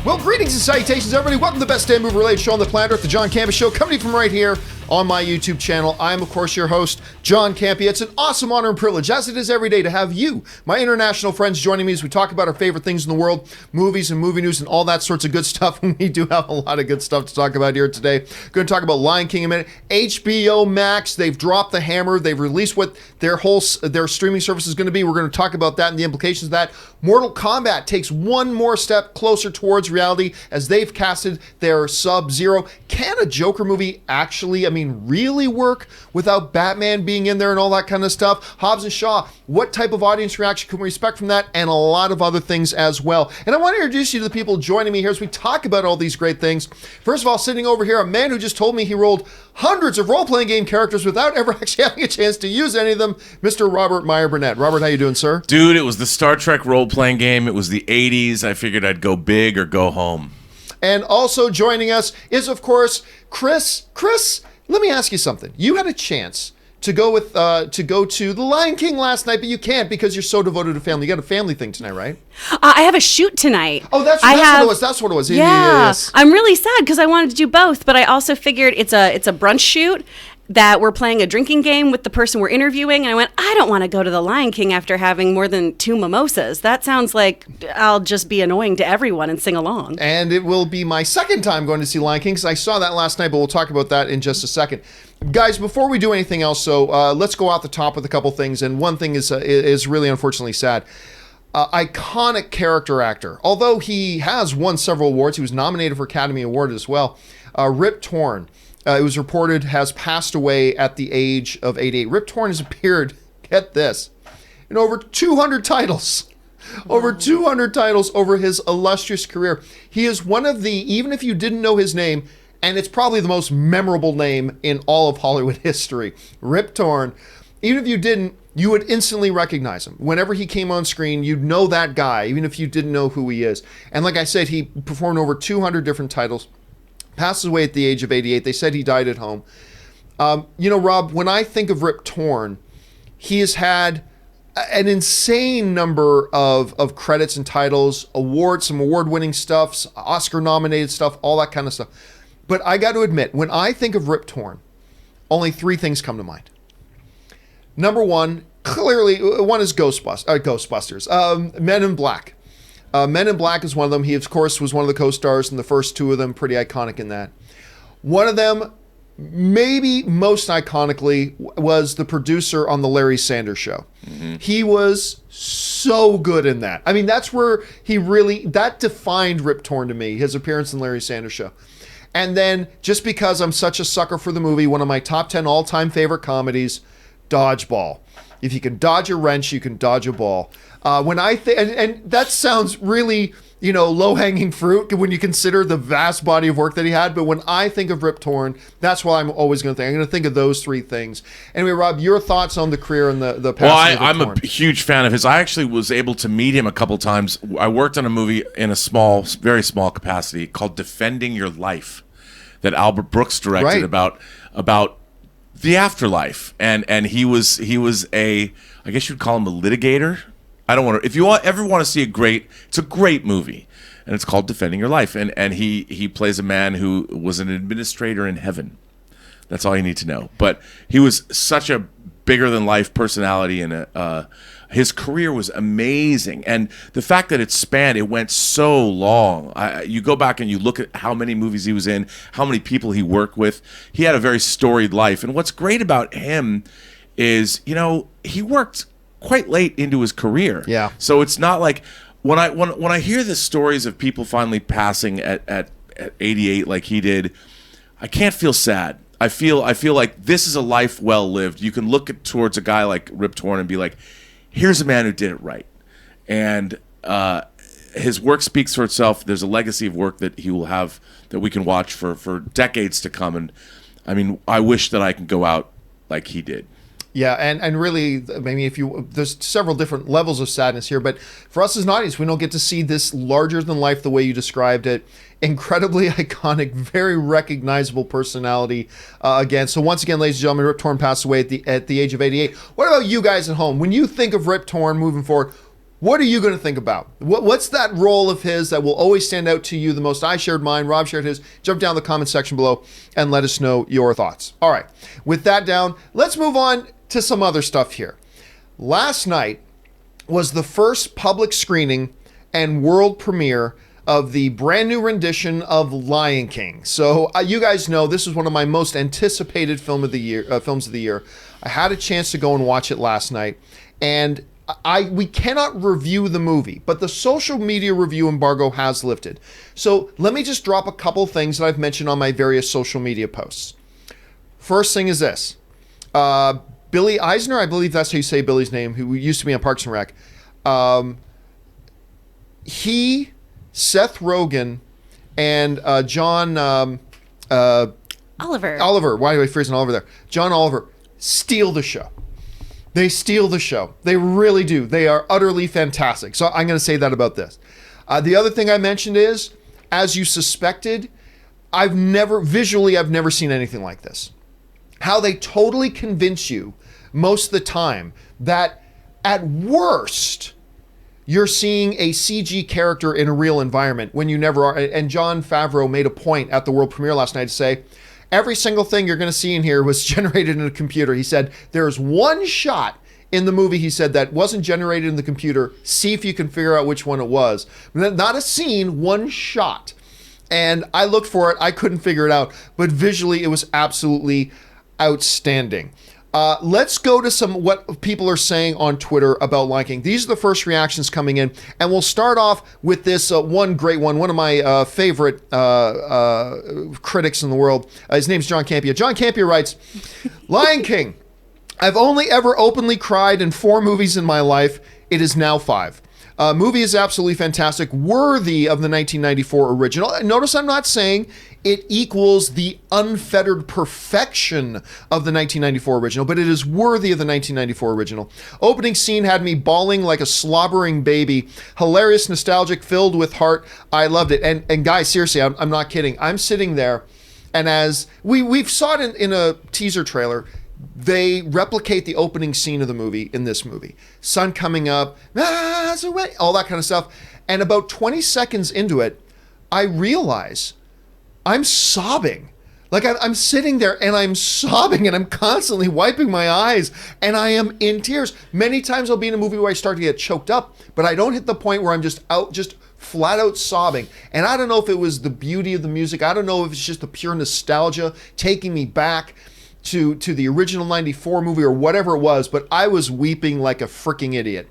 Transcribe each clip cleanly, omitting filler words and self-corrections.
Well, greetings and salutations, everybody. Welcome to the best damn movie-related show on the planet Earth, the John Campea Show, coming from right here on my YouTube channel. I am, of course, your host, John Campea. It's an awesome honor and privilege, as it is every day, to have you, my international friends, joining me as we talk about our favorite things in the world, movies and movie news and all that sorts of good stuff. And we do have a lot of good stuff to talk about here today. Going to talk about Lion King in a minute. HBO Max, they've dropped the hammer. They've released what their streaming service is going to be. We're going to talk about that and the implications of that. Mortal Kombat takes one more step closer towards reality as they've casted their Sub-Zero. Can a Joker movie actually, really work without Batman being in there and all that kind of stuff? Hobbs Shaw, what type of audience reaction can we expect from that? And a lot of other things as well. And I want to introduce you to the people joining me here as we talk about all these great things. First of all, sitting over here, a man who just told me he rolled hundreds of role-playing game characters without ever actually having a chance to use any of them, Mr. Robert Meyer Burnett. Robert, how you doing, sir? Dude, it was the Star Trek role-playing game. It was the 80s. I figured I'd go big or go home. And also joining us is, of course, Kris. Kris, let me ask you something. You had a chance to go to The Lion King last night, but you can't because you're so devoted to family. You got a family thing tonight, right? I have a shoot tonight. Oh, that's what it was. That's what it was. Yeah. Yes. I'm really sad because I wanted to do both, but I also figured it's a brunch shoot that we're playing a drinking game with the person we're interviewing, and I went, I don't want to go to The Lion King after having more than 2 mimosas. That sounds like I'll just be annoying to everyone and sing along. And it will be my second time going to see Lion King, because I saw that last night, but we'll talk about that in just a second. Guys, before we do anything else, let's go out the top with a couple things, and one thing is really unfortunately sad. Iconic character actor. Although he has won several awards, he was nominated for Academy Award as well. Rip Torn. It was reported has passed away at the age of 88. Rip Torn has appeared, get this, in over 200 titles. Over 200 titles over his illustrious career. He is one of the, even if you didn't know his name, and it's probably the most memorable name in all of Hollywood history, Rip Torn. Even if you didn't, you would instantly recognize him. Whenever he came on screen, you'd know that guy, even if you didn't know who he is. And like I said, he performed over 200 different titles. Passes away at the age of 88. They said he died at home. Rob, when I think of Rip Torn, he has had an insane number of credits and titles, awards, some award-winning stuff, Oscar-nominated stuff, all that kind of stuff. But I got to admit, when I think of Rip Torn, only 3 things come to mind. Number one, clearly, one is Ghostbusters. Men in Black. Men in Black is one of them. He, of course, was one of the co-stars in the first 2 of them. Pretty iconic in that. One of them, maybe most iconically, was the producer on the Larry Sanders Show. Mm-hmm. He was so good in that. That's where that defined Rip Torn to me, his appearance in Larry Sanders Show. And then, just because I'm such a sucker for the movie, one of my top 10 all-time favorite comedies, Dodgeball. If you can dodge a wrench, you can dodge a ball. When I think, and that sounds really, low-hanging fruit when you consider the vast body of work that he had. But when I think of Rip Torn, that's what I'm always going to think. I'm going to think of those 3 things. Anyway, Rob, your thoughts on the career and the passing of Rip Torn? I'm a huge fan of his. I actually was able to meet him a couple times. I worked on a movie in a very small capacity called Defending Your Life that Albert Brooks directed about the afterlife, and he was a, I guess you'd call him a litigator. I don't want to. If you ever want to see it's a great movie, and it's called Defending Your Life, and he plays a man who was an administrator in heaven. That's all you need to know. But he was such a bigger than life personality, and his career was amazing. And the fact that it went so long. You go back and you look at how many movies he was in, how many people he worked with. He had a very storied life. And what's great about him is, he worked quite late into his career. Yeah. So it's not like when I hear the stories of people finally passing at 88 like he did, I can't feel sad. I feel like this is a life well lived. You can look towards a guy like Rip Torn and be like, here's a man who did it right. And his work speaks for itself. There's a legacy of work that he will have that we can watch for decades to come. And I wish that I could go out like he did. Yeah, and really, there's several different levels of sadness here, but for us as an audience, we don't get to see this larger than life the way you described it. Incredibly iconic, very recognizable personality again. So once again, ladies and gentlemen, Rip Torn passed away at the age of 88. What about you guys at home? When you think of Rip Torn moving forward, What are you going to think about? What's that role of his that will always stand out to you the most? I shared mine. Rob shared his. Jump down the comment section below and let us know your thoughts. All right. With that down, let's move on to some other stuff here. Last night was the first public screening and world premiere of the brand new rendition of Lion King. So you guys know this is one of my most anticipated films of the year. I had a chance to go and watch it last night, and we cannot review the movie, but the social media review embargo has lifted. So let me just drop a couple things that I've mentioned on my various social media posts. First thing is this. Billy Eisner, I believe that's how you say Billy's name, who used to be on Parks and Rec. Seth Rogen, and John Oliver. Why do I freeze on Oliver there? John Oliver steal the show. They steal the show. They really do. They are utterly fantastic. So I'm going to say that about this. The other thing I mentioned is, as you suspected, I've never seen anything like this. How they totally convince you most of the time that at worst, you're seeing a CG character in a real environment when you never are. And Jon Favreau made a point at the world premiere last night to say, every single thing you're going to see in here was generated in a computer. He said, there's one shot in the movie, he said, that wasn't generated in the computer. See if you can figure out which one it was. Not a scene, one shot. And I looked for it. I couldn't figure it out. But visually, it was absolutely outstanding. Let's go to some what people are saying on Twitter about Lion King. These are the first reactions coming in, and we'll start off with this one great one of my favorite critics in the world. His name's John Campea. John Campea writes, Lion King, I've only ever openly cried in 4 movies in my life. It is now 5. Movie is absolutely fantastic, worthy of the 1994 original. Notice I'm not saying it equals the unfettered perfection of the 1994 original, but it is worthy of the 1994 original. Opening scene had me bawling like a slobbering baby. Hilarious, nostalgic, filled with heart. I loved it. And guys, seriously, I'm not kidding. I'm sitting there, and as we've saw it in a teaser trailer, they replicate the opening scene of the movie in this movie. Sun coming up, all that kind of stuff. And about 20 seconds into it, I realize I'm sobbing. Like I'm sitting there and I'm sobbing and I'm constantly wiping my eyes and I am in tears. Many times I'll be in a movie where I start to get choked up, but I don't hit the point where I'm just flat out sobbing. And I don't know if it was the beauty of the music. I don't know if it's just the pure nostalgia taking me back to the original 94 movie or whatever it was, but I was weeping like a freaking idiot.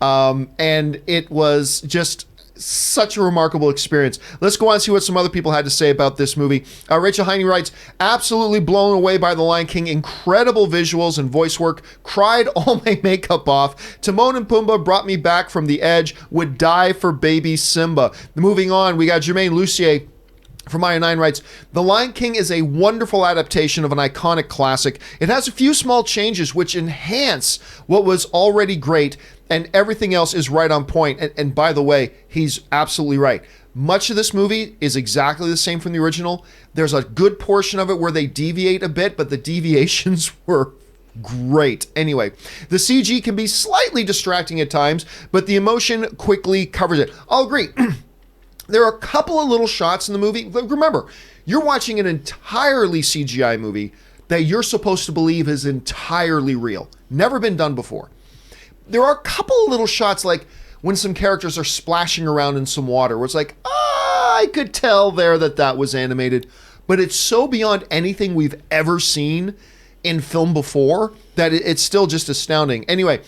And it was just such a remarkable experience. Let's go on and see what some other people had to say about this movie. Rachel Heine writes, absolutely blown away by The Lion King. Incredible visuals and voice work. Cried all my makeup off. Timon and Pumbaa brought me back from the edge. Would die for baby Simba. Moving on, we got Jermaine Lucier from Iron 9 writes, The Lion King is a wonderful adaptation of an iconic classic. It has a few small changes which enhance what was already great, and everything else is right on point. And by the way, he's absolutely right. Much of this movie is exactly the same from the original. There's a good portion of it where they deviate a bit, but the deviations were great. Anyway, the CG can be slightly distracting at times, but the emotion quickly covers it. I'll agree. There are a couple of little shots in the movie. Remember, you're watching an entirely CGI movie that you're supposed to believe is entirely real. Never been done before. There are a couple of little shots, like when some characters are splashing around in some water, where it's like, I could tell there that was animated. But it's so beyond anything we've ever seen in film before that it's still just astounding. Anyway,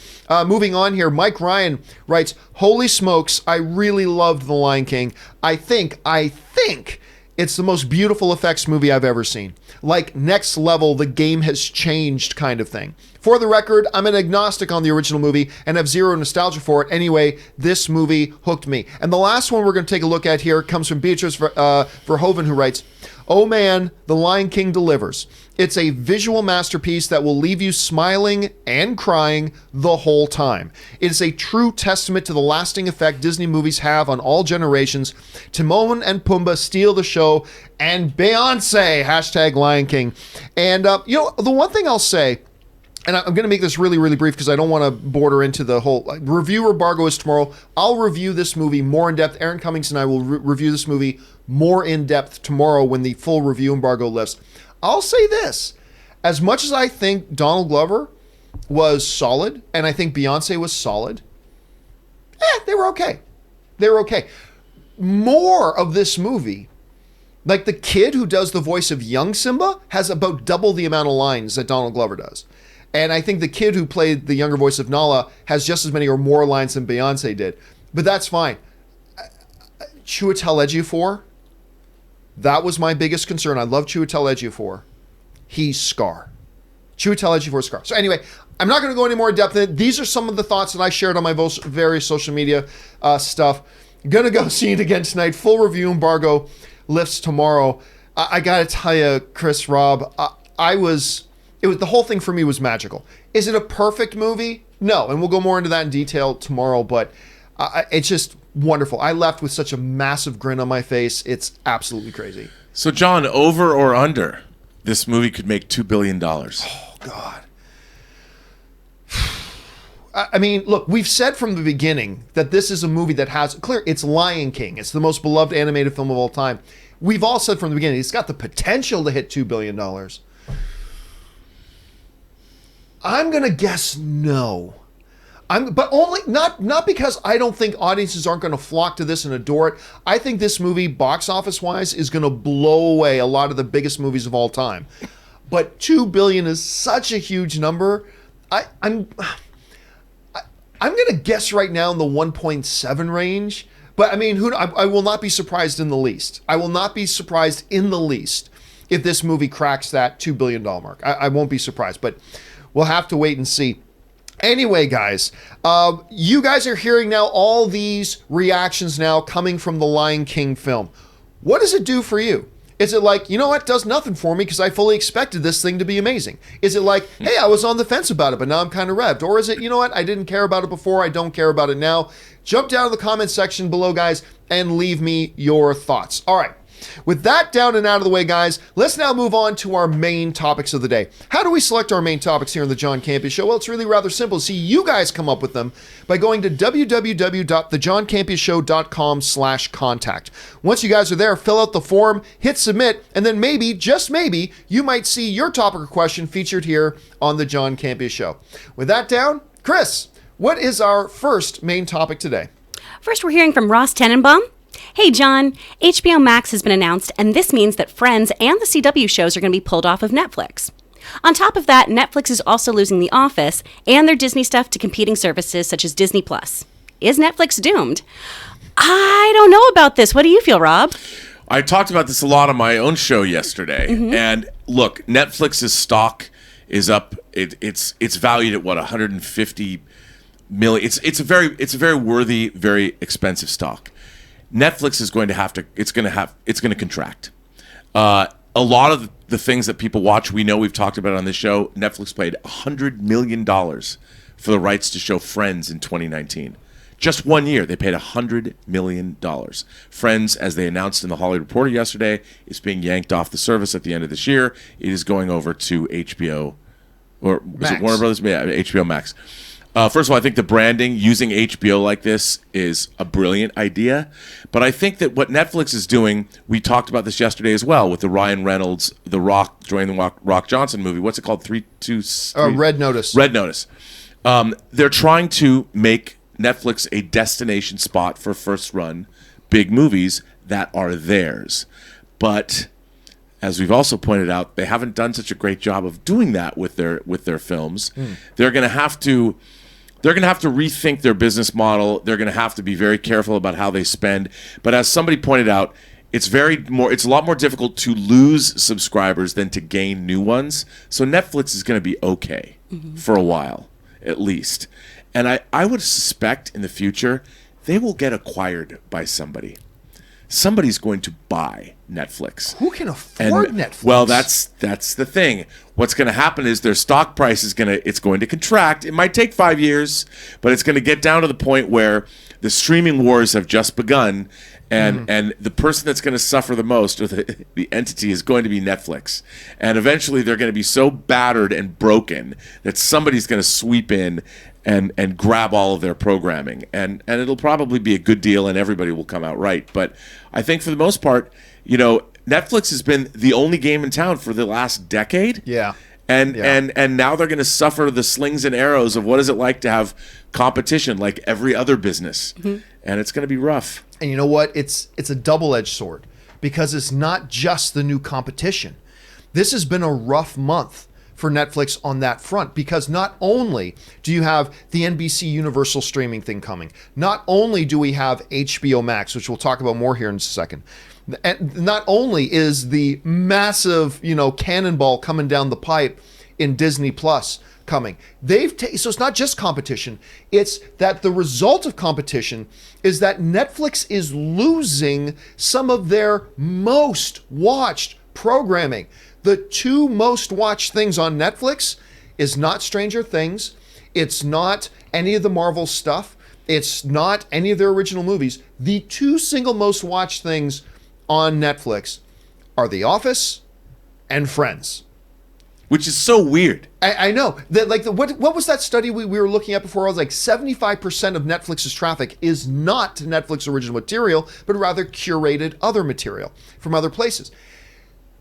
moving on here, Mike Ryan writes, holy smokes, I really loved The Lion King. I think it's the most beautiful effects movie I've ever seen. Like next level, the game has changed kind of thing. For the record, I'm an agnostic on the original movie and have zero nostalgia for it. Anyway, this movie hooked me. And the last one we're going to take a look at here comes from Beatrice Verhoeven, who writes, oh man, The Lion King delivers. It's a visual masterpiece that will leave you smiling and crying the whole time. It is a true testament to the lasting effect Disney movies have on all generations. Timon and Pumbaa steal the show, and Beyonce, #Lion King. And, the one thing I'll say and I'm going to make this really, really brief because I don't want to border into the whole review embargo is tomorrow. I'll review this movie more in depth. Aaron Cummings and I will review this movie more in depth tomorrow when the full review embargo lifts. I'll say this. As much as I think Donald Glover was solid, and I think Beyonce was solid, they were okay. They were okay. More of this movie, like the kid who does the voice of young Simba has about double the amount of lines that Donald Glover does. And I think the kid who played the younger voice of Nala has just as many or more lines than Beyonce did. But that's fine. Chiwetel Ejiofor, that was my biggest concern. I love Chiwetel Ejiofor. He's Scar. Chiwetel Ejiofor Scar. So anyway, I'm not going to go any more in depth in it. These are some of the thoughts that I shared on my various social media stuff. Going to go see it again tonight. Full review embargo lifts tomorrow. I got to tell you, Kris, Rob, the whole thing for me was magical. Is it a perfect movie? No, and we'll go more into that in detail tomorrow, but it's just wonderful. I left with such a massive grin on my face. It's absolutely crazy. So, John, over or under, this movie could make $2 billion. Oh, God. I mean, look, we've said from the beginning that this is a movie that has, it's Lion King. It's the most beloved animated film of all time. We've all said from the beginning, it's got the potential to hit $2 billion. I'm going to guess no. But only not because I don't think audiences aren't going to flock to this and adore it. I think this movie, box office wise, is going to blow away a lot of the biggest movies of all time. But $2 billion is such a huge number. I'm going to guess right now in the 1.7 range. But I mean, I will not be surprised in the least. I will not be surprised in the least if this movie cracks that $2 billion mark. I won't be surprised, but we'll have to wait and see. Anyway, guys, you guys are hearing now all these reactions now coming from the Lion King film. What does it do for you? Is it like, you know what, does nothing for me because I fully expected this thing to be amazing? Is it like, hey, I was on the fence about it, but now I'm kind of revved? Or is it, you know what, I didn't care about it before, I don't care about it now? Jump down to the comment section below, guys, and leave me your thoughts. All right. With that down and out of the way, guys, let's now move on to our main topics of the day. How do we select our main topics here on the John Campea Show? Well, it's really rather simple. See, you guys come up with them by going to www.thejohncampeashow.com/contact. Once you guys are there, fill out the form, hit submit, and then maybe, just maybe, you might see your topic or question featured here on the John Campea Show. With that down, Kris, what is our first main topic today? First, we're hearing from Ross Tenenbaum. Hey, John, HBO Max has been announced, and this means that Friends and the CW shows are going to be pulled off of Netflix. On top of that, Netflix is also losing The Office and their Disney stuff to competing services such as Disney+. Is Netflix doomed? I don't know about this. What do you feel, Rob? I talked about this a lot on my own show yesterday. Mm-hmm. And look, Netflix's stock is up. It's valued at what, 150 million. It's a very worthy, very expensive stock. Netflix is going to have to. It's going to contract. A lot of the things that people watch, we know we've talked about on this show. Netflix paid $100 million for the rights to show Friends in 2019. Just 1 year, they paid $100 million. Friends, as they announced in the Hollywood Reporter yesterday, is being yanked off the service at the end of this year. It is going over to HBO, or was it Warner Brothers? Yeah, HBO Max. First of all, I think the branding, using HBO like this, is a brilliant idea. But I think that what Netflix is doing, we talked about this yesterday as well with the Ryan Reynolds, The Rock, Dwayne The Rock Johnson movie. What's it called? Red Notice. Red Notice. They're trying to make Netflix a destination spot for first-run big movies that are theirs. But as we've also pointed out, they haven't done such a great job of doing that with their films. They're going to have to rethink their business model. They're going to have to be very careful about how they spend. But as somebody pointed out, it's a lot more difficult to lose subscribers than to gain new ones. So Netflix is going to be okay for a while, at least. And I would suspect in the future they will get acquired by somebody. Somebody's going to buy Netflix. Who can afford Netflix? Well, that's the thing. What's going to happen is their stock price is going to contract. It might take 5 years, but it's going to get down to the point where the streaming wars have just begun, And the person that's going to suffer the most, or the entity, is going to be Netflix. And eventually they're going to be so battered and broken that somebody's going to sweep in and grab all of their programming. And it'll probably be a good deal and everybody will come out right. But I think for the most part, Netflix has been the only game in town for the last decade. Yeah. And now they're going to suffer the slings and arrows of what is it like to have competition like every other business. And it's going to be rough. And you know what? It's a double-edged sword, because it's not just the new competition. This has been a rough month for Netflix on that front, because not only do you have the NBC Universal streaming thing coming, not only do we have HBO Max, which we'll talk about more here in a second, and not only is the massive, cannonball coming down the pipe in Disney Plus coming. So it's not just competition. It's that the result of competition is that Netflix is losing some of their most watched programming. The two most watched things on Netflix is not Stranger Things. It's not any of the Marvel stuff. It's not any of their original movies. The two single most watched things on Netflix are The Office and Friends. Which is so weird. I know that, what was that study we were looking at before? I was like 75% of Netflix's traffic is not Netflix original material, but rather curated other material from other places.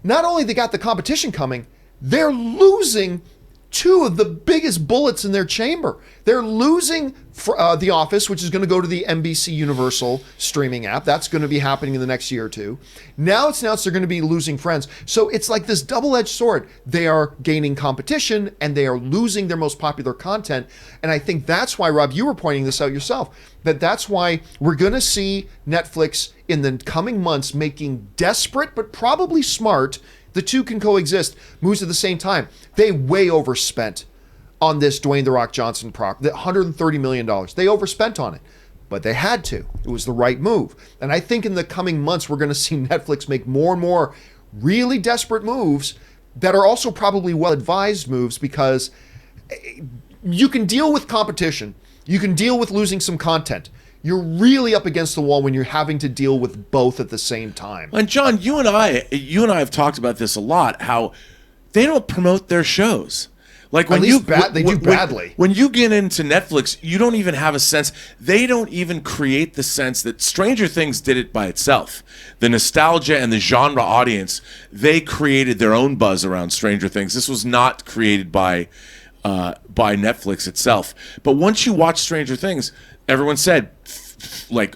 Not only they got the competition coming, they're losing two of the biggest bullets in their chamber. They're losing The Office, which is going to go to the NBC Universal streaming app. That's going to be happening in the next year or two. Now it's announced they're going to be losing Friends. So it's like this double-edged sword. They are gaining competition and they are losing their most popular content. And I think that's why, Rob, you were pointing this out yourself, that's why we're going to see Netflix in the coming months making desperate but probably smart, the two can coexist, moves at the same time. They way overspent on this Dwayne "The Rock" Johnson prop, the $130 million. They overspent on it, but they had to. It was the right move. And I think in the coming months, we're going to see Netflix make more and more really desperate moves that are also probably well-advised moves, because you can deal with competition. You can deal with losing some content. You're really up against the wall when you're having to deal with both at the same time. And John, you and I have talked about this a lot, how they don't promote their shows. Like when they do badly. When you get into Netflix, you don't even have a sense. They don't even create the sense that Stranger Things did it by itself. The nostalgia and the genre audience, they created their own buzz around Stranger Things. This was not created by Netflix itself. But once you watch Stranger Things, everyone said,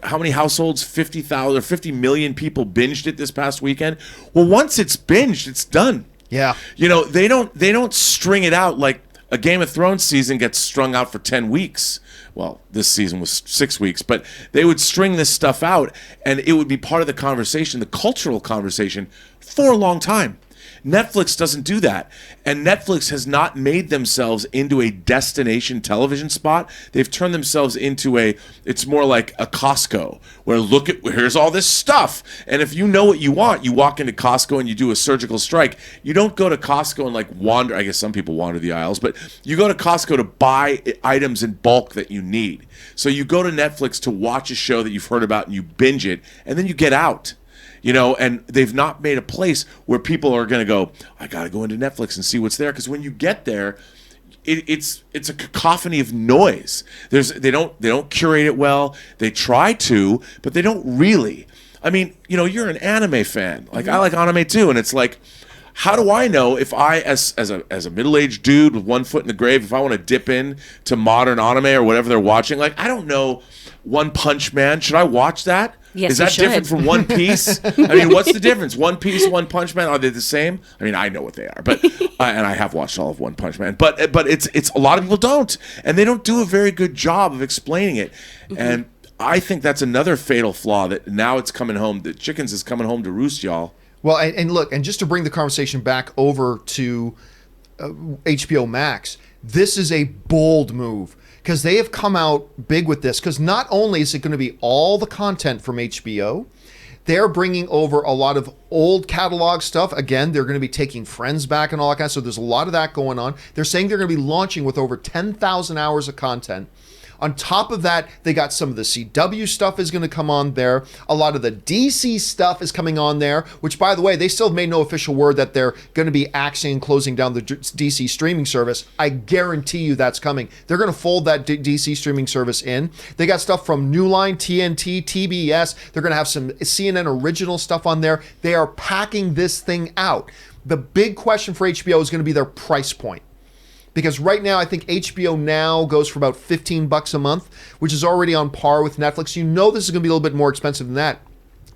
how many households? 50,000 or 50 million people binged it this past weekend. Well, once it's binged, it's done. Yeah. They don't string it out like a Game of Thrones season gets strung out for 10 weeks. Well, this season was 6 weeks, but they would string this stuff out and it would be part of the conversation, the cultural conversation, for a long time. Netflix doesn't do that. And Netflix has not made themselves into a destination television spot. They've turned themselves into it's more like a Costco, where here's all this stuff. And if you know what you want, you walk into Costco and you do a surgical strike. You don't go to Costco and wander. I guess some people wander the aisles, but you go to Costco to buy items in bulk that you need. So you go to Netflix to watch a show that you've heard about and you binge it, and then you get out. And they've not made a place where people are going to go, I got to go into Netflix and see what's there. Because when you get there, it's a cacophony of noise. They don't curate it well. They try to, but they don't really. I mean, you're an anime fan. I like anime too, and it's like, how do I know if I, as a middle-aged dude with one foot in the grave, if I want to dip in to modern anime or whatever they're watching? I don't know. One Punch Man. Should I watch that? Yes, is that different from One Piece? I mean, what's the difference? One Piece, One Punch Man, are they the same? I mean, I know what they are, but and I have watched all of One Punch Man, but it's a lot of people don't, and they don't do a very good job of explaining it. Mm-hmm. And I think that's another fatal flaw, that now it's coming home. The chickens is coming home to roost, y'all. Well, and look, and just to bring the conversation back over to HBO Max, this is a bold move, because they have come out big with this. Because not only is it going to be all the content from HBO, they're bringing over a lot of old catalog stuff. Again, they're going to be taking Friends back and all that kind of stuff. So there's a lot of that going on. They're saying they're going to be launching with over 10,000 hours of content On top of that, they got some of the CW stuff is going to come on there. A lot of the DC stuff is coming on there, which, by the way, they still have made no official word that they're going to be axing and closing down the DC streaming service. I guarantee you that's coming. They're going to fold that DC streaming service in. They got stuff from New Line, TNT, TBS. They're going to have some CNN original stuff on there. They are packing this thing out. The big question for HBO is going to be their price point. Because right now, I think HBO Now goes for about $15 a month, which is already on par with Netflix. You know this is going to be a little bit more expensive than that.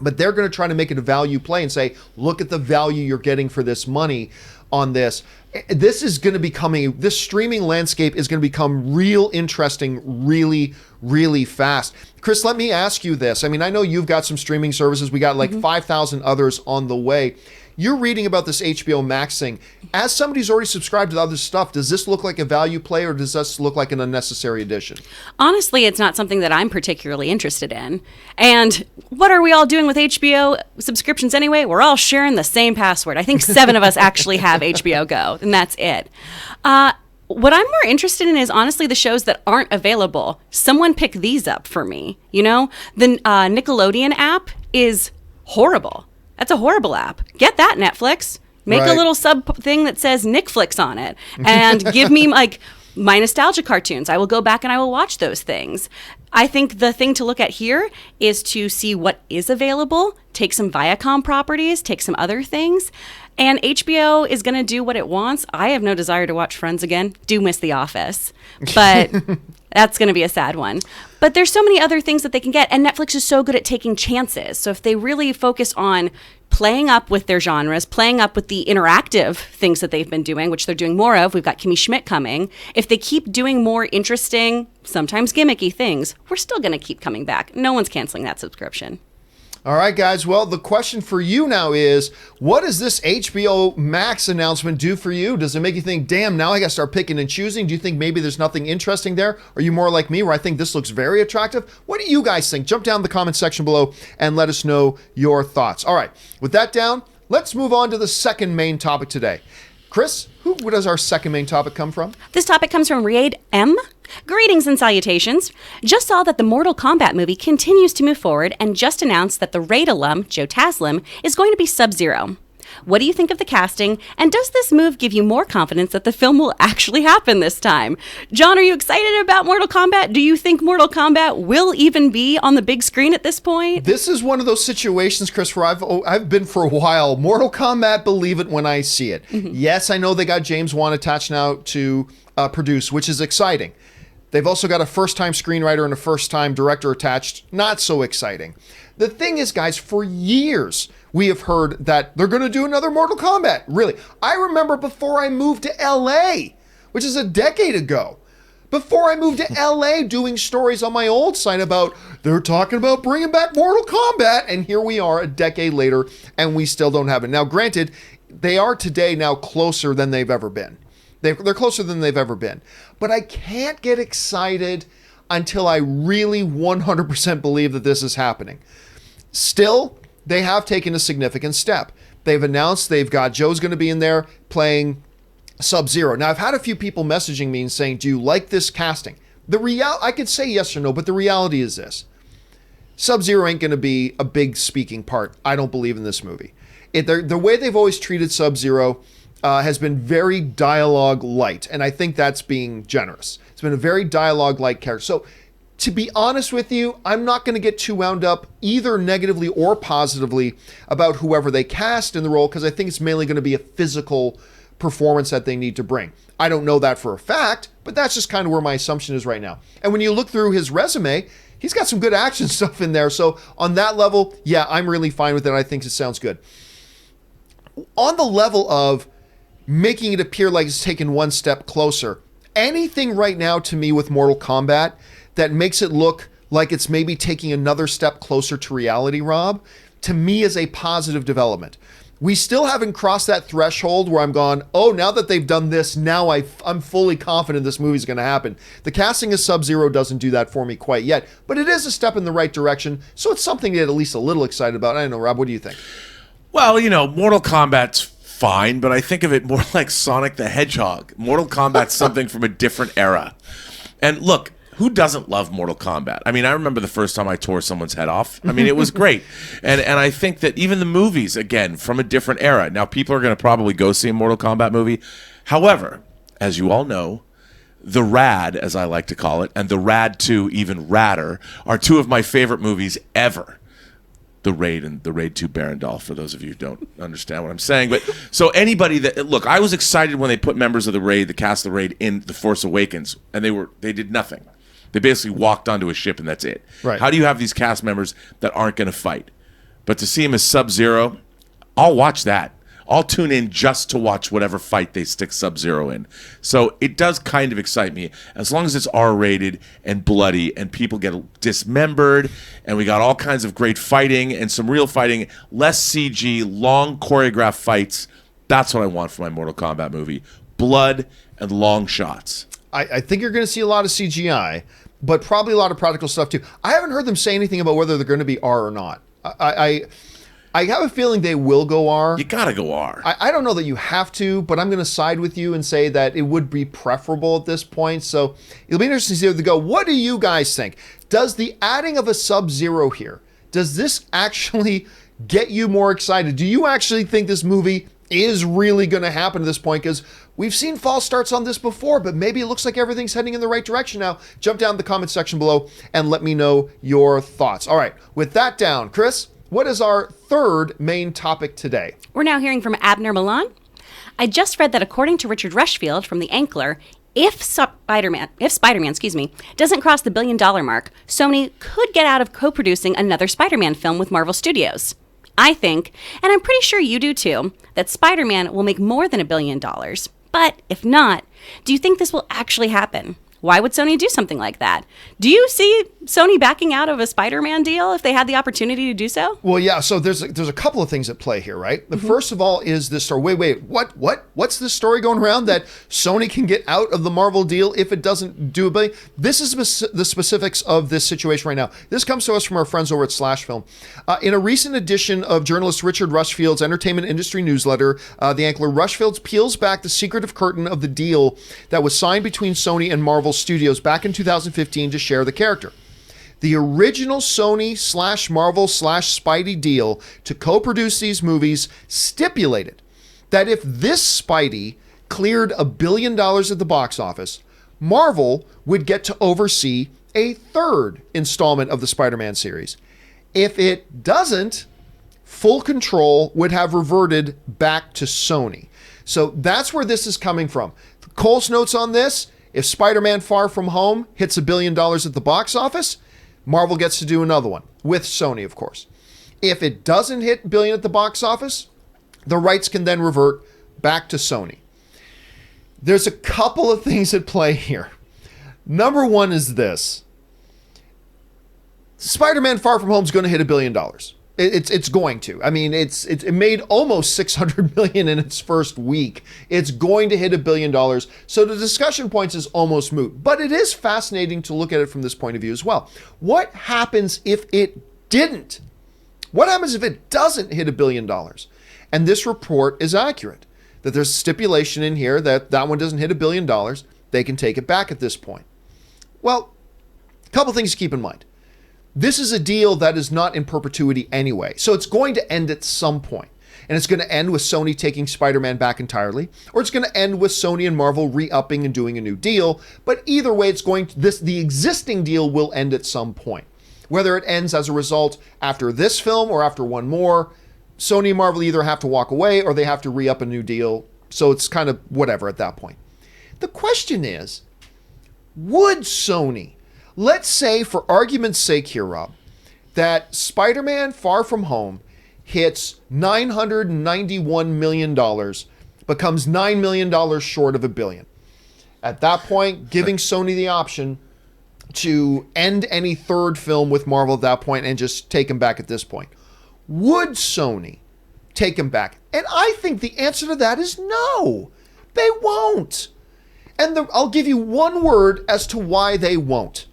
But they're going to try to make it a value play and say, look at the value you're getting for this money on this. This is going to become this streaming landscape is going to become real interesting really, really fast. Kris, let me ask you this. I mean, I know you've got some streaming services. We got like 5,000 others on the way. You're reading about this HBO Max thing. As somebody who's already subscribed to other stuff, does this look like a value play or does this look like an unnecessary addition? Honestly, it's not something that I'm particularly interested in. And what are we all doing with HBO subscriptions anyway? We're all sharing the same password. I think 7 of us actually have HBO Go, and that's it. What I'm more interested in is honestly the shows that aren't available. Someone pick these up for me. You know, the Nickelodeon app is horrible. That's a horrible app. Get that, Netflix. Make a little sub thing that says Nickflix on it and give me like my nostalgia cartoons. I will go back and I will watch those things. I think the thing to look at here is to see what is available, take some Viacom properties, take some other things, and HBO is going to do what it wants. I have no desire to watch Friends again. Do miss The Office, but that's going to be a sad one. But there's so many other things that they can get, and Netflix is so good at taking chances. So if they really focus on playing up with their genres, playing up with the interactive things that they've been doing, which they're doing more of. We've got Kimmy Schmidt coming. If they keep doing more interesting, sometimes gimmicky things, we're still going to keep coming back. No one's canceling that subscription. All right, guys. Well, the question for you now is, what does this HBO Max announcement do for you? Does it make you think, damn, now I got to start picking and choosing? Do you think maybe there's nothing interesting there? Are you more like me where I think this looks very attractive? What do you guys think? Jump down in the comment section below and let us know your thoughts. All right, with that down, let's move on to the second main topic today. Kris, where does our second main topic come from? This topic comes from Raid M. Greetings and salutations. Just saw that the Mortal Kombat movie continues to move forward and just announced that the Raid alum, Joe Taslim, is going to be Sub-Zero. What do you think of the casting, and does this move give you more confidence that the film will actually happen this time? John, are you excited about Mortal Kombat? Do you think Mortal Kombat will even be on the big screen at this point? This is one of those situations, Kris, where I've been for a while. Mortal Kombat, believe it when I see it. Yes, I know they got James Wan attached now to produce, which is exciting. They've also got a first-time screenwriter and a first-time director attached. Not so exciting. The thing is, guys, for years, we have heard that they're going to do another Mortal Kombat. Really. I remember before I moved to LA, which is a decade ago, before I moved to LA doing stories on my old site about, they're talking about bringing back Mortal Kombat, and here we are a decade later, and we still don't have it. Now, granted, they are today now closer than they've ever been. They're closer than they've ever been. But I can't get excited until I really 100% believe that this is happening. Still, they have taken a significant step. They've announced they've got Joe's going to be in there playing Sub-Zero. Now, I've had a few people messaging me and saying, do you like this casting? I could say yes or no, but the reality is this. Sub-Zero ain't going to be a big speaking part, I don't believe, in this movie. The way they've always treated Sub-Zero has been very dialogue light, and I think that's being generous. It's been a very dialogue light character. So, to be honest with you, I'm not going to get too wound up either negatively or positively about whoever they cast in the role, because I think it's mainly going to be a physical performance that they need to bring. I don't know that for a fact, but that's just kind of where my assumption is right now. And when you look through his resume, he's got some good action stuff in there. So on that level, yeah, I'm really fine with it. I think it sounds good. On the level of making it appear like it's taken one step closer, anything right now to me with Mortal Kombat that makes it look like it's maybe taking another step closer to reality, Rob, to me is a positive development. We still haven't crossed that threshold where I'm gone, oh, now that they've done this, now I'm fully confident this movie's going to happen. The casting of Sub-Zero doesn't do that for me quite yet, but it is a step in the right direction, so it's something to get at least a little excited about. I don't know, Rob, what do you think? Well, Mortal Kombat's fine, but I think of it more like Sonic the Hedgehog. Mortal Kombat's something from a different era. And look, who doesn't love Mortal Kombat? I mean, I remember the first time I tore someone's head off. I mean, it was great. And I think that even the movies, again, from a different era. Now, people are going to probably go see a Mortal Kombat movie. However, as you all know, The Rad, as I like to call it, and The Rad 2, even Radder, are two of my favorite movies ever. The Raid and The Raid 2 Barandal, for those of you who don't understand what I'm saying. But so anybody that, look, I was excited when they put members of the Raid, the cast of the Raid, in The Force Awakens, and they did nothing. They basically walked onto a ship and that's it. Right. How do you have these cast members that aren't going to fight? But to see him as Sub-Zero, I'll watch that. I'll tune in just to watch whatever fight they stick Sub-Zero in. So it does kind of excite me. As long as it's R-rated and bloody and people get dismembered and we got all kinds of great fighting and some real fighting, less CG, long choreographed fights, that's what I want for my Mortal Kombat movie. Blood and long shots. I think you're going to see a lot of CGI, but probably a lot of practical stuff too. I haven't heard them say anything about whether they're going to be R or not. I have a feeling they will go R. You got to go R. I don't know that you have to, but I'm going to side with you and say that it would be preferable at this point. So it'll be interesting to see where they go. What do you guys think? Does the adding of a Sub-Zero here, does this actually get you more excited? Do you actually think this movie is really going to happen at this point? Because we've seen false starts on this before, but maybe it looks like everything's heading in the right direction now. Jump down in the comment section below and let me know your thoughts. All right, with that down, Kris, what is our third main topic today? We're now hearing from Abner Milan. I just read that according to Richard Rushfield from The Ankler, if Spider-Man, doesn't cross the $1 billion mark, Sony could get out of co-producing another Spider-Man film with Marvel Studios. I think, and I'm pretty sure you do too, that Spider-Man will make more than $1 billion. But if not, do you think this will actually happen? Why would Sony do something like that? Do you see Sony backing out of a Spider-Man deal if they had the opportunity to do so? Well, yeah, so there's a couple of things at play here, right? The first of all is this story. Wait, what's this story going around that Sony can get out of the Marvel deal if it doesn't do $1 billion? This is the specifics of this situation right now. This comes to us from our friends over at Slash Film. In a recent edition of journalist Richard Rushfield's entertainment industry newsletter, The Ankler, Rushfield peels back the secretive curtain of the deal that was signed between Sony and Marvel Studios back in 2015 to share the character. The original Sony/Marvel/Spidey deal to co-produce these movies stipulated that if this Spidey cleared $1 billion at the box office, Marvel would get to oversee a third installment of the Spider-Man series. If it doesn't, full control would have reverted back to Sony. So that's where this is coming from. Cole's notes on this: if Spider-Man Far From Home hits $1 billion at the box office, Marvel gets to do another one, with Sony, of course. If it doesn't hit $1 billion at the box office, the rights can then revert back to Sony. There's a couple of things at play here. Number one is this. Spider-Man Far From Home is going to hit $1 billion. It's going to. I mean, it made almost $600 million in its first week. It's going to hit $1 billion. So the discussion points is almost moot. But it is fascinating to look at it from this point of view as well. What happens if it didn't? What happens if it doesn't hit $1 billion? And this report is accurate, that there's stipulation in here that one doesn't hit $1 billion. They can take it back at this point. Well, a couple things to keep in mind. This is a deal that is not in perpetuity anyway, so it's going to end at some point. And it's going to end with Sony taking Spider-Man back entirely, or it's going to end with Sony and Marvel re-upping and doing a new deal. But either way, the existing deal will end at some point. Whether it ends as a result after this film or after one more, Sony and Marvel either have to walk away or they have to re-up a new deal. So it's kind of whatever at that point. The question is, would Sony, let's say for argument's sake here, Rob, that Spider-Man Far From Home hits $991 million, becomes $9 million short of $1 billion. At that point, giving Sony the option to end any third film with Marvel at that point and just take him back at this point. Would Sony take him back? And I think the answer to that is no. They won't. And I'll give you one word as to why they won't.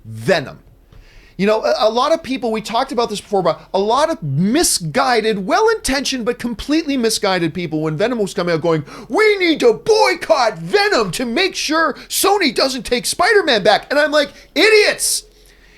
Venom. You know, a lot of people, we talked about this before, but a lot of misguided, well-intentioned, but completely misguided people when Venom was coming out going, we need to boycott Venom to make sure Sony doesn't take Spider-Man back. And I'm like, idiots!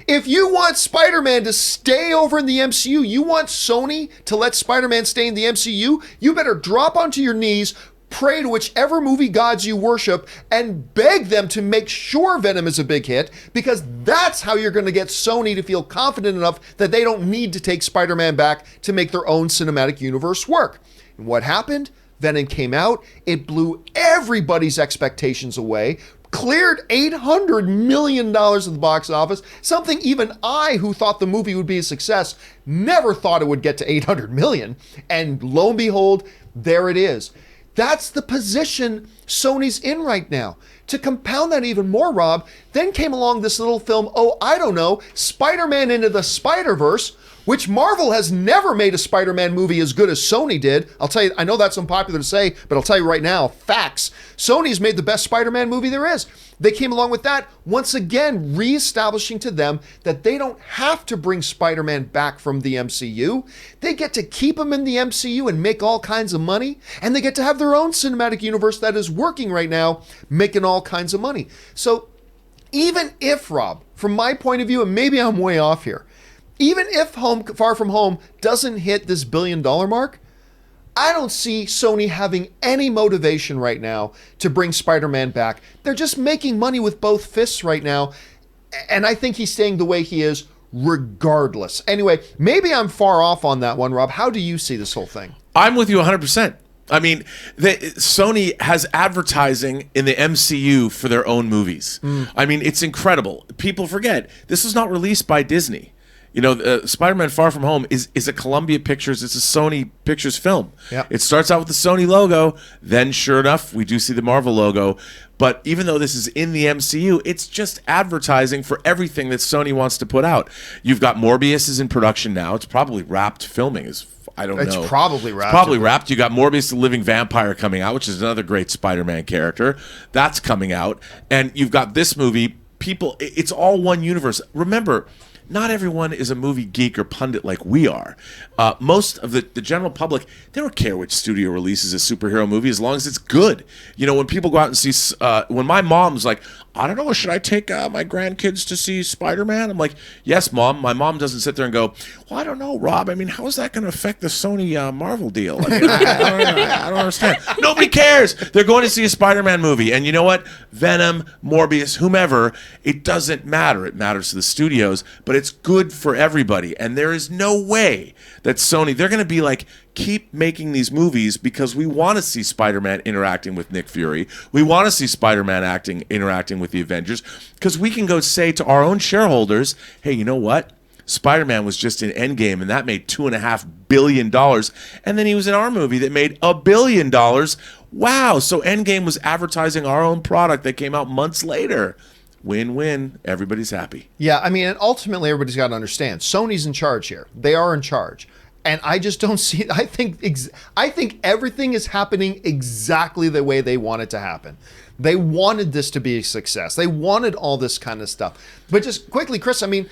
If you want Spider-Man to stay over in the MCU, you want Sony to let Spider-Man stay in the MCU, you better drop onto your knees, pray to whichever movie gods you worship, and beg them to make sure Venom is a big hit, because that's how you're going to get Sony to feel confident enough that they don't need to take Spider-Man back to make their own cinematic universe work. And what happened? Venom came out, it blew everybody's expectations away, cleared $800 million at the box office, something even I, who thought the movie would be a success, never thought it would get to $800 million. And lo and behold, there it is. That's the position Sony's in right now. To compound that even more, Rob, then came along this little film, Spider-Man Into the Spider-Verse, which Marvel has never made a Spider-Man movie as good as Sony did. I'll tell you, I know that's unpopular to say, but I'll tell you right now, facts. Sony's made the best Spider-Man movie there is. They came along with that, once again, reestablishing to them that they don't have to bring Spider-Man back from the MCU. They get to keep him in the MCU and make all kinds of money, and they get to have their own cinematic universe that is working right now, making all kinds of money. So even if, Rob, from my point of view, and maybe I'm way off here, even if Far From Home doesn't hit this $1 billion mark, I don't see Sony having any motivation right now to bring Spider-Man back. They're just making money with both fists right now, and I think he's staying the way he is regardless. Anyway, maybe I'm far off on that one, Rob. How do you see this whole thing? I'm with you 100%. I mean, Sony has advertising in the MCU for their own movies. I mean, it's incredible. People forget, this was not released by Disney. You know, Spider-Man Far From Home is a Columbia Pictures, it's a Sony Pictures film. Yep. It starts out with the Sony logo, then sure enough, we do see the Marvel logo. But even though this is in the MCU, it's just advertising for everything that Sony wants to put out. You've got Morbius is in production now. It's probably wrapped filming. I don't know. It's probably wrapped. It's probably wrapped. You got Morbius the Living Vampire coming out, which is another great Spider-Man character. That's coming out. And you've got this movie. People, it's all one universe. Remember, not everyone is a movie geek or pundit like we are. Most of the general public, they don't care which studio releases a superhero movie as long as it's good. You know, when people go out and see, when my mom's like, I don't know, should I take my grandkids to see Spider-Man? I'm like, yes, Mom. My mom doesn't sit there and go, well, I don't know, Rob. I mean, how is that going to affect the Sony Marvel deal? I mean, I don't understand. Nobody cares. They're going to see a Spider-Man movie. And you know what? Venom, Morbius, whomever, it doesn't matter. It matters to the studios, but it's good for everybody. And there is no way that Sony, they're going to be like, keep making these movies because we want to see Spider-Man interacting with Nick Fury. We want to see Spider-Man interacting with the Avengers, because we can go say to our own shareholders, hey, you know what? Spider-Man was just in Endgame, and that made $2.5 billion. And then he was in our movie that made $1 billion. Wow. So Endgame was advertising our own product that came out months later. Win-win. Everybody's happy. Yeah, I mean, and ultimately everybody's got to understand, Sony's in charge here. They are in charge. And I just don't see, I think everything is happening exactly the way they want it to happen. They wanted this to be a success. They wanted all this kind of stuff. But just quickly, Kris, I mean,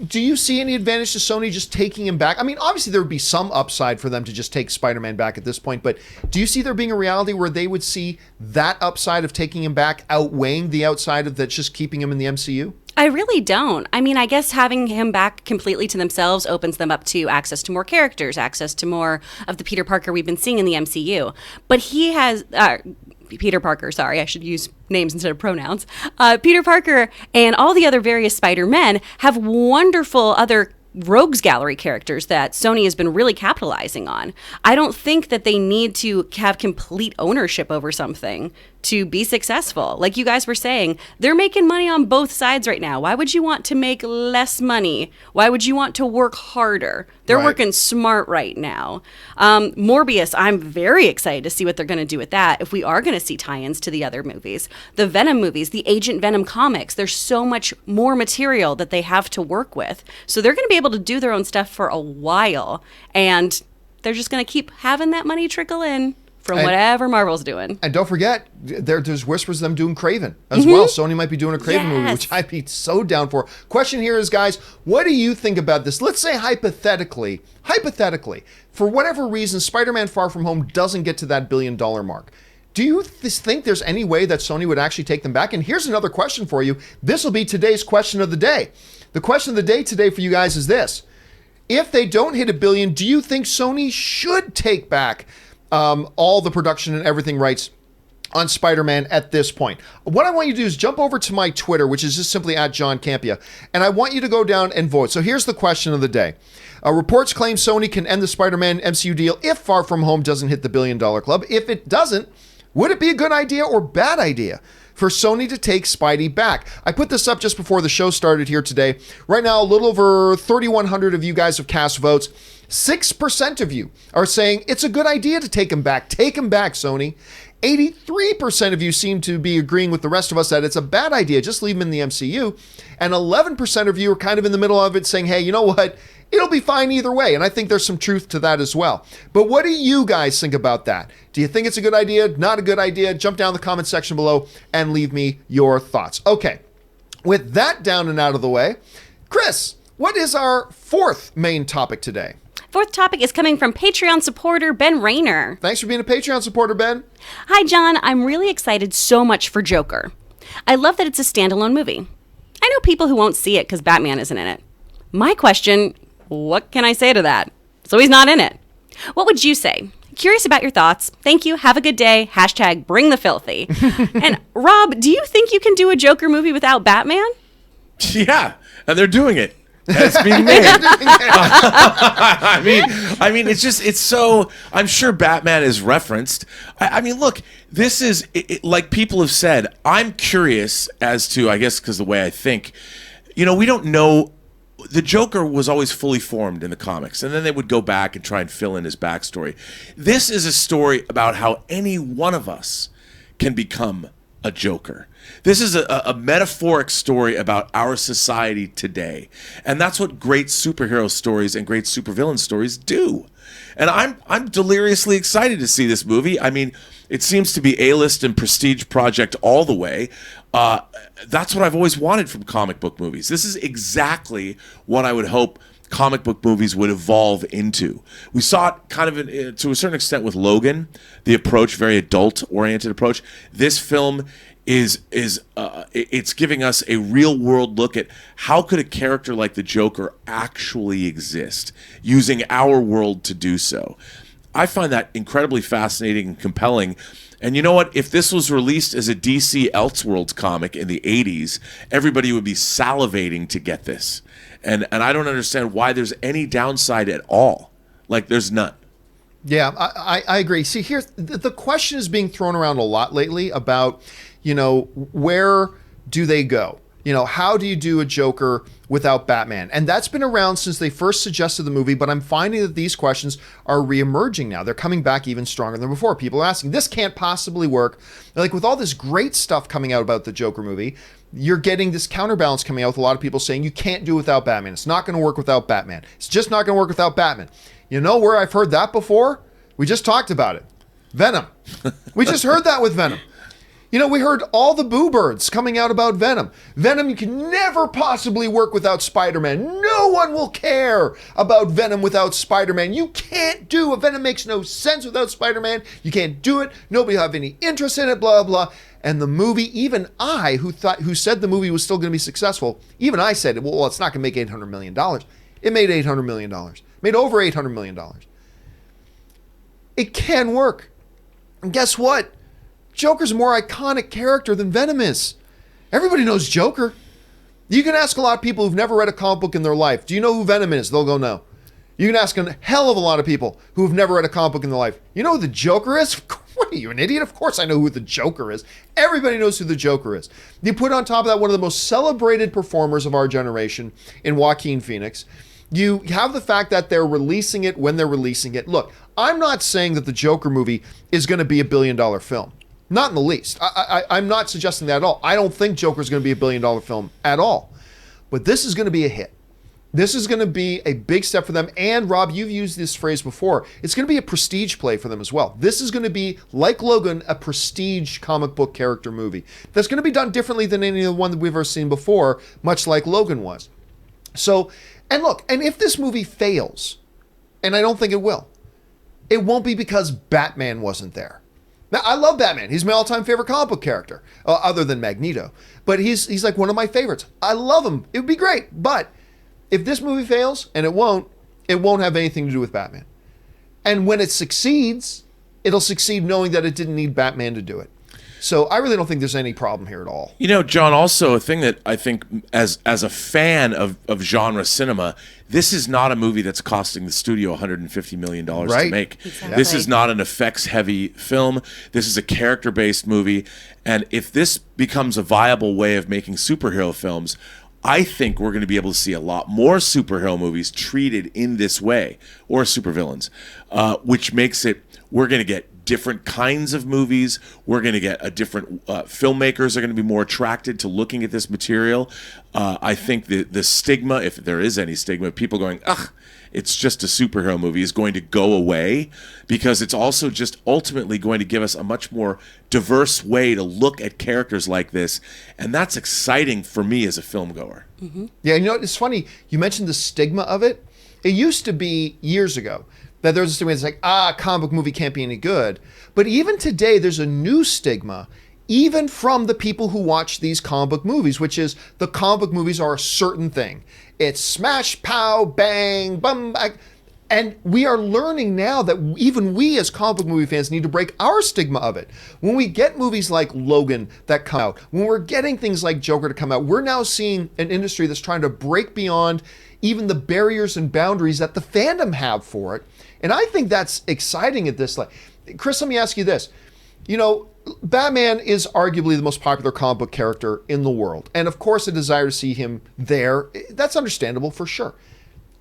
do you see any advantage to Sony just taking him back? I mean, obviously there would be some upside for them to just take Spider-Man back at this point, but do you see there being a reality where they would see that upside of taking him back outweighing the outside of that's just keeping him in the MCU? I really don't. I mean, I guess having him back completely to themselves opens them up to access to more characters, access to more of the Peter Parker we've been seeing in the MCU. But he has... Peter Parker, sorry, I should use names instead of pronouns. Peter Parker and all the other various Spider-Men have wonderful other rogues gallery characters that Sony has been really capitalizing on. I don't think that they need to have complete ownership over something to be successful. Like you guys were saying, they're making money on both sides right now. Why would you want to make less money? Why would you want to work harder? They're working smart right now. Morbius, I'm very excited to see what they're going to do with that. If we are going to see tie-ins to the other movies, the Venom movies, the Agent Venom comics, there's so much more material that they have to work with. So they're going to be able to do their own stuff for a while, and they're just going to keep having that money trickle in from whatever Marvel's doing. And don't forget, there's whispers of them doing Kraven as well. Sony might be doing a Kraven movie, which I'd be so down for. Question here is, guys, what do you think about this? Let's say hypothetically, for whatever reason, Spider-Man Far From Home doesn't get to that $1 billion mark. Do you think there's any way that Sony would actually take them back? And here's another question for you. This will be today's question of the day. The question of the day today for you guys is this. If they don't hit $1 billion, do you think Sony should take back all the production and everything rights on Spider-Man at this point? What I want you to do is jump over to my Twitter, which is just simply at John Campea, and I want you to go down and vote. So here's the question of the day. Reports claim Sony can end the Spider-Man MCU deal if Far From Home doesn't hit the $1 billion club. If it doesn't, would it be a good idea or bad idea for Sony to take Spidey back? I put this up just before the show started here today. Right now, a little over 3,100 of you guys have cast votes. 6% of you are saying it's a good idea to take him back. Take him back, Sony. 83% of you seem to be agreeing with the rest of us that it's a bad idea. Just leave him in the MCU. And 11% of you are kind of in the middle of it saying, hey, you know what? It'll be fine either way. And I think there's some truth to that as well. But what do you guys think about that? Do you think it's a good idea? Not a good idea? Jump down in the comment section below and leave me your thoughts. Okay. With that down and out of the way, Kris, what is our fourth main topic today? Fourth topic is coming from Patreon supporter Ben Rayner. Thanks for being a Patreon supporter, Ben. Hi, John. I'm really excited so much for Joker. I love that it's a standalone movie. I know people who won't see it because Batman isn't in it. My question, what can I say to that? So he's not in it. What would you say? Curious about your thoughts. Thank you. Have a good day. # bring the filthy. And Rob, do you think you can do a Joker movie without Batman? Yeah, and they're doing it. It's being made. I mean, it's so. I'm sure Batman is referenced. I mean, look, this is like people have said. I'm curious as to, I guess, because the way I think, we don't know. The Joker was always fully formed in the comics, and then they would go back and try and fill in his backstory. This is a story about how any one of us can become a Joker. This is a metaphoric story about our society today. And that's what great superhero stories and great supervillain stories do. And I'm deliriously excited to see this movie. I mean, it seems to be A-list and prestige project all the way. That's what I've always wanted from comic book movies. This is exactly what I would hope comic book movies would evolve into. We saw it kind of to a certain extent with Logan, the approach, very adult-oriented approach. This film is it's giving us a real-world look at how could a character like the Joker actually exist, using our world to do so. I find that incredibly fascinating and compelling. And you know what? If this was released as a DC Elseworlds comic in the 80s, everybody would be salivating to get this. And I don't understand why there's any downside at all. Like, there's none. Yeah, I agree. See, here's the question is being thrown around a lot lately about, where do they go? How do you do a Joker without Batman? And that's been around since they first suggested the movie, but I'm finding that these questions are reemerging now. They're coming back even stronger than before. People are asking, this can't possibly work. Like, with all this great stuff coming out about the Joker movie, you're getting this counterbalance coming out with a lot of people saying you can't do it without Batman. It's not going to work without Batman. It's just not going to work without Batman. You know where I've heard that before? We just talked about it. Venom. We just heard that with Venom. We heard all the boo birds coming out about Venom. Venom, you can never possibly work without Spider-Man. No one will care about Venom without Spider-Man. You can't do it. Venom makes no sense without Spider-Man. You can't do it. Nobody will have any interest in it, blah, blah. And the movie, even I, who said the movie was still going to be successful, even I said, well, it's not going to make $800 million. It made $800 million. Made over $800 million. It can work. And guess what? Joker's a more iconic character than Venom is. Everybody knows Joker. You can ask a lot of people who've never read a comic book in their life, do you know who Venom is? They'll go, no. You can ask a hell of a lot of people who've never read a comic book in their life. You know who the Joker is? What are you, an idiot? Of course I know who the Joker is. Everybody knows who the Joker is. You put on top of that one of the most celebrated performers of our generation in Joaquin Phoenix. You have the fact that they're releasing it when they're releasing it. Look, I'm not saying that the Joker movie is going to be $1 billion film. Not in the least. I'm not suggesting that at all. I don't think Joker's going to be $1 billion film at all. But this is going to be a hit. This is going to be a big step for them. And Rob, you've used this phrase before. It's going to be a prestige play for them as well. This is going to be, like Logan, a prestige comic book character movie. That's going to be done differently than any of the one that we've ever seen before, much like Logan was. So, and look, and if this movie fails, and I don't think it will, it won't be because Batman wasn't there. Now, I love Batman. He's my all-time favorite comic book character, other than Magneto. But he's like one of my favorites. I love him. It would be great. But if this movie fails, and it won't have anything to do with Batman. And when it succeeds, it'll succeed knowing that it didn't need Batman to do it. So I really don't think there's any problem here at all. You know, John, also a thing that I think as a fan of genre cinema, this is not a movie that's costing the studio $150 million to make. Exactly. This is not an effects-heavy film. This is a character-based movie. And if this becomes a viable way of making superhero films, I think we're going to be able to see a lot more superhero movies treated in this way, or supervillains, which makes it, we're going to get different kinds of movies. We're going to get a different, filmmakers are going to be more attracted to looking at this material. I think the stigma, if there is any stigma, people going, ugh, it's just a superhero movie, is going to go away, because it's also just ultimately going to give us a much more diverse way to look at characters like this. And that's exciting for me as a film goer. Mm-hmm. Yeah, you know, it's funny. You mentioned the stigma of it. It used to be years ago that there was a stigma that's like, comic book movie can't be any good. But even today, there's a new stigma, even from the people who watch these comic book movies, which is the comic book movies are a certain thing. It's smash, pow, bang, bum, bang. And we are learning now that even we as comic book movie fans need to break our stigma of it. When we get movies like Logan that come out, when we're getting things like Joker to come out, we're now seeing an industry that's trying to break beyond even the barriers and boundaries that the fandom have for it. And I think that's exciting at this level. Kris, let me ask you this. You know, Batman is arguably the most popular comic book character in the world. And of course, a desire to see him there, that's understandable for sure.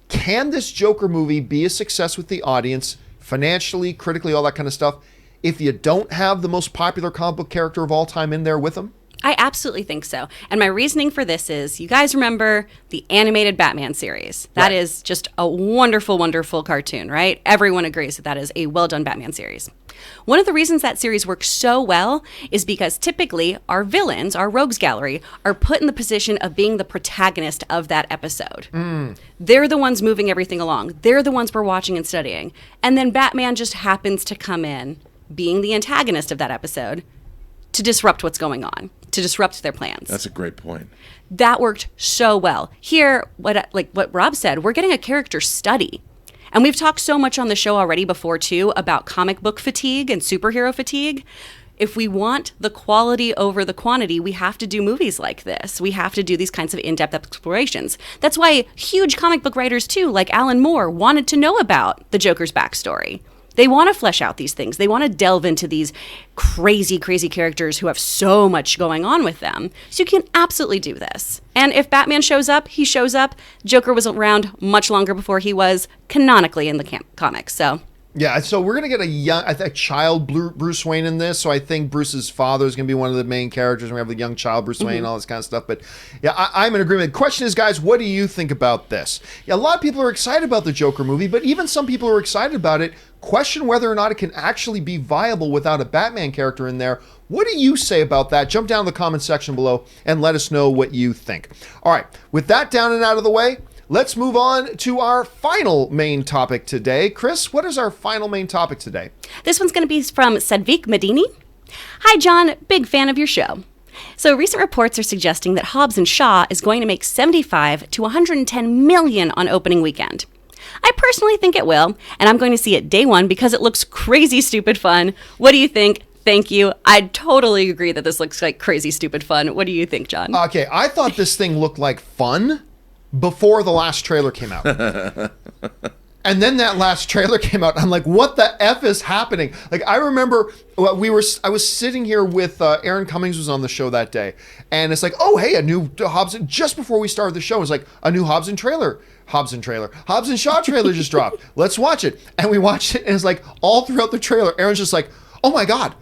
Can this Joker movie be a success with the audience, financially, critically, all that kind of stuff, if you don't have the most popular comic book character of all time in there with him? I absolutely think so. And my reasoning for this is, you guys remember the animated Batman series. That is just a wonderful, wonderful cartoon, right? Everyone agrees that that is a well-done Batman series. One of the reasons that series works so well is because typically our villains, our rogues gallery, are put in the position of being the protagonist of that episode. They're the ones moving everything along. They're the ones we're watching and studying. And then Batman just happens to come in, being the antagonist of that episode, to disrupt what's going on, to disrupt their plans. That's a great point. That worked so well. Here, what Rob said, we're getting a character study. And we've talked so much on the show already before, too, about comic book fatigue and superhero fatigue. If we want the quality over the quantity, we have to do movies like this. We have to do these kinds of in-depth explorations. That's why huge comic book writers, too, like Alan Moore, wanted to know about the Joker's backstory. They want to flesh out these things. They want to delve into these crazy, crazy characters who have so much going on with them. So you can absolutely do this. And if Batman shows up, he shows up. Joker was around much longer before he was canonically in the comics. So yeah, so we're going to get a child Bruce Wayne in this. So I think Bruce's father is going to be one of the main characters. We have the young child Bruce Wayne, all this kind of stuff. But yeah, I'm in agreement. The question is, guys, what do you think about this? Yeah, a lot of people are excited about the Joker movie, but even some people who are excited about it question whether or not it can actually be viable without a Batman character in there. What do you say about that? Jump down in the comment section below and let us know what you think. All right, with that down and out of the way, let's move on to our final main topic today. Kris, what is our final main topic today? This one's going to be from Sadvik Medini. Hi, John. Big fan of your show. So recent reports are suggesting that Hobbs Shaw is going to make 75 to 110 million on opening weekend. I personally think it will, and I'm going to see it day one because it looks crazy stupid fun. What do you think? Thank you. I totally agree that this looks like crazy stupid fun. What do you think, John? Okay, I thought this thing looked like fun before the last trailer came out. And then that last trailer came out. I'm like, what the F is happening? Like, I remember I was sitting here with Aaron Cummings was on the show that day. And it's like, oh, hey, a new Hobbs. Just before we started the show, it was like a new Hobbs and Shaw trailer just dropped. Let's watch it. And we watched it. And it's like all throughout the trailer, Aaron's just like, oh my God.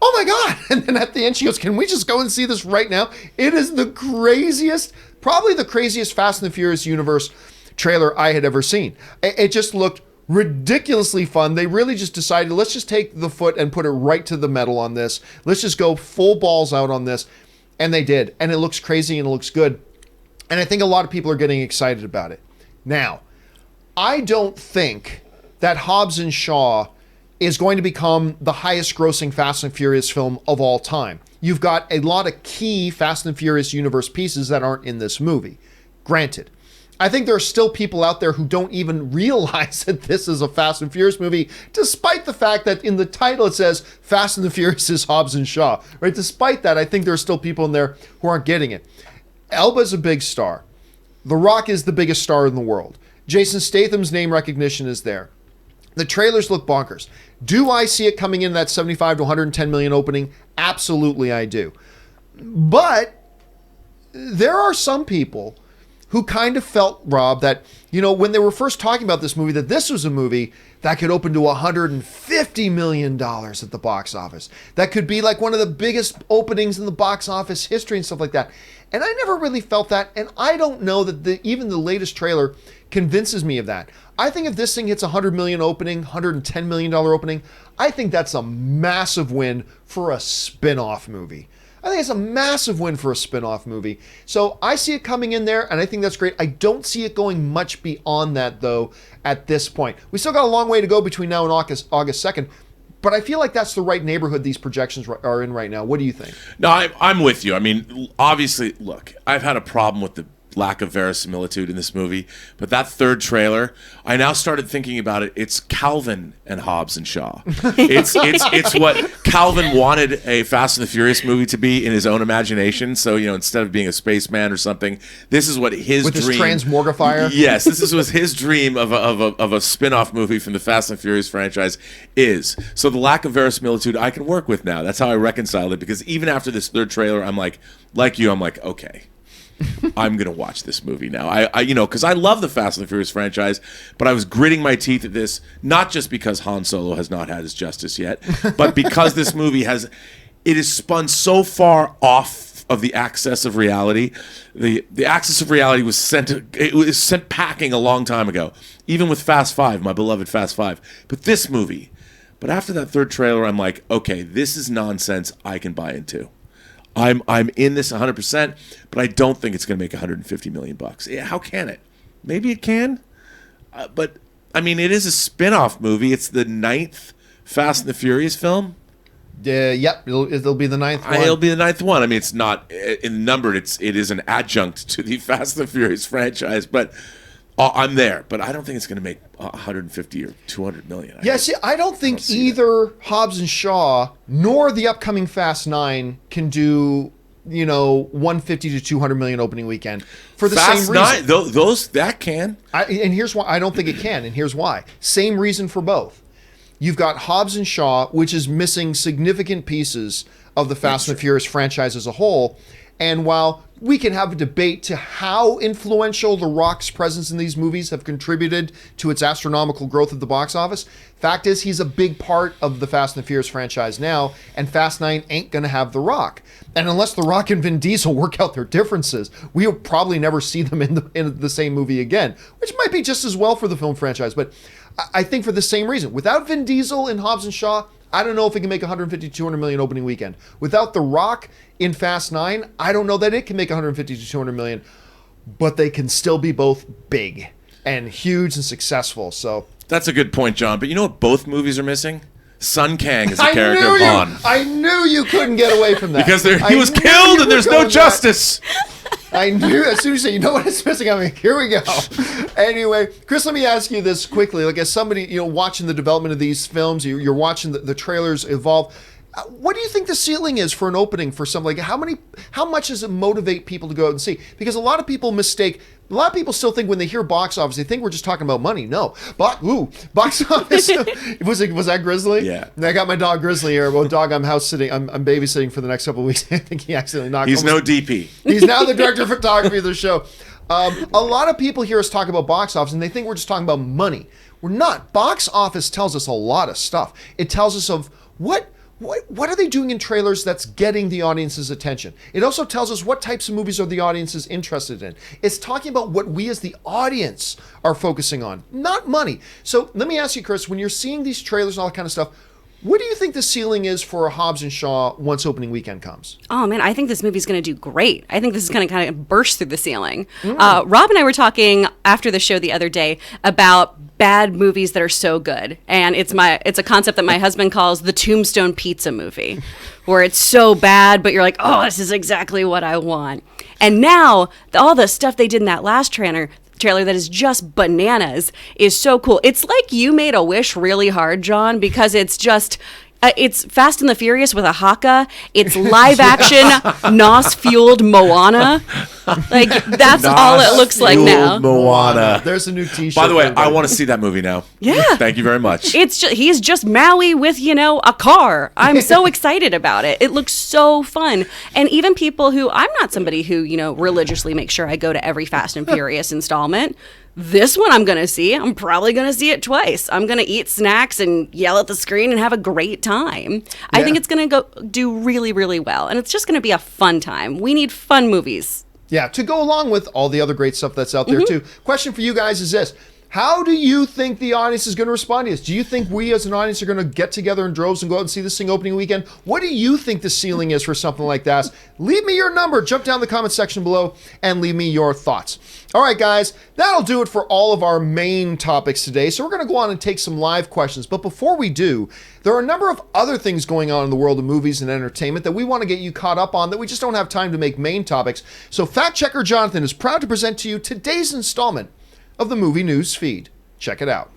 oh my God. And then at the end, she goes, can we just go and see this right now? It is the craziest, probably the craziest Fast and the Furious universe trailer I had ever seen. It just looked ridiculously fun. They really just decided, let's just take the foot and put it right to the metal on this. Let's just go full balls out on this. And they did. And it looks crazy and it looks good. And I think a lot of people are getting excited about it. Now, I don't think that Hobbs and Shaw is going to become the highest grossing Fast and Furious film of all time. You've got a lot of key Fast and Furious universe pieces that aren't in this movie. Granted, I think there are still people out there who don't even realize that this is a Fast and Furious movie, despite the fact that in the title it says Fast and the Furious is Hobbs and Shaw, right? Despite that, I think there are still people in there who aren't getting it. Elba's a big star. The Rock is the biggest star in the world. Jason Statham's name recognition is there. The trailers look bonkers. Do I see it coming in that 75 to 110 million opening? Absolutely I do. But there are some people who kind of felt, Rob, that, you know, when they were first talking about this movie, that this was a movie that could open to $150 million at the box office. That could be like one of the biggest openings in the box office history and stuff like that. And I never really felt that. And I don't know that even the latest trailer convinces me of that. I think if this thing hits $100 million opening, $110 million opening, I think that's a massive win for a spin-off movie. I think it's a massive win for a spin-off movie. So I see it coming in there, and I think that's great. I don't see it going much beyond that, though, at this point. We still got a long way to go between now and August 2nd, but I feel like that's the right neighborhood these projections are in right now. What do you think? No, I'm with you. I mean, obviously, look, I've had a problem with the lack of verisimilitude in this movie, but that third trailer, I now started thinking about it. It's Calvin and Hobbs and Shaw. It's what Calvin wanted a Fast and the Furious movie to be in his own imagination. So, you know, instead of being a spaceman or something, this is what his with dream. With his transmogrifier. Yes, was his dream of a spin-off movie from the Fast and Furious franchise is. So the lack of verisimilitude I can work with now. That's how I reconciled it, because even after this third trailer, I'm like you, I'm like, okay, I'm gonna watch this movie now. I you know, because I love the Fast and the Furious franchise, but I was gritting my teeth at this, not just because Han Solo has not had his justice yet, but because this movie is spun so far off of the axis of reality. The axis of reality was sent packing a long time ago, even with Fast 5, my beloved Fast 5. But this movie, but after that third trailer, I'm like, okay, this is nonsense I can buy into. I'm in this 100%, but I don't think it's going to make $150 million. Yeah, how can it? Maybe it can, but I mean, it is a spin-off movie. It's the 9th Fast and the Furious film. Yep, it'll be the 9th one. It'll be the 9th one. I mean, it's not in numbered. It is an adjunct to the Fast and the Furious franchise, but I'm there. But I don't think it's going to make 150 or 200 million. I don't think either Hobbs and Shaw nor the upcoming Fast 9 can do, you know, 150 to 200 million opening weekend for the Fast same reason. 9, those that can. And here's why I don't think it can, and here's why. Same reason for both. You've got Hobbs and Shaw, which is missing significant pieces of the Fast and the Furious franchise as a whole. And while we can have a debate to how influential The Rock's presence in these movies have contributed to its astronomical growth at the box office, fact is he's a big part of the Fast and the Furious franchise now, and Fast 9 ain't going to have The Rock. And unless The Rock and Vin Diesel work out their differences, we'll probably never see them in the same movie again, which might be just as well for the film franchise. But I think for the same reason, without Vin Diesel in Hobbs and Shaw, I don't know if it can make 150 to 200 million opening weekend. Without The Rock in Fast 9, I don't know that it can make 150 to 200 million, but they can still be both big and huge and successful. So that's a good point, John. But you know what both movies are missing? Sun Kang is a character of Han. I knew you couldn't get away from that. Because he was killed and there's no justice. I knew as soon as you said, you know what it's missing? I'm like, here we go. Anyway, Kris, let me ask you this quickly. Like, as somebody, you know, watching the development of these films, you're watching the trailers evolve. What do you think the ceiling is for an opening for something? Like, how much does it motivate people to go out and see? Because a lot of people still think when they hear box office, they think we're just talking about money. No, box office. was that Grizzly? Yeah. And I got my dog Grizzly here. Well, dog, I'm babysitting for the next couple of weeks. I think he accidentally knocked. He's no DP. He's now the director of photography of the show. A lot of people hear us talk about box office and they think we're just talking about money. We're not. Box office tells us a lot of stuff. It tells us of what what are they doing in trailers that's getting the audience's attention? It also tells us what types of movies are the audiences interested in. It's talking about what we as the audience are focusing on, not money. So let me ask you, Kris, when you're seeing these trailers and all that kind of stuff, what do you think the ceiling is for Hobbs & Shaw once opening weekend comes? Oh, man, I think this movie's going to do great. I think this is going to kind of burst through the ceiling. Rob and I were talking after the show the other day about bad movies that are so good. And it's a concept that my husband calls the Tombstone Pizza movie, where it's so bad, but you're like, oh, this is exactly what I want. And now, all the stuff they did in that last trailer that is just bananas is so cool. It's like you made a wish really hard, John, because it's just it's Fast and the Furious with a haka. It's live action NOS fueled Moana. Like that's all it looks like now. Moana. There's a new T-shirt. By the way, I want to see that movie now. Yeah. Thank you very much. He's just Maui with, a car. I'm so excited about it. It looks so fun. And even people who, I'm not somebody who, religiously makes sure I go to every Fast and Furious installment. This one I'm going to see. I'm probably going to see it twice. I'm going to eat snacks and yell at the screen and have a great time. Yeah. I think it's going to do really, really well. And it's just going to be a fun time. We need fun movies. Yeah, to go along with all the other great stuff that's out there too. Question for you guys is this. How do you think the audience is going to respond to this? Do you think we as an audience are going to get together in droves and go out and see this thing opening weekend? What do you think the ceiling is for something like that? Leave me your number. Jump down in the comment section below and leave me your thoughts. All right, guys, that'll do it for all of our main topics today. So we're going to go on and take some live questions. But before we do, there are a number of other things going on in the world of movies and entertainment that we want to get you caught up on that we just don't have time to make main topics. So Fact Checker Jonathan is proud to present to you today's installment of the Movie News Feed. Check it out.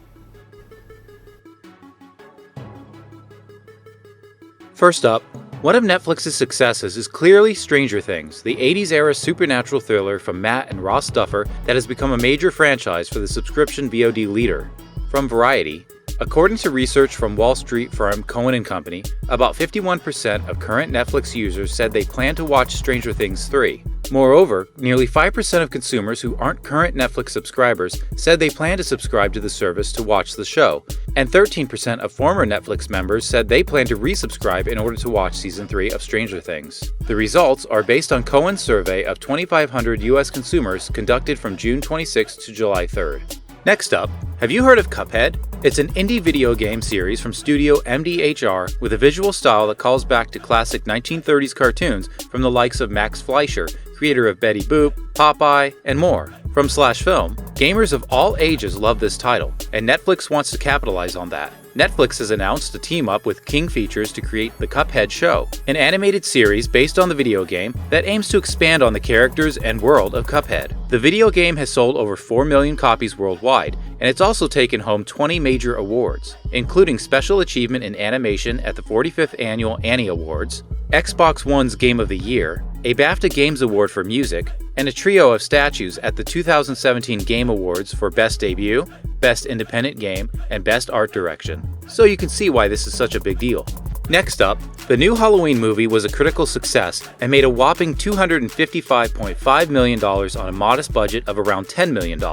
First up, one of Netflix's successes is clearly Stranger Things, the 80s-era supernatural thriller from Matt and Ross Duffer that has become a major franchise for the subscription VOD leader. From Variety, according to research from Wall Street firm Cohen & Company, about 51% of current Netflix users said they plan to watch Stranger Things 3. Moreover, nearly 5% of consumers who aren't current Netflix subscribers said they plan to subscribe to the service to watch the show, and 13% of former Netflix members said they plan to resubscribe in order to watch Season 3 of Stranger Things. The results are based on Cohen's survey of 2,500 US consumers conducted from June 26 to July 3rd. Next up, have you heard of Cuphead? It's an indie video game series from studio MDHR with a visual style that calls back to classic 1930s cartoons from the likes of Max Fleischer, creator of Betty Boop, Popeye, and more. From Slash Film, gamers of all ages love this title, and Netflix wants to capitalize on that. Netflix has announced a team-up with King Features to create The Cuphead Show, an animated series based on the video game that aims to expand on the characters and world of Cuphead. The video game has sold over 4 million copies worldwide, and it's also taken home 20 major awards, including Special Achievement in Animation at the 45th Annual Annie Awards, Xbox One's Game of the Year, a BAFTA Games Award for Music, and a trio of statues at the 2017 Game Awards for Best Debut, Best Independent Game, and Best Art Direction. So you can see why this is such a big deal. Next up, the new Halloween movie was a critical success and made a whopping $255.5 million on a modest budget of around $10 million.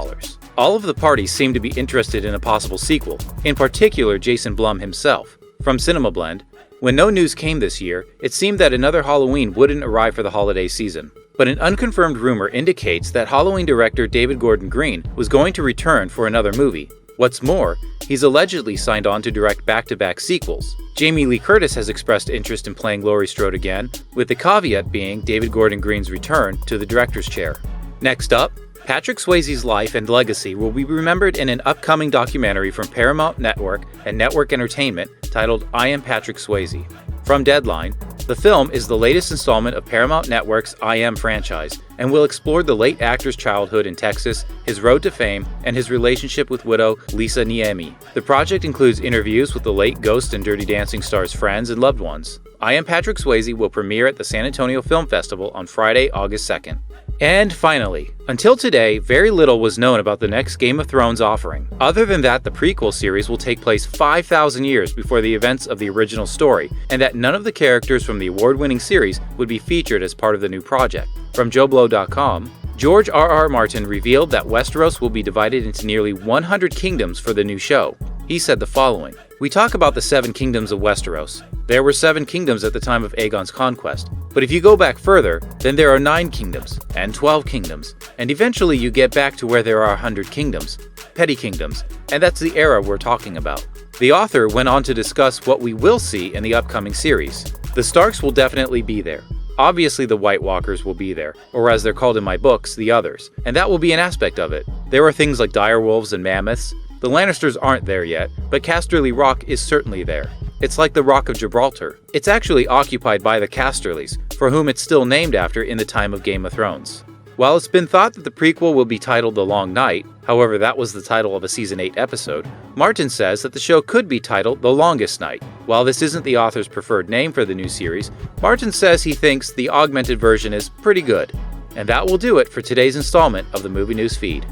All of the parties seem to be interested in a possible sequel, in particular Jason Blum himself. From CinemaBlend, when no news came this year, it seemed that another Halloween wouldn't arrive for the holiday season. But an unconfirmed rumor indicates that Halloween director David Gordon Green was going to return for another movie. What's more, he's allegedly signed on to direct back-to-back sequels. Jamie Lee Curtis has expressed interest in playing Laurie Strode again, with the caveat being David Gordon Green's return to the director's chair. Next up, Patrick Swayze's life and legacy will be remembered in an upcoming documentary from Paramount Network and Network Entertainment titled I Am Patrick Swayze. From Deadline, the film is the latest installment of Paramount Network's I Am franchise and will explore the late actor's childhood in Texas, his road to fame, and his relationship with widow Lisa Niemi. The project includes interviews with the late Ghost and Dirty Dancing star's friends and loved ones. I Am Patrick Swayze will premiere at the San Antonio Film Festival on Friday, August 2nd. And finally, until today, very little was known about the next Game of Thrones offering. Other than that, the prequel series will take place 5,000 years before the events of the original story, and that none of the characters from the award-winning series would be featured as part of the new project. From JoBlo.com, George R.R. Martin revealed that Westeros will be divided into nearly 100 kingdoms for the new show. He said the following: "We talk about the 7 kingdoms of Westeros. There were 7 kingdoms at the time of Aegon's conquest. But if you go back further, then there are 9 kingdoms, and 12 kingdoms, and eventually you get back to where there are 100 kingdoms, petty kingdoms, and that's the era we're talking about." The author went on to discuss what we will see in the upcoming series. The Starks will definitely be there. Obviously the White Walkers will be there, or as they're called in my books, the Others, and that will be an aspect of it. There are things like direwolves and mammoths. The Lannisters aren't there yet, but Casterly Rock is certainly there. It's like the Rock of Gibraltar. It's actually occupied by the Casterlys, for whom it's still named after in the time of Game of Thrones. While it's been thought that the prequel will be titled The Long Night, however that was the title of a Season 8 episode, Martin says that the show could be titled The Longest Night. While this isn't the author's preferred name for the new series, Martin says he thinks the augmented version is pretty good. And that will do it for today's installment of the Movie News Feed.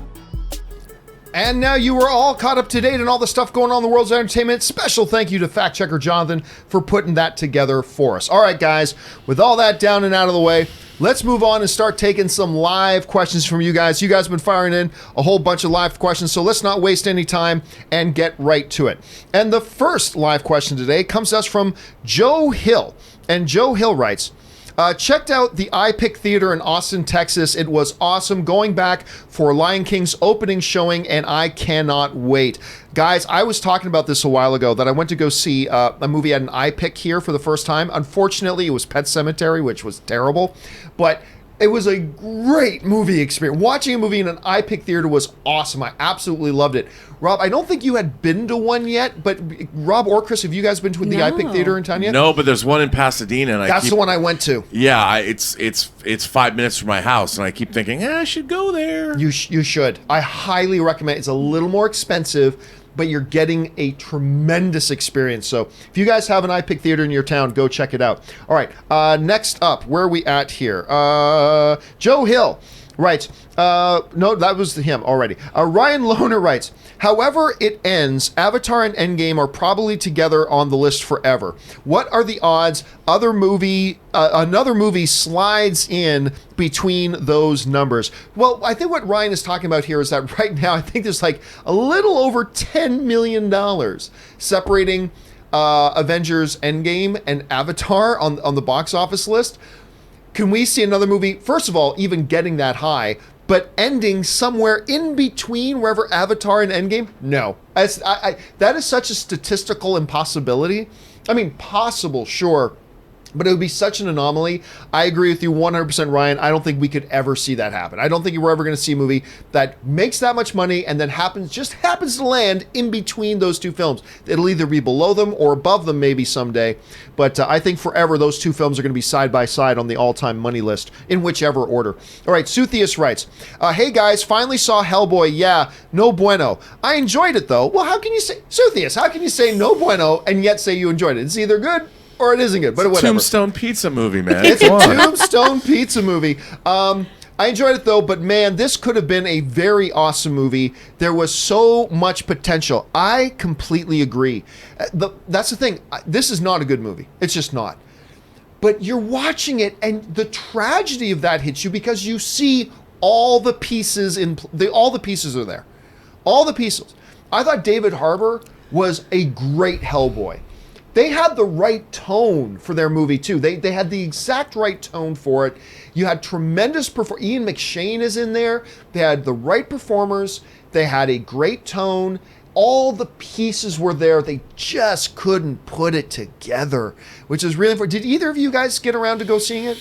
And now you are all caught up to date on all the stuff going on in the world's entertainment. Special thank you to fact checker Jonathan for putting that together for us. All right, guys, with all that down and out of the way, let's move on and start taking some live questions from you guys. You guys have been firing in a whole bunch of live questions, so let's not waste any time and get right to it. And the first live question today comes to us from Joe Hill. And Joe Hill writes, checked out the iPic Theater in Austin, Texas. It was awesome. Going back for Lion King's opening showing, and I cannot wait. Guys, I was talking about this a while ago, that I went to go see a movie at an iPic here for the first time. Unfortunately, it was Pet Sematary, which was terrible, but it was a great movie experience. Watching a movie in an iPic theater was awesome. I absolutely loved it. Rob, I don't think you had been to one yet, but Rob or Chris, have you guys been to the iPic theater in town yet? No, but there's one in Pasadena, and that's the one I went to. Yeah, it's 5 minutes from my house, and I keep thinking, I should go there. You should. I highly recommend. It's a little more expensive, but you're getting a tremendous experience. So if you guys have an iPic theater in your town, go check it out. All right, next up, where are we at here? Joe Hill writes, no, that was him already. Ryan Lohner writes, however it ends, Avatar and Endgame are probably together on the list forever. What are the odds another movie slides in between those numbers? Well, I think what Ryan is talking about here is that right now, I think there's like a little over $10 million separating Avengers Endgame and Avatar on the box office list. Can we see another movie, first of all, even getting that high, but ending somewhere in between wherever Avatar and Endgame? No. That is such a statistical impossibility. I mean, possible, sure, but it would be such an anomaly. I agree with you 100%, Ryan. I don't think we could ever see that happen. I don't think we're ever going to see a movie that makes that much money and then just happens to land in between those two films. It'll either be below them or above them maybe someday. But I think forever those two films are going to be side by side on the all-time money list in whichever order. All right, Suthius writes, hey guys, finally saw Hellboy. Yeah, no bueno. I enjoyed it though. Well, how can you say, Suthius, how can you say no bueno and yet say you enjoyed it? It's either good or it isn't good, but whatever. Tombstone Pizza movie, man. It's a Tombstone Pizza movie. I enjoyed it though, but man, this could have been a very awesome movie. There was so much potential. I completely agree. That's the thing. This is not a good movie. It's just not. But you're watching it, and the tragedy of that hits you because you see all the pieces all the pieces are there. All the pieces. I thought David Harbour was a great Hellboy. They had the right tone for their movie too. They had the exact right tone for it. You had tremendous Ian McShane is in there. They had the right performers. They had a great tone. All the pieces were there. They just couldn't put it together, which is really important. Did either of you guys get around to go seeing it?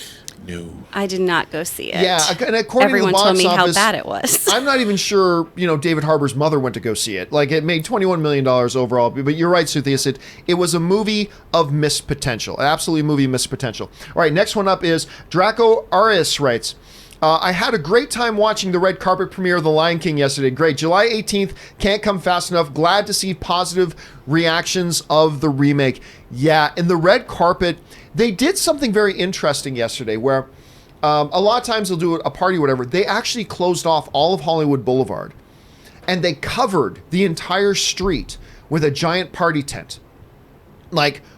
No. I did not go see it. Yeah, and according Everyone to the box told me office, how bad it was. I'm not even sure, David Harbour's mother went to go see it. Like, it made $21 million overall. But you're right, Suthius. It was a movie of missed potential. Absolutely a movie of missed potential. All right, next one up is Draco Arias writes, I had a great time watching the red carpet premiere of The Lion King yesterday. Great. July 18th can't come fast enough. Glad to see positive reactions of the remake. Yeah, in the red carpet, they did something very interesting yesterday where a lot of times they'll do a party or whatever. They actually closed off all of Hollywood Boulevard and they covered the entire street with a giant party tent,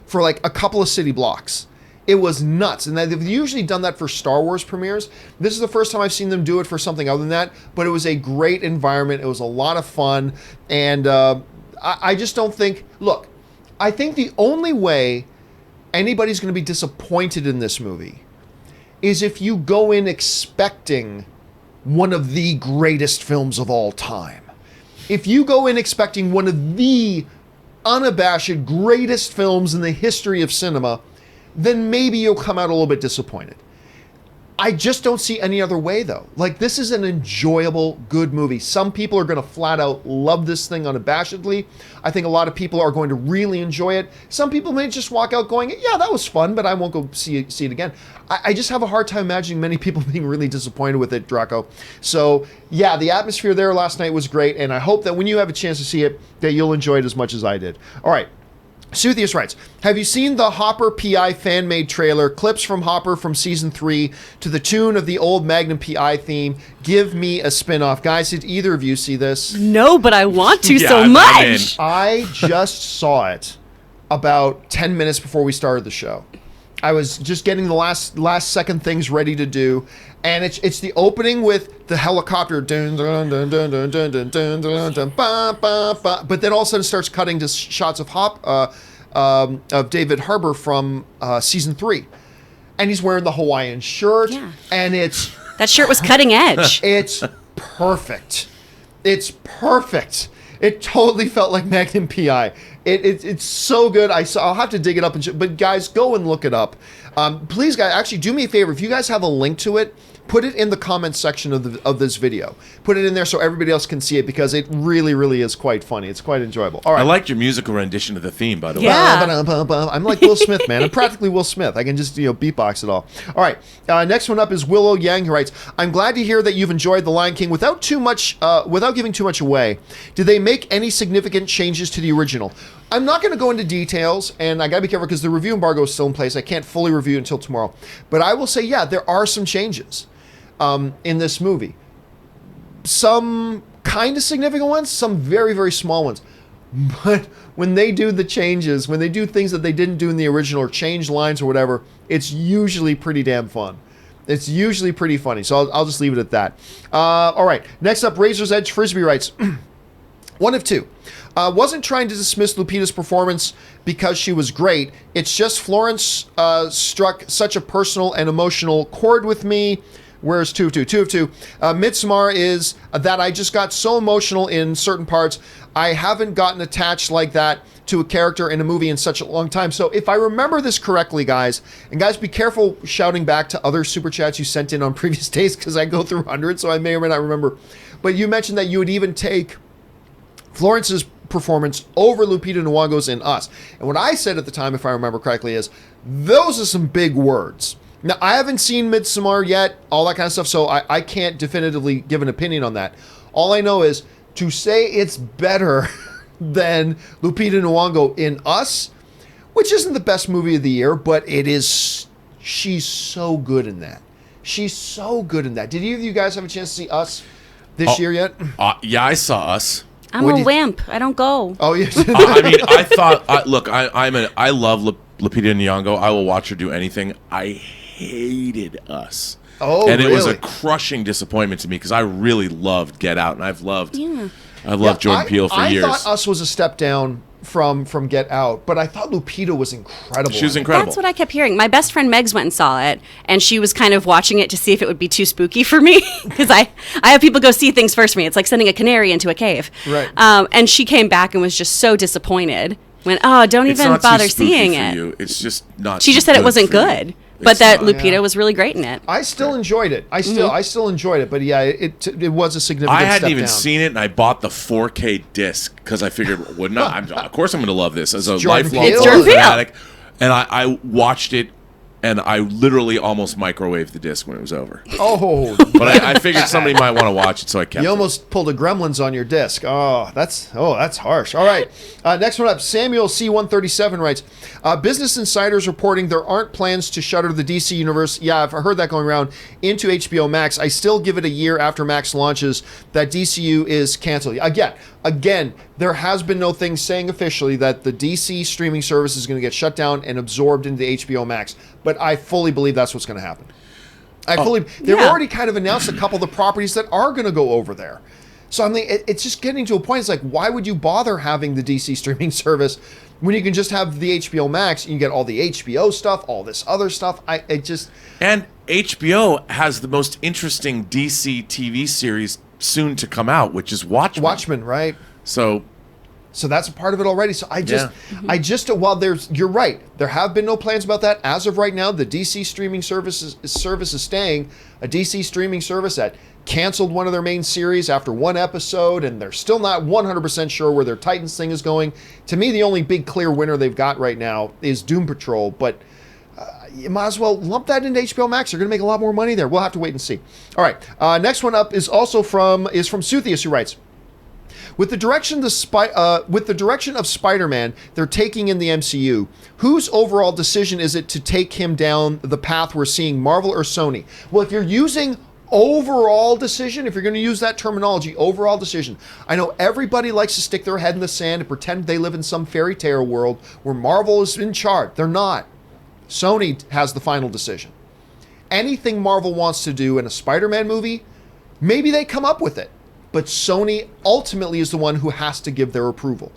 for a couple of city blocks. It was nuts. And they've usually done that for Star Wars premieres. This is the first time I've seen them do it for something other than that, but it was a great environment. It was a lot of fun. And I just don't think. Look, I think the only way anybody's going to be disappointed in this movie is if you go in expecting one of the greatest films of all time. If you go in expecting one of the unabashed greatest films in the history of cinema, then maybe you'll come out a little bit disappointed. I just don't see any other way, though. Like, this is an enjoyable, good movie. Some people are going to flat out love this thing unabashedly. I think a lot of people are going to really enjoy it. Some people may just walk out going, yeah, that was fun, but I won't go see it again. I just have a hard time imagining many people being really disappointed with it, Draco. So, yeah, the atmosphere there last night was great, and I hope that when you have a chance to see it, that you'll enjoy it as much as I did. All right. Suthius writes, have you seen the Hopper PI fan-made trailer, clips from Hopper from season 3 to the tune of the old Magnum PI theme? Give me a spin-off. Guys, did either of you see this? No, but I want to Yeah, so I'm much. I just saw it about 10 minutes before we started the show. I was just getting the last second things ready to do, and it's the opening with the helicopter, dun, dun, dun, dun, dun, dun, dun, dun, dun, dun, ba, ba, ba, but then all of a sudden starts cutting to shots of David Harbour from season 3, and he's wearing the Hawaiian shirt, and it's That shirt was cutting edge. it's perfect. It's perfect. It totally felt like Magnum PI. It's so good. I'll have to dig it up, but guys, go and look it up. Please, guys, actually do me a favor. If you guys have a link to it, put it in the comments section of this video. Put it in there so everybody else can see it, because it really, really is quite funny. It's quite enjoyable. All right. I liked your musical rendition of the theme, by the way. Yeah. I'm like Will Smith, man. I'm practically Will Smith. I can just, beatbox it all. All right. Next one up is Willow Yang, who writes, I'm glad to hear that you've enjoyed The Lion King without giving too much away. Did they make any significant changes to the original? I'm not going to go into details, and I got to be careful because the review embargo is still in place. I can't fully review until tomorrow. But I will say, yeah, there are some changes in this movie. Some kind of significant ones, some very, very small ones. But when they do the changes, when they do things that they didn't do in the original or change lines or whatever, it's usually pretty damn fun. It's usually pretty funny. So I'll just leave it at that. All right. Next up, Razor's Edge Frisbee writes, one of two. Wasn't trying to dismiss Lupita's performance because she was great. It's just Florence struck such a personal and emotional chord with me. Where's 2 of 2? 2 of 2. Midsommar is that I just got so emotional in certain parts. I haven't gotten attached like that to a character in a movie in such a long time. So if I remember this correctly, guys, and guys, be careful shouting back to other super chats you sent in on previous days, because I go through hundreds, so I may or may not remember. But you mentioned that you would even take Florence's performance over Lupita Nyong'o's in Us. And what I said at the time, if I remember correctly, is those are some big words. Now, I haven't seen Midsommar yet, all that kind of stuff, so I can't definitively give an opinion on that. All I know is to say it's better than Lupita Nyong'o in Us, which isn't the best movie of the year, but it is. She's so good in that. She's so good in that. Did either of you guys have a chance to see Us this year yet? Yeah, I saw Us. I'm a wimp. I don't go. Oh, yeah. I mean, I thought. Look, I love Lupita Nyong'o. I will watch her do anything. I hated Us. Oh, and it really? was a crushing disappointment to me because I really loved Get Out, and I've loved Jordan Peele for years. I thought Us was a step down from Get Out, but I thought Lupita was incredible. She was incredible. That's what I kept hearing. My best friend Megs went and saw it, and she was kind of watching it to see if it would be too spooky for me, because I have people go see things first for me. It's like sending a canary into a cave. Right. And she came back and was just so disappointed. Went, don't It's even not bother too spooky seeing for it. you. It's just not. She just too said it wasn't for you. good, but that not. Lupita was really great in it. I still enjoyed it. I still enjoyed it, but yeah, it was a significant I step hadn't even down. seen it, and I bought the 4K disc because I figured, well, no, of course I'm going to love this as a Jordan lifelong Peele. It's Jordan Peele. fanatic. And I watched it, and I literally almost microwaved the disc when it was over. Oh, But I figured somebody might want to watch it, so I kept you it. almost pulled a Gremlins on your disc. Oh, that's harsh. All right, next one up. Samuel C137 writes, Business Insider's reporting there aren't plans to shutter the DC universe. Yeah, I've heard that going around into HBO Max. I still give it a year after Max launches that DCU is canceled. Again, there has been no thing saying officially that the DC streaming service is going to get shut down and absorbed into HBO Max, but I fully believe that's what's going to happen. They've already kind of announced a couple of the properties that are going to go over there. So I mean, it's just getting to a point. It's like, why would you bother having the DC streaming service when you can just have the HBO Max and you get all the HBO stuff, all this other stuff? And HBO has the most interesting DC TV series soon to come out, which is Watchmen. Watchmen, right? So that's a part of it already. So while you're right, there have been no plans about that as of right now. The DC streaming service is staying. A DC streaming service that canceled one of their main series after one episode, and they're still not 100% sure where their Titans thing is going. To me, the only big clear winner they've got right now is Doom Patrol, but you might as well lump that into HBO Max. You're going to make a lot more money there. We'll have to wait and see. All right, next one up is also from Suthius, who writes, with the direction of Spider-Man they're taking in the MCU, whose overall decision is it to take him down the path we're seeing, Marvel or Sony? Well, if you're using overall decision, if you're going to use that terminology, overall decision, I know everybody likes to stick their head in the sand and pretend they live in some fairy tale world where Marvel is in charge. They're not. Sony has the final decision. Anything Marvel wants to do in a Spider-Man movie, maybe they come up with it. But Sony ultimately is the one who has to give their approval.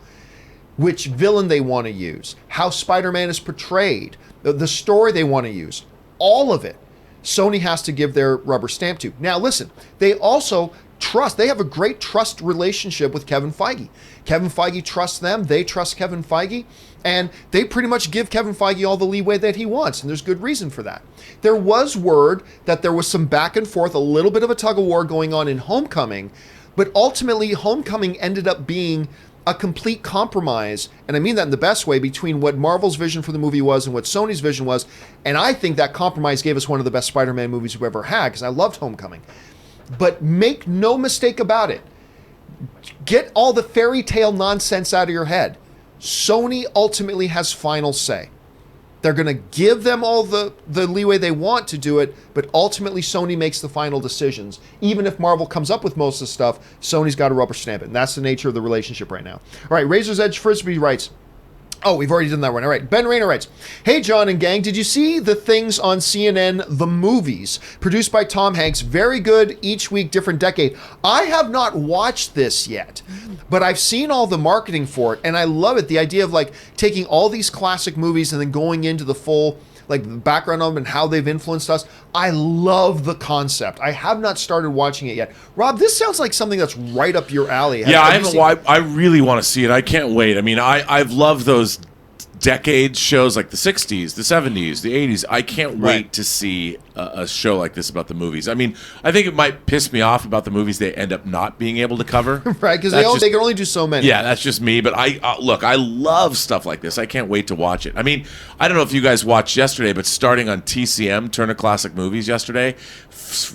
Which villain they want to use, how Spider-Man is portrayed, the story they want to use, all of it. Sony has to give their rubber stamp to. Now listen, they also they have a great trust relationship with Kevin Feige. Kevin Feige trusts them, they trust Kevin Feige, and they pretty much give Kevin Feige all the leeway that he wants, and there's good reason for that. There was word that there was some back and forth, a little bit of a tug of war going on in Homecoming, but ultimately Homecoming ended up being a complete compromise, and I mean that in the best way, between what Marvel's vision for the movie was and what Sony's vision was, and I think that compromise gave us one of the best Spider-Man movies we've ever had, because I loved Homecoming. But make no mistake about it, get all the fairy tale nonsense out of your head. Sony ultimately has final say. They're going to give them all the leeway they want to do it, but ultimately Sony makes the final decisions. Even if Marvel comes up with most of the stuff, Sony's got to rubber stamp it, and that's the nature of the relationship right now. All right, Razor's Edge Frisbee writes, oh, we've already done that one. All right, Ben Rayner writes, hey, John and gang, did you see the things on CNN, The Movies, produced by Tom Hanks? Very good, each week, different decade. I have not watched this yet, but I've seen all the marketing for it, and I love it. The idea of like taking all these classic movies and then going into the full like the background of them and how they've influenced us. I love the concept. I have not started watching it yet. Rob, this sounds like something that's right up your alley. I really want to see it. I can't wait. I mean, I've loved those decade shows like the 60s, the 70s, the 80s. I can't wait to see a show like this about the movies. I mean, I think it might piss me off about the movies they end up not being able to cover. Right, because they can only do so many. Yeah, that's just me. But look, I love stuff like this. I can't wait to watch it. I mean, I don't know if you guys watched yesterday, but starting on TCM, Turner Classic Movies yesterday,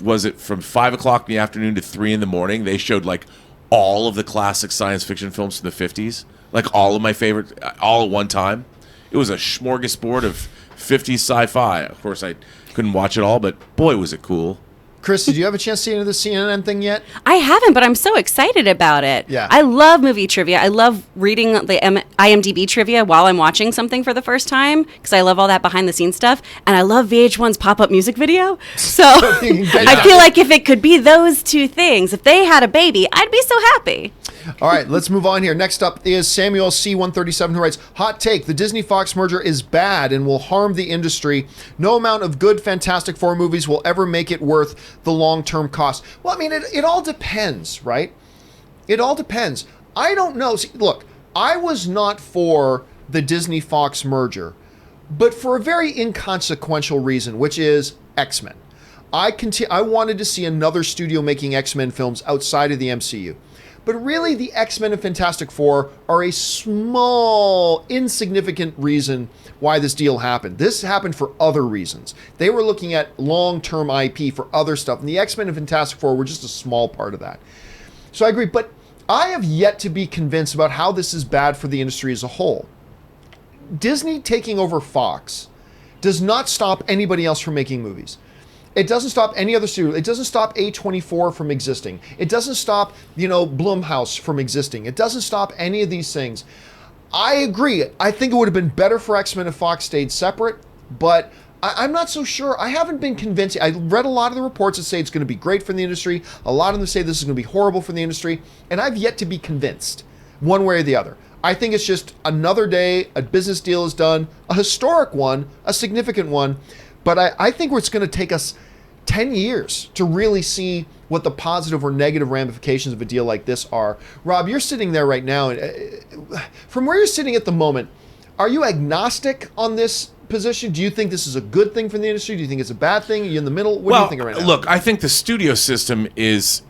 was it from 5 o'clock in the afternoon to 3 in the morning? They showed like all of the classic science fiction films from the 50s. Like all of my favorite, all at one time. It was a smorgasbord of 50s sci-fi. Of course, I couldn't watch it all, but boy, was it cool. Kris, did you have a chance to see into the CNN thing yet? I haven't, but I'm so excited about it. Yeah. I love movie trivia. I love reading the IMDb trivia while I'm watching something for the first time, because I love all that behind-the-scenes stuff. And I love VH1's pop-up music video. So I feel like if it could be those two things, if they had a baby, I'd be so happy. All right, let's move on here. Next up is Samuel C137, who writes, hot take, the Disney-Fox merger is bad and will harm the industry. No amount of good Fantastic Four movies will ever make it worth the long-term cost. Well, I mean, it all depends, right? It all depends. I don't know. See, look, I was not for the Disney-Fox merger, but for a very inconsequential reason, which is X-Men. I wanted to see another studio making X-Men films outside of the MCU. But really, the X-Men and Fantastic Four are a small, insignificant reason why this deal happened. This happened for other reasons. They were looking at long-term IP for other stuff, and the X-Men and Fantastic Four were just a small part of that. So I agree, but I have yet to be convinced about how this is bad for the industry as a whole. Disney taking over Fox does not stop anybody else from making movies. It doesn't stop any other studio. It doesn't stop A24 from existing. It doesn't stop, Blumhouse from existing. It doesn't stop any of these things. I agree. I think it would have been better for X-Men if Fox stayed separate, but I'm not so sure. I haven't been convinced. I read a lot of the reports that say it's going to be great for the industry. A lot of them say this is going to be horrible for the industry. And I've yet to be convinced one way or the other. I think it's just another day, a business deal is done, a historic one, a significant one. But I think it's going to take us 10 years to really see what the positive or negative ramifications of a deal like this are. Rob, you're sitting there right now. From where you're sitting at the moment, are you agnostic on this position? Do you think this is a good thing for the industry? Do you think it's a bad thing? Are you in the middle? What do you think right now? Look, I think the studio system is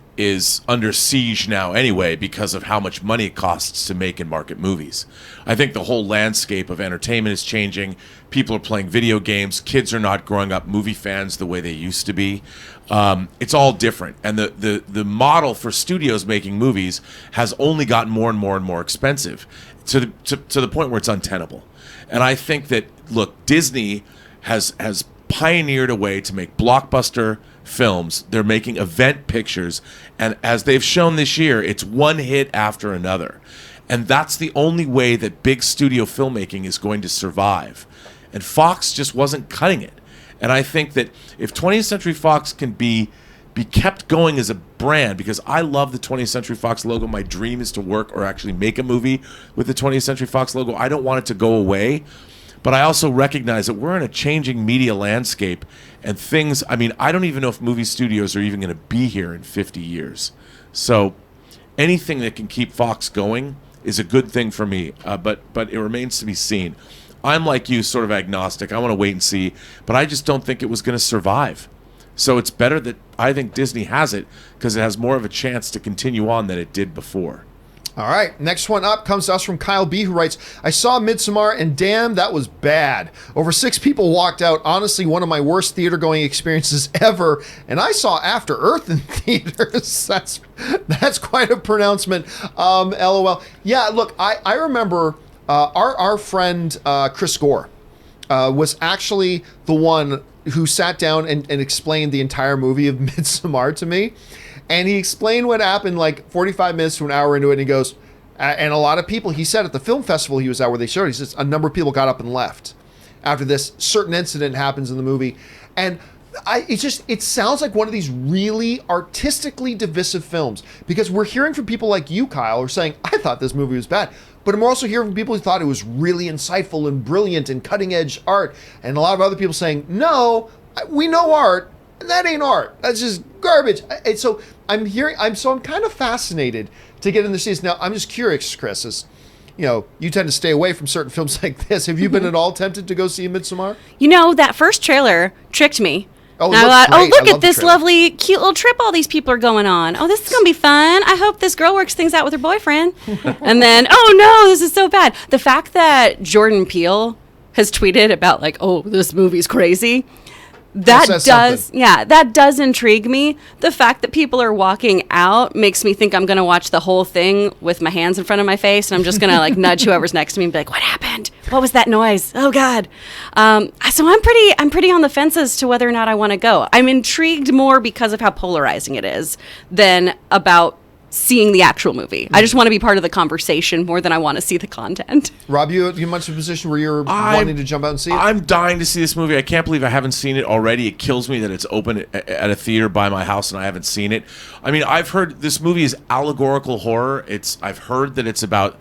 under siege now anyway because of how much money it costs to make and market movies. I think the whole landscape of entertainment is changing. People are playing video games. Kids are not growing up movie fans the way they used to be. It's all different. And the model for studios making movies has only gotten more and more and more expensive to the point where it's untenable. And I think that, look, Disney has pioneered a way to make blockbuster films. They're making event pictures, and as they've shown this year, it's one hit after another. And that's the only way that big studio filmmaking is going to survive. And Fox just wasn't cutting it. And I think that if 20th Century Fox can be kept going as a brand, because I love the 20th Century Fox logo. My dream is to work or actually make a movie with the 20th Century Fox logo. I don't want it to go away. But I also recognize that we're in a changing media landscape and things, I mean, I don't even know if movie studios are even going to be here in 50 years. So anything that can keep Fox going is a good thing for me, but it remains to be seen. I'm like you, sort of agnostic. I want to wait and see, but I just don't think it was going to survive. So it's better that I think Disney has it because it has more of a chance to continue on than it did before. All right, next one up comes to us from Kyle B, who writes, I saw Midsommar and damn, that was bad. Over 6 people walked out. Honestly, one of my worst theater-going experiences ever. And I saw After Earth in theaters. That's quite a pronouncement. LOL. Yeah, look, I remember our friend Kris was actually the one who sat down and explained the entire movie of Midsommar to me. And he explained what happened like 45 minutes to an hour into it. And he goes, and a lot of people, he said at the film festival he was at where they showed, he says a number of people got up and left after this certain incident happens in the movie. And it sounds like one of these really artistically divisive films, because we're hearing from people like you, Kyle, who are saying, I thought this movie was bad. But I'm also hearing from people who thought it was really insightful and brilliant and cutting edge art. And a lot of other people saying, no, we know art. That ain't art. That's just garbage. And so I'm kind of fascinated to get into this. Now, I'm just curious, Kris, as you know, you tend to stay away from certain films like this. Have you been at all tempted to go see Midsommar? You know, that first trailer tricked me. Oh, and I thought, oh, look at this lovely, cute little trip all these people are going on. Oh, this is going to be fun. I hope this girl works things out with her boyfriend. And then, oh, no, this is so bad. The fact that Jordan Peele has tweeted about, like, oh, this movie's crazy. That does intrigue me. The fact that people are walking out makes me think I'm going to watch the whole thing with my hands in front of my face, and I'm just going to like nudge whoever's next to me and be like, "What happened? What was that noise? Oh God!" So I'm pretty on the fence as to whether or not I want to go. I'm intrigued more because of how polarizing it is than about seeing the actual movie. I just want to be part of the conversation more than I want to see the content. Rob, you much in a position where you're wanting to jump out and see it? I'm dying to see this movie. I can't believe I haven't seen it already. It kills me that it's open at a theater by my house and I haven't seen it. I mean, I've heard this movie is allegorical horror. I've heard that it's about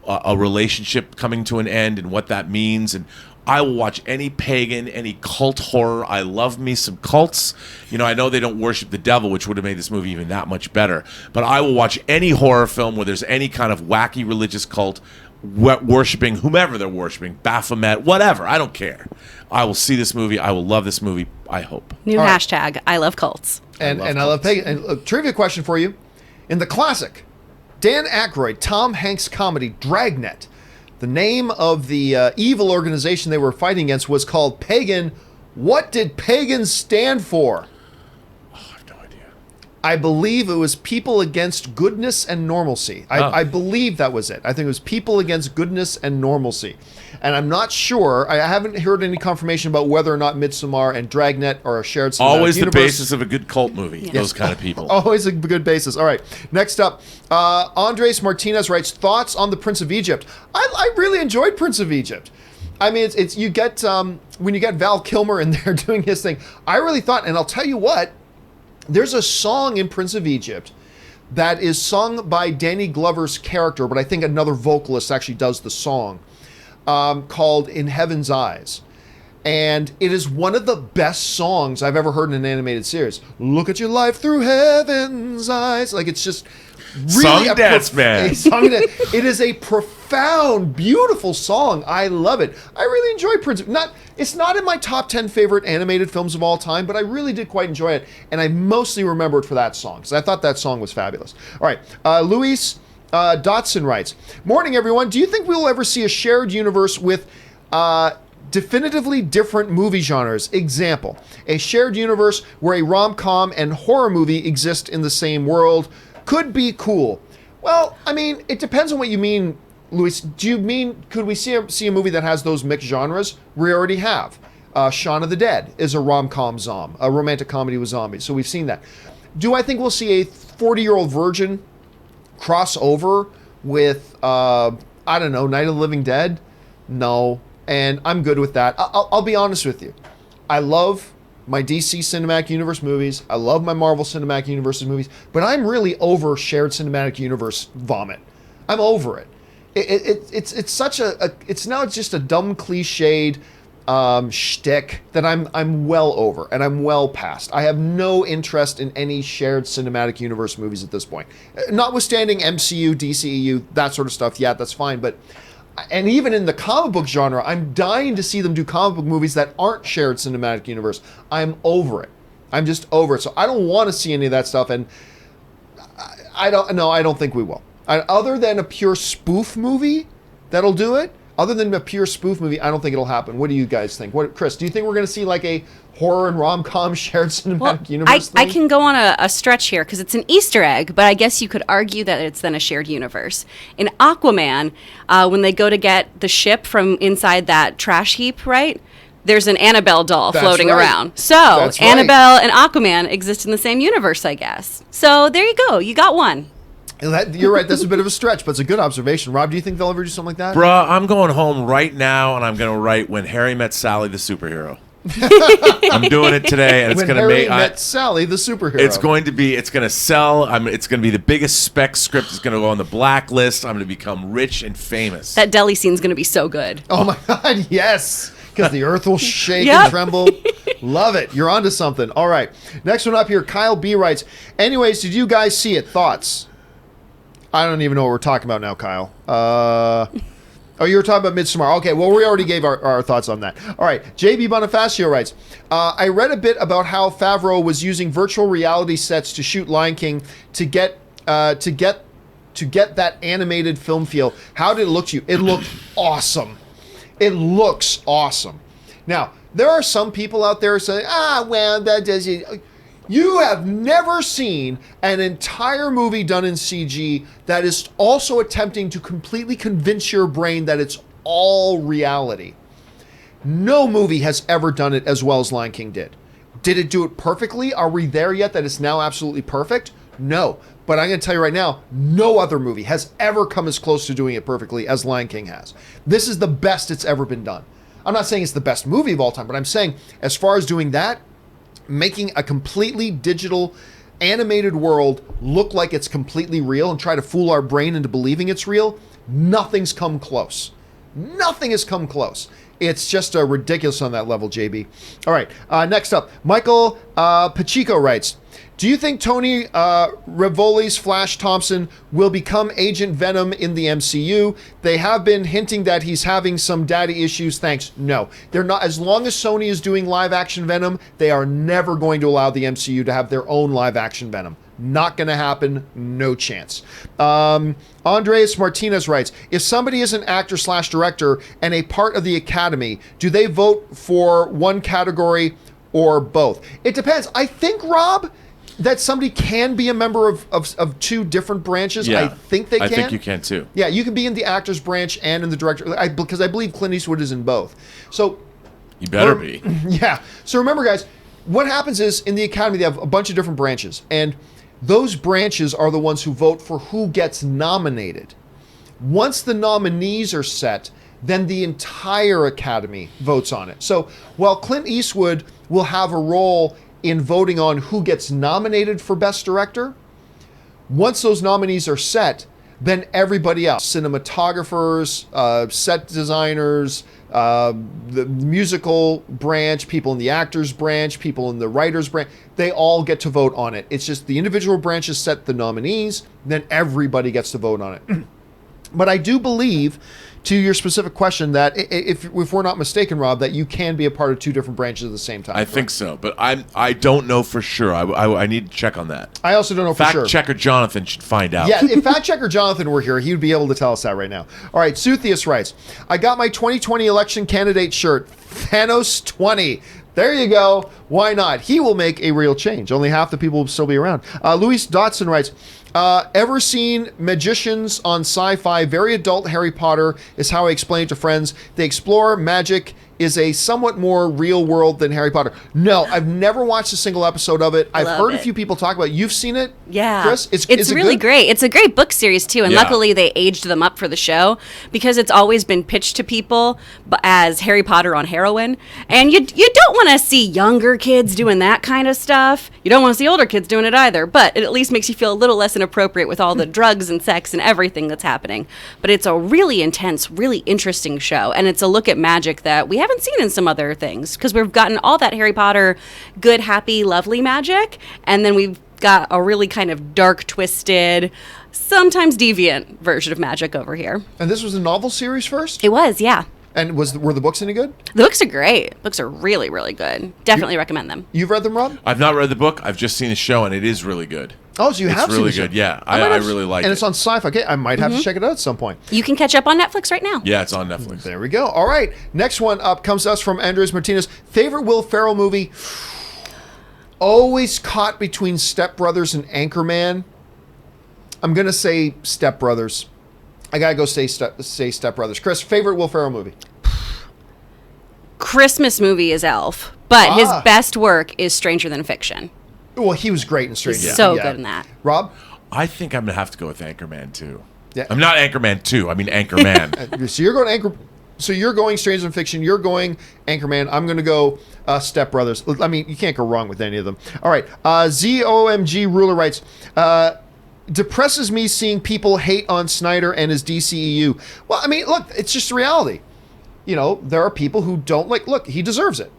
a relationship coming to an end and what that means, and I will watch any pagan, any cult horror. I love me some cults. You know, I know they don't worship the devil, which would have made this movie even that much better. But I will watch any horror film where there's any kind of wacky religious cult worshiping whomever they're worshiping, Baphomet, whatever. I don't care. I will see this movie. I will love this movie, I hope. New hashtag, I love cults. And I love pagan. And a trivia question for you. In the classic Dan Aykroyd, Tom Hanks comedy Dragnet, the name of the evil organization they were fighting against was called Pagan. What did Pagan stand for? Oh, I have no idea. I believe it was People Against Goodness and Normalcy. I believe that was it. I think it was People Against Goodness and Normalcy. And I'm not sure. I haven't heard any confirmation about whether or not Midsommar and Dragnet are a shared cinematic Always universe. The basis of a good cult movie. Yeah. Those kind of people. Always a good basis. All right. Next up, Andres Martinez writes, thoughts on The Prince of Egypt. I really enjoyed Prince of Egypt. I mean, it's you get when you get Val Kilmer in there doing his thing. I really thought, and I'll tell you what, there's a song in Prince of Egypt that is sung by Danny Glover's character, but I think another vocalist actually does the song, called "In Heaven's Eyes." And it is one of the best songs I've ever heard in an animated series. Look at your life through heaven's eyes. Like, it's just really Song dance, man. It is a profound, beautiful song. I love it. I really enjoy Prince. It's not in my top 10 favorite animated films of all time, but I really did quite enjoy it. And I mostly remember it for that song, because I thought that song was fabulous. All right. Luis Dotson writes, "Morning, everyone. Do you think we will ever see a shared universe with definitively different movie genres? Example, a shared universe where a rom-com and horror movie exist in the same world. Could be cool." Well, I mean, it depends on what you mean, Luis. Do you mean, could we see a movie that has those mixed genres? We already have. Shaun of the Dead is a rom-com a romantic comedy with zombies. So we've seen that. Do I think we'll see a 40-year-old virgin cross over with, I don't know, Night of the Living Dead? No. And I'm good with that. I'll be honest with you. I love my DC Cinematic Universe movies. I love my Marvel Cinematic Universe movies. But I'm really over shared Cinematic Universe vomit. I'm over it. It's such it's now just a dumb cliched shtick that I'm well over and I'm well past. I have no interest in any shared Cinematic Universe movies at this point. Notwithstanding MCU, DCEU, that sort of stuff. Yeah, that's fine. And even in the comic book genre, I'm dying to see them do comic book movies that aren't shared cinematic universe. I'm over it. I'm just over it. So I don't want to see any of that stuff. And I don't think we will. Other than a pure spoof movie that'll do it, other than a pure spoof movie, I don't think it'll happen. What do you guys think? Kris, do you think we're going to see like a horror and rom-com shared cinematic universe thing? I can go on a stretch here because it's an Easter egg, but I guess you could argue that it's then a shared universe. In Aquaman, when they go to get the ship from inside that trash heap, right? There's an Annabelle doll floating around. So Annabelle and Aquaman exist in the same universe, I guess. So there you go. You got one. You're right. That's a bit of a stretch, but it's a good observation. Rob, do you think they'll ever do something like that? Bruh, I'm going home right now, and I'm going to write When Harry Met Sally the Superhero. I'm doing it today, and it's going to make... When Harry Met Sally the Superhero. It's going to sell. It's going to be the biggest spec script. It's going to go on the blacklist. I'm going to become rich and famous. That deli scene's going to be so good. Oh, my God, yes. Because the earth will shake and tremble. Love it. You're onto something. All right. Next one up here, Kyle B. writes, "Anyways, did you guys see it? Thoughts?" I don't even know what we're talking about now, Kyle. Oh, you were talking about Midsommar. Okay, well, we already gave our thoughts on that. All right, JB Bonifacio writes, "I read a bit about how Favreau was using virtual reality sets to shoot Lion King to get that animated film feel. How did it look to you?" It looked awesome. It looks awesome. Now, there are some people out there saying, well, that does it. You have never seen an entire movie done in CG that is also attempting to completely convince your brain that it's all reality. No movie has ever done it as well as Lion King did. Did it do it perfectly? Are we there yet that it's now absolutely perfect? No. But I'm going to tell you right now, no other movie has ever come as close to doing it perfectly as Lion King has. This is the best it's ever been done. I'm not saying it's the best movie of all time, but I'm saying as far as doing that, making a completely digital animated world look like it's completely real and try to fool our brain into believing it's real, nothing's come close. Nothing has come close. It's just ridiculous on that level, JB. All right, next up, Michael Pacheco writes, "Do you think Tony Rivoli's Flash Thompson will become Agent Venom in the MCU? They have been hinting that he's having some daddy issues. Thanks. No, they're not. As long as Sony is doing live action Venom, they are never going to allow the MCU to have their own live action Venom. Not going to happen. No chance." Andres Martinez writes, "If somebody is an actor/director and a part of the Academy, do they vote for one category or both?" It depends. I think, Rob, that somebody can be a member of two different branches. Yeah, I think they can. I think you can too. Yeah, you can be in the actor's branch and in the director, because I believe Clint Eastwood is in both. So you better be. Yeah. So remember, guys, what happens is in the Academy, they have a bunch of different branches, and those branches are the ones who vote for who gets nominated. Once the nominees are set, then the entire Academy votes on it. So while Clint Eastwood will have a role in voting on who gets nominated for Best Director, once those nominees are set, then everybody else, cinematographers, set designers, the musical branch, people in the actors branch, people in the writers branch, they all get to vote on it. It's just the individual branches set the nominees, then everybody gets to vote on it. But I do believe, to your specific question, that if we're not mistaken, Rob, that you can be a part of two different branches at the same time. I think so, but I don't know for sure. I need to check on that. I also don't know for sure. Fact checker Jonathan should find out. Yeah, if fact checker Jonathan were here, he would be able to tell us that right now. All right, Suthius writes, I got my 2020 election candidate shirt, Thanos 20. There you go. Why not? He will make a real change. Only half the people will still be around. Luis Dotson writes, ever seen Magicians on Sci-Fi? Very adult Harry Potter is how I explain it to friends. They explore magic is a somewhat more real world than Harry Potter. No, I've never watched a single episode of it. I've heard a few people talk about it. You've seen it? Yeah. Chris? It's really great. It's a great book series too. And luckily they aged them up for the show because it's always been pitched to people as Harry Potter on heroin. And you don't want to see younger kids doing that kind of stuff. You don't want to see older kids doing it either. But it at least makes you feel a little less inappropriate with all the drugs and sex and everything that's happening. But it's a really intense, really interesting show. And it's a look at magic that we haven't seen in some other things because we've gotten all that Harry Potter good, happy, lovely magic, and then we've got a really kind of dark, twisted, sometimes deviant version of magic over here. And this was a novel series first? It was, yeah. And were the books any good? The books are great. Books are really, really good. Definitely recommend them. You've read them, Rob? I've not read the book. I've just seen the show, and it is really good. Oh, so you have seen really the show? good. Yeah, I really like it. And it's on Sci-Fi. Okay, I might have to check it out at some point. You can catch up on Netflix right now. Yeah, it's on Netflix. There we go. All right. Next one up comes to us from Andres Martinez. Favorite Will Ferrell movie? Always caught between Step Brothers and Anchorman. I'm going to say Step Brothers. I got to go say Step Brothers. Chris, favorite Will Ferrell movie? Christmas movie is Elf, but his best work is Stranger Than Fiction. Well, he was great in Stranger. He's so good in that. Rob? I think I'm going to have to go with Anchorman 2. Yeah. I'm not Anchorman 2. I mean Anchorman. So you're going So you're going Stranger Than Fiction. You're going Anchorman. I'm going to go Step Brothers. I mean, you can't go wrong with any of them. All right. ZOMG Ruler writes, depresses me seeing people hate on Snyder and his DCEU. Well, I mean, look, it's just reality. You know, there are people who don't like, look, he deserves it.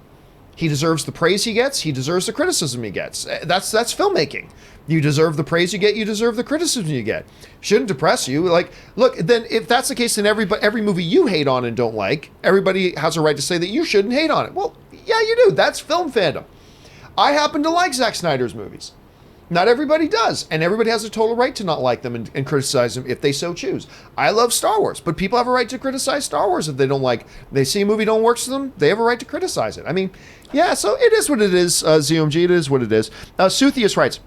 He deserves the praise he gets. He deserves the criticism he gets. That's filmmaking. You deserve the praise you get. You deserve the criticism you get. Shouldn't depress you. Like, look, then if that's the case, then every movie you hate on and don't like, everybody has a right to say that you shouldn't hate on it. Well, yeah, you do. That's film fandom. I happen to like Zack Snyder's movies. Not everybody does, and everybody has a total right to not like them and criticize them if they so choose. I love Star Wars, but people have a right to criticize Star Wars if they don't like. They see a movie don't work for them, they have a right to criticize it. I mean, yeah, so it is what it is, ZOMG, it is what it is. Suthius writes,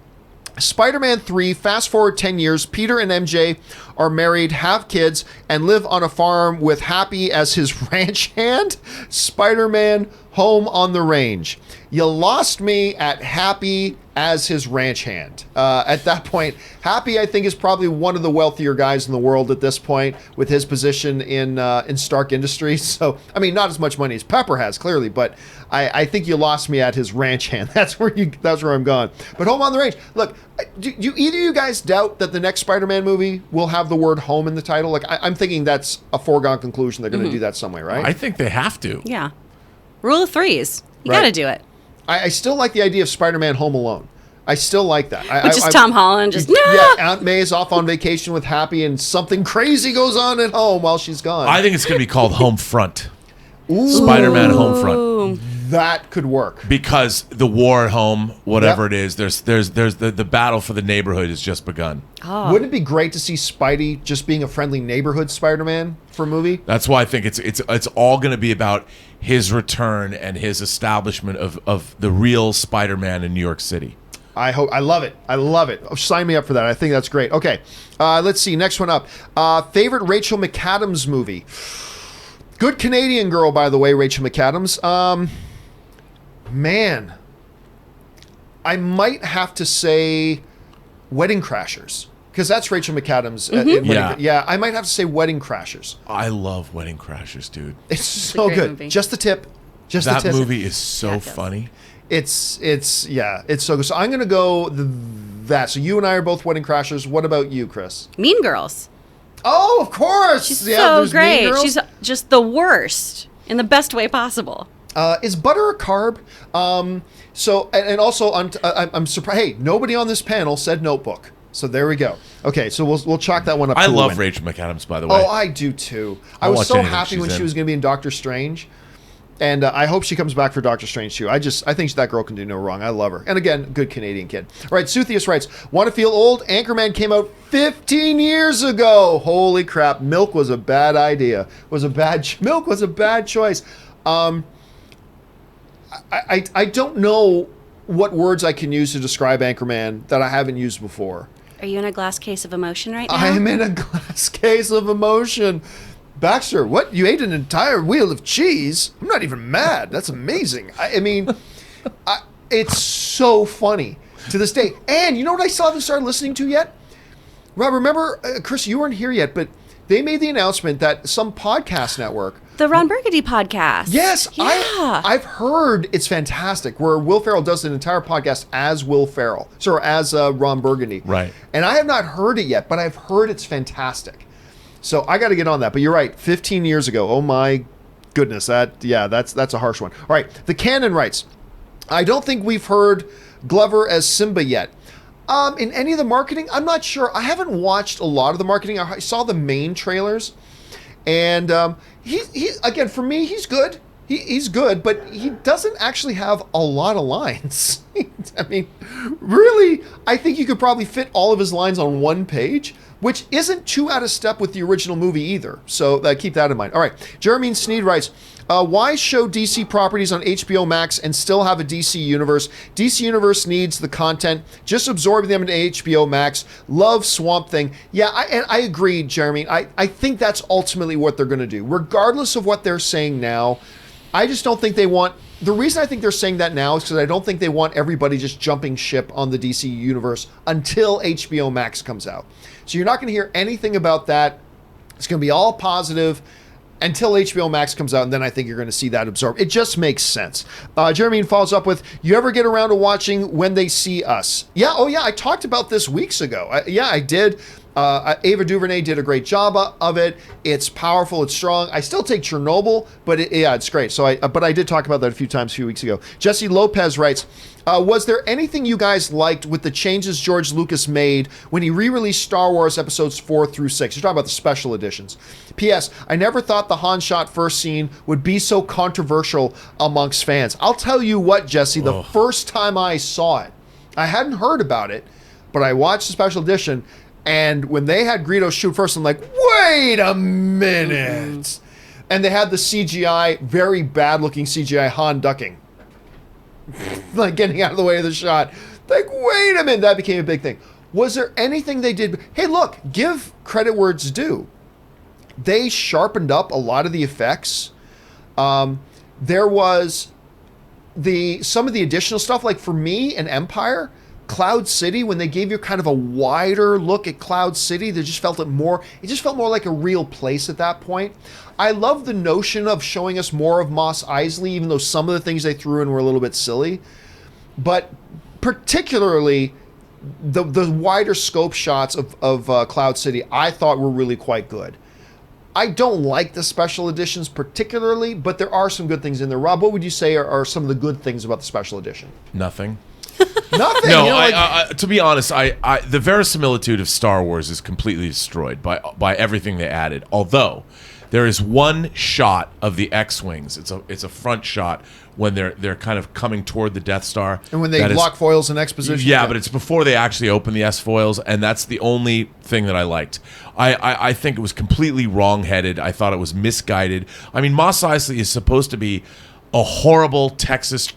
Spider-Man 3, fast forward 10 years, Peter and MJ are married, have kids, and live on a farm with Happy as his ranch hand. Spider-Man home on the range. You lost me at Happy as his ranch hand. At that point, Happy, I think, is probably one of the wealthier guys in the world at this point with his position in Stark Industries. So, I mean, not as much money as Pepper has, clearly, but I think you lost me at his ranch hand. That's where I'm going. But home on the range. Look, do either of you guys doubt that the next Spider-Man movie will have the word home in the title? Like, I'm thinking that's a foregone conclusion. They're going to do that some way, right? I think they have to. Yeah. Rule of threes. You Right. got to do it. I still like the idea of Spider-Man Home Alone. I still like that. Which is Tom Holland just, no! Yeah, Aunt May is off on vacation with Happy and something crazy goes on at home while she's gone. I think it's going to be called Home Front. Spider-Man Home Front. That could work. Because the war at home, whatever it is, there's the battle for the neighborhood has just begun. Oh. Wouldn't it be great to see Spidey just being a friendly neighborhood Spider-Man for a movie? That's why I think it's all going to be about his return and his establishment of the real Spider-Man in New York City. I love it. I love it. Oh, sign me up for that. I think that's great. Okay, let's see. Next one up. Favorite Rachel McAdams movie. Good Canadian girl, by the way, Rachel McAdams. Man, I might have to say Wedding Crashers. Because that's Rachel McAdams. Yeah. I might have to say Wedding Crashers. I love Wedding Crashers, dude. It's so great good. movie. Just the tip. Just That the tip. movie is so funny. It's so good. So I'm gonna go that. So you and I are both Wedding Crashers. What about you, Kris? Mean Girls. Oh, of course. She's Yeah, so there's Mean great. Girls. She's just the worst in the best way possible. Is butter a carb? And also I'm surprised. Hey, nobody on this panel said Notebook. So there we go. Okay, so we'll chalk that one up. I to a love win. Rachel McAdams, by the way. Oh, I do too. I I'll was watch so anything happy she's when she in. was going to be in Doctor Strange, and I hope she comes back for Doctor Strange too. I think that girl can do no wrong. I love her, and again, good Canadian kid. All right, Suthius writes, "Want to feel old? Anchorman came out 15 years ago. Holy crap! Milk was a bad idea. Milk was a bad choice." I don't know what words I can use to describe Anchorman that I haven't used before. Are you in a glass case of emotion right now? I am in a glass case of emotion. Baxter, what? You ate an entire wheel of cheese? I'm not even mad. That's amazing. I mean, it's so funny to this day. And you know what I still haven't started listening to yet? Rob, remember, Kris, you weren't here yet, but they made the announcement that some podcast network... The Ron Burgundy podcast. Yes, Yeah. I've heard it's fantastic, where Will Ferrell does an entire podcast as Will Ferrell, as Ron Burgundy. Right. And I have not heard it yet, but I've heard it's fantastic. So I got to get on that. But you're right, 15 years ago. Oh my goodness, that's a harsh one. All right, the Canon writes, I don't think we've heard Glover as Simba yet. In any of the marketing, I'm not sure. I haven't watched a lot of the marketing. I saw the main trailers. And he again, for me, he's good. He's good, but he doesn't actually have a lot of lines. I mean, really, I think you could probably fit all of his lines on one page, which isn't too out of step with the original movie either. So keep that in mind. All right, Jeremy Sneed writes, why show DC properties on HBO Max and still have a DC universe? DC universe needs the content. Just absorb them into HBO Max. Love Swamp Thing. Yeah, I agree, Jeremy. I think that's ultimately what they're going to do. Regardless of what they're saying now, I just don't think they want... The reason I think they're saying that now is because I don't think they want everybody just jumping ship on the DC universe until HBO Max comes out. So you're not going to hear anything about that. It's going to be all positive until HBO Max comes out, and then I think you're going to see that absorb. It just makes sense. Jeremy follows up with, you ever get around to watching When They See Us? Yeah, oh yeah, I talked about this weeks ago. I did. Ava DuVernay did a great job of it. It's powerful, it's strong. I still take Chernobyl, but it's great. So I did talk about that a few weeks ago. Jesse Lopez writes, was there anything you guys liked with the changes George Lucas made when he re-released Star Wars episodes 4 through 6? You're talking about the special editions. P.S. I never thought the Han shot first scene would be so controversial amongst fans. I'll tell you what, Jesse, the first time I saw it, I hadn't heard about it, but I watched the special edition, and when they had Greedo shoot first, I'm like, wait a minute. Mm-hmm. And they had the CGI, very bad looking CGI Han ducking. Like getting out of the way of the shot. Like, wait a minute, that became a big thing. Was there anything they did? Hey, look, give credit where it's due. They sharpened up a lot of the effects. There was some of the additional stuff, like for me in Empire, Cloud City, when they gave you kind of a wider look at Cloud City, it just felt more like a real place at that point. I love the notion of showing us more of Mos Eisley, even though some of the things they threw in were a little bit silly. But particularly the wider scope shots of Cloud City, I thought were really quite good. I don't like the special editions particularly, but there are some good things in there. Rob, what would you say are some of the good things about the special edition? Nothing. Nothing. No, to be honest, the verisimilitude of Star Wars is completely destroyed by everything they added. Although there is one shot of the X-wings. It's a front shot when they're kind of coming toward the Death Star. And when they lock foils in exposition. Yeah, but it's before they actually open the S-foils, and that's the only thing that I liked. I think it was completely wrong-headed. I thought it was misguided. I mean, Mos Eisley is supposed to be a horrible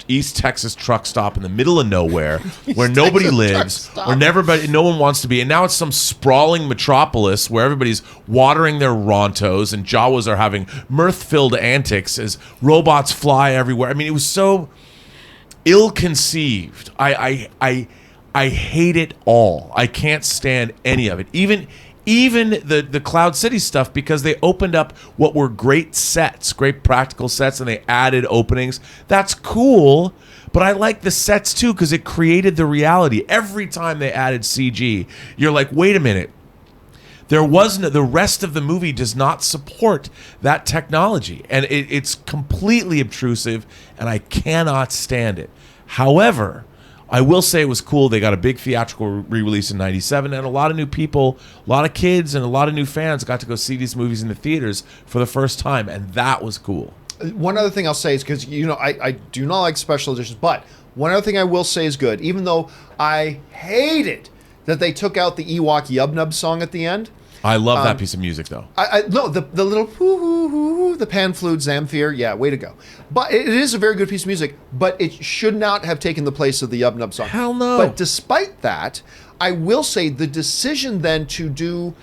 East Texas truck stop in the middle of nowhere where nobody lives, where no one wants to be. And now it's some sprawling metropolis where everybody's watering their Rontos and Jawas are having mirth-filled antics as robots fly everywhere. I mean, it was so ill-conceived. I I hate it all. I can't stand any of it. Even the Cloud City stuff, because they opened up what were great sets, great practical sets, and they added openings. That's cool, but I like the sets too because it created the reality. Every time they added CG, you're like, wait a minute. There wasn't, the rest of the movie does not support that technology, and it's completely obtrusive, and I cannot stand it. However, I will say it was cool. They got a big theatrical re-release in '97, and a lot of new people, a lot of kids, and a lot of new fans got to go see these movies in the theaters for the first time, and that was cool. One other thing I'll say is, because I do not like special editions, but one other thing I will say is good, even though I hated that they took out the Ewok Yub Nub song at the end. I love that piece of music, though. No, the little hoo, the pan flute, Zamfir, yeah, way to go. But it is a very good piece of music, but it should not have taken the place of the Yub Nub song. Hell no. But despite that, I will say the decision then to do,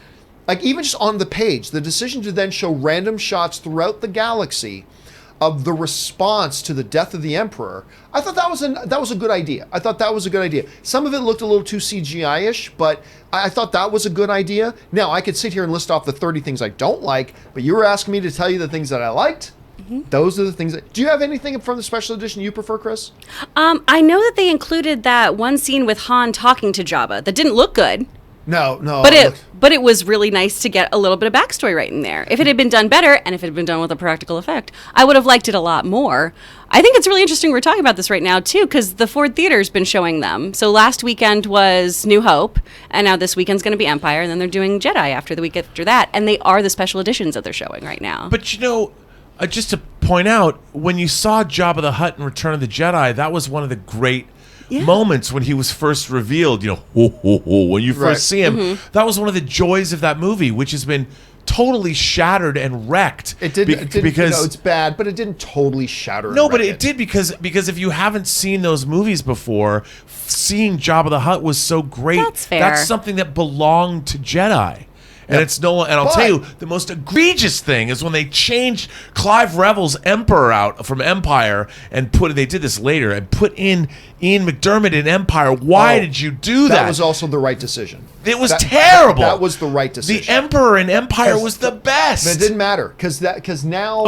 like even just on the page, the decision to then show random shots throughout the galaxy of the response to the death of the Emperor, I thought that was a good idea. I thought that was a good idea. Some of it looked a little too CGI-ish, but I thought that was a good idea. Now, I could sit here and list off the 30 things I don't like, but you were asking me to tell you the things that I liked. Mm-hmm. Those are the things that... Do you have anything from the special edition you prefer, Kris? I know that they included that one scene with Han talking to Jabba that didn't look good. No. But it was really nice to get a little bit of backstory right in there. If it had been done better, and if it had been done with a practical effect, I would have liked it a lot more. I think it's really interesting we're talking about this right now, too, because the Ford Theater's been showing them. So last weekend was New Hope, and now this weekend's going to be Empire, and then they're doing Jedi after the week after that. And they are the special editions that they're showing right now. But, just to point out, when you saw Jabba the Hutt in Return of the Jedi, that was one of the great... moments when he was first revealed, when you first see him, that was one of the joys of that movie, which has been totally shattered and wrecked. It didn't because it's bad, but it didn't totally shatter. No, but it did because if you haven't seen those movies before, seeing Jabba the Hutt was so great. That's fair. That's something that belonged to Jedi. And it's no, and I'll tell you, the most egregious thing is when they changed Clive Revel's Emperor out from Empire and they did this later, and put in Ian McDiarmid in Empire. Why did you do that? That was also the right decision. It was terrible. That was the right decision. The Emperor in Empire was the best. But it didn't matter because now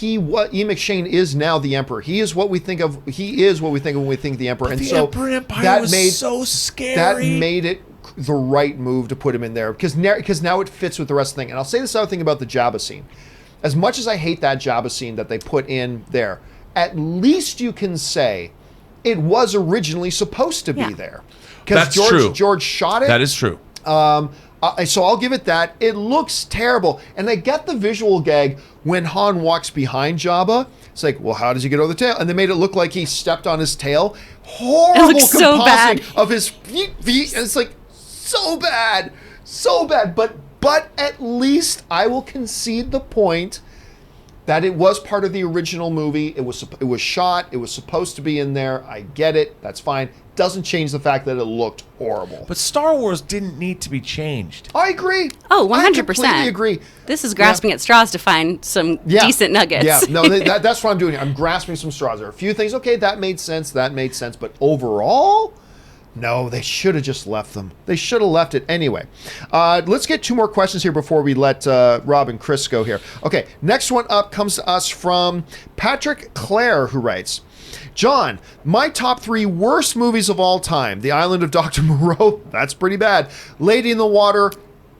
Ian McShane is now the Emperor. He is what we think of. He is what we think of when we think the Emperor. But and the so Emperor in Empire was so scary. That made it the right move to put him in there because now it fits with the rest of the thing. And I'll say this other thing about the Jabba scene. As much as I hate that Jabba scene that they put in there, at least you can say it was originally supposed to be there. Because George shot it. That is true. So I'll give it that. It looks terrible. And they get the visual gag when Han walks behind Jabba. It's like, well, how does he get over the tail? And they made it look like he stepped on his tail. Horrible compositing so bad. of his feet. And it's like, so bad. But at least I will concede the point that it was part of the original movie. It was shot. It was supposed to be in there. I get it. That's fine. Doesn't change the fact that it looked horrible. But Star Wars didn't need to be changed. I agree. Oh, 100%. I completely agree. This is grasping at straws to find some decent nuggets. Yeah, no, that's what I'm doing. I'm grasping some straws. There are a few things, okay, that made sense. But overall, no, they should have just left them. They should have left it anyway. Let's get two more questions here before we let Rob and Kris go here. Okay, next one up comes to us from Patrick Clare, who writes, John, my top 3 worst movies of all time. The Island of Dr. Moreau, that's pretty bad. Lady in the Water,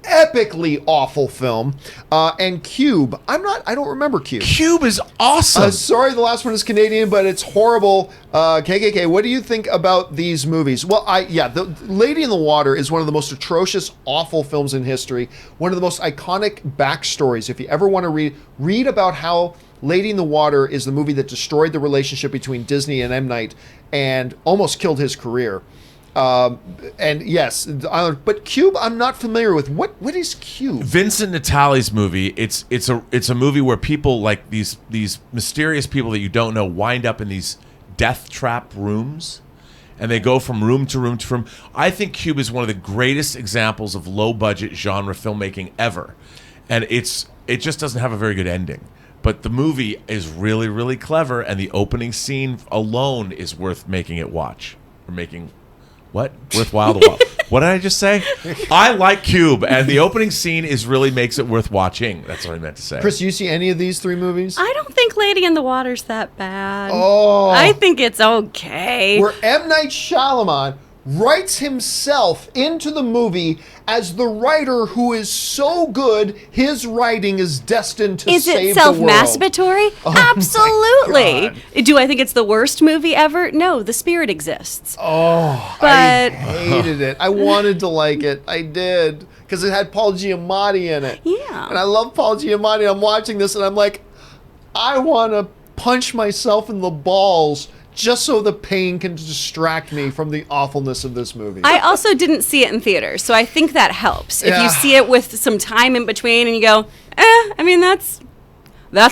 epically awful film. And Cube, I don't remember Cube. Cube is awesome. Sorry, the last one is Canadian, but it's horrible. KKK, what do you think about these movies? Well, the Lady in the Water is one of the most atrocious, awful films in history. One of the most iconic backstories. If you ever want to read about how Lady in the Water is the movie that destroyed the relationship between Disney and M. Night and almost killed his career. And yes, but Cube, I'm not familiar with. What is Cube? Vincent Natali's movie. It's a movie where people like these mysterious people that you don't know wind up in these death trap rooms, and they go from room to room to room. I think Cube is one of the greatest examples of low budget genre filmmaking ever, and it just doesn't have a very good ending. But the movie is really, really clever, and the opening scene alone is worth making it watch. or making what worthwhile to watch. What did I just say? I like Cube, and the opening scene really makes it worth watching. That's what I meant to say. Chris, you see any of these 3 movies? I don't think Lady in the Water's that bad. Oh. I think it's okay. Where M. Night Shyamalan writes himself into the movie as the writer who is so good, his writing is destined to Is save it the world. self-masturbatory? Absolutely. Do I think it's the worst movie ever? No, The Spirit exists. Oh, But- I hated it. I wanted to like it. I did. Because it had Paul Giamatti in it. Yeah. And I love Paul Giamatti. I'm watching this and I'm like, I want to punch myself in the balls just so the pain can distract me from the awfulness of this movie. I also didn't see it in theaters, so I think that helps. If Yeah. you see it with some time in between and you go, I mean, that's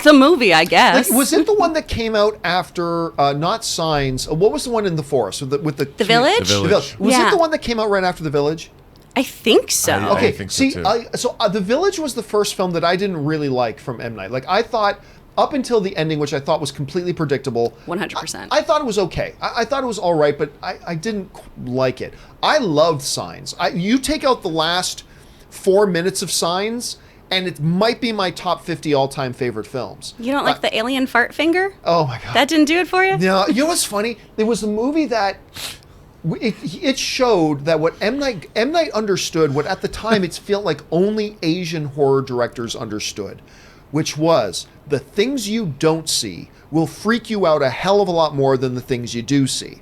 a movie, I guess. Like, was it the one that came out after, not Signs? What was the one in the forest with the Village? The Village. Was Yeah. it the one that came out right after The Village? I think so. I Okay, think so, see, too. The Village was the first film that I didn't really like from M. Night. Like, I thought, up until the ending, which I thought was completely predictable. 100%. I thought it was okay. I thought it was all right, but I didn't like it. I loved Signs. You take out the last 4 minutes of Signs, and it might be my top 50 all-time favorite films. You don't like the alien fart finger? Oh, my God. That didn't do it for you? No, you know what's funny? There was a movie that it showed that what M. Night understood, what at the time it felt like only Asian horror directors understood, which was the things you don't see will freak you out a hell of a lot more than the things you do see.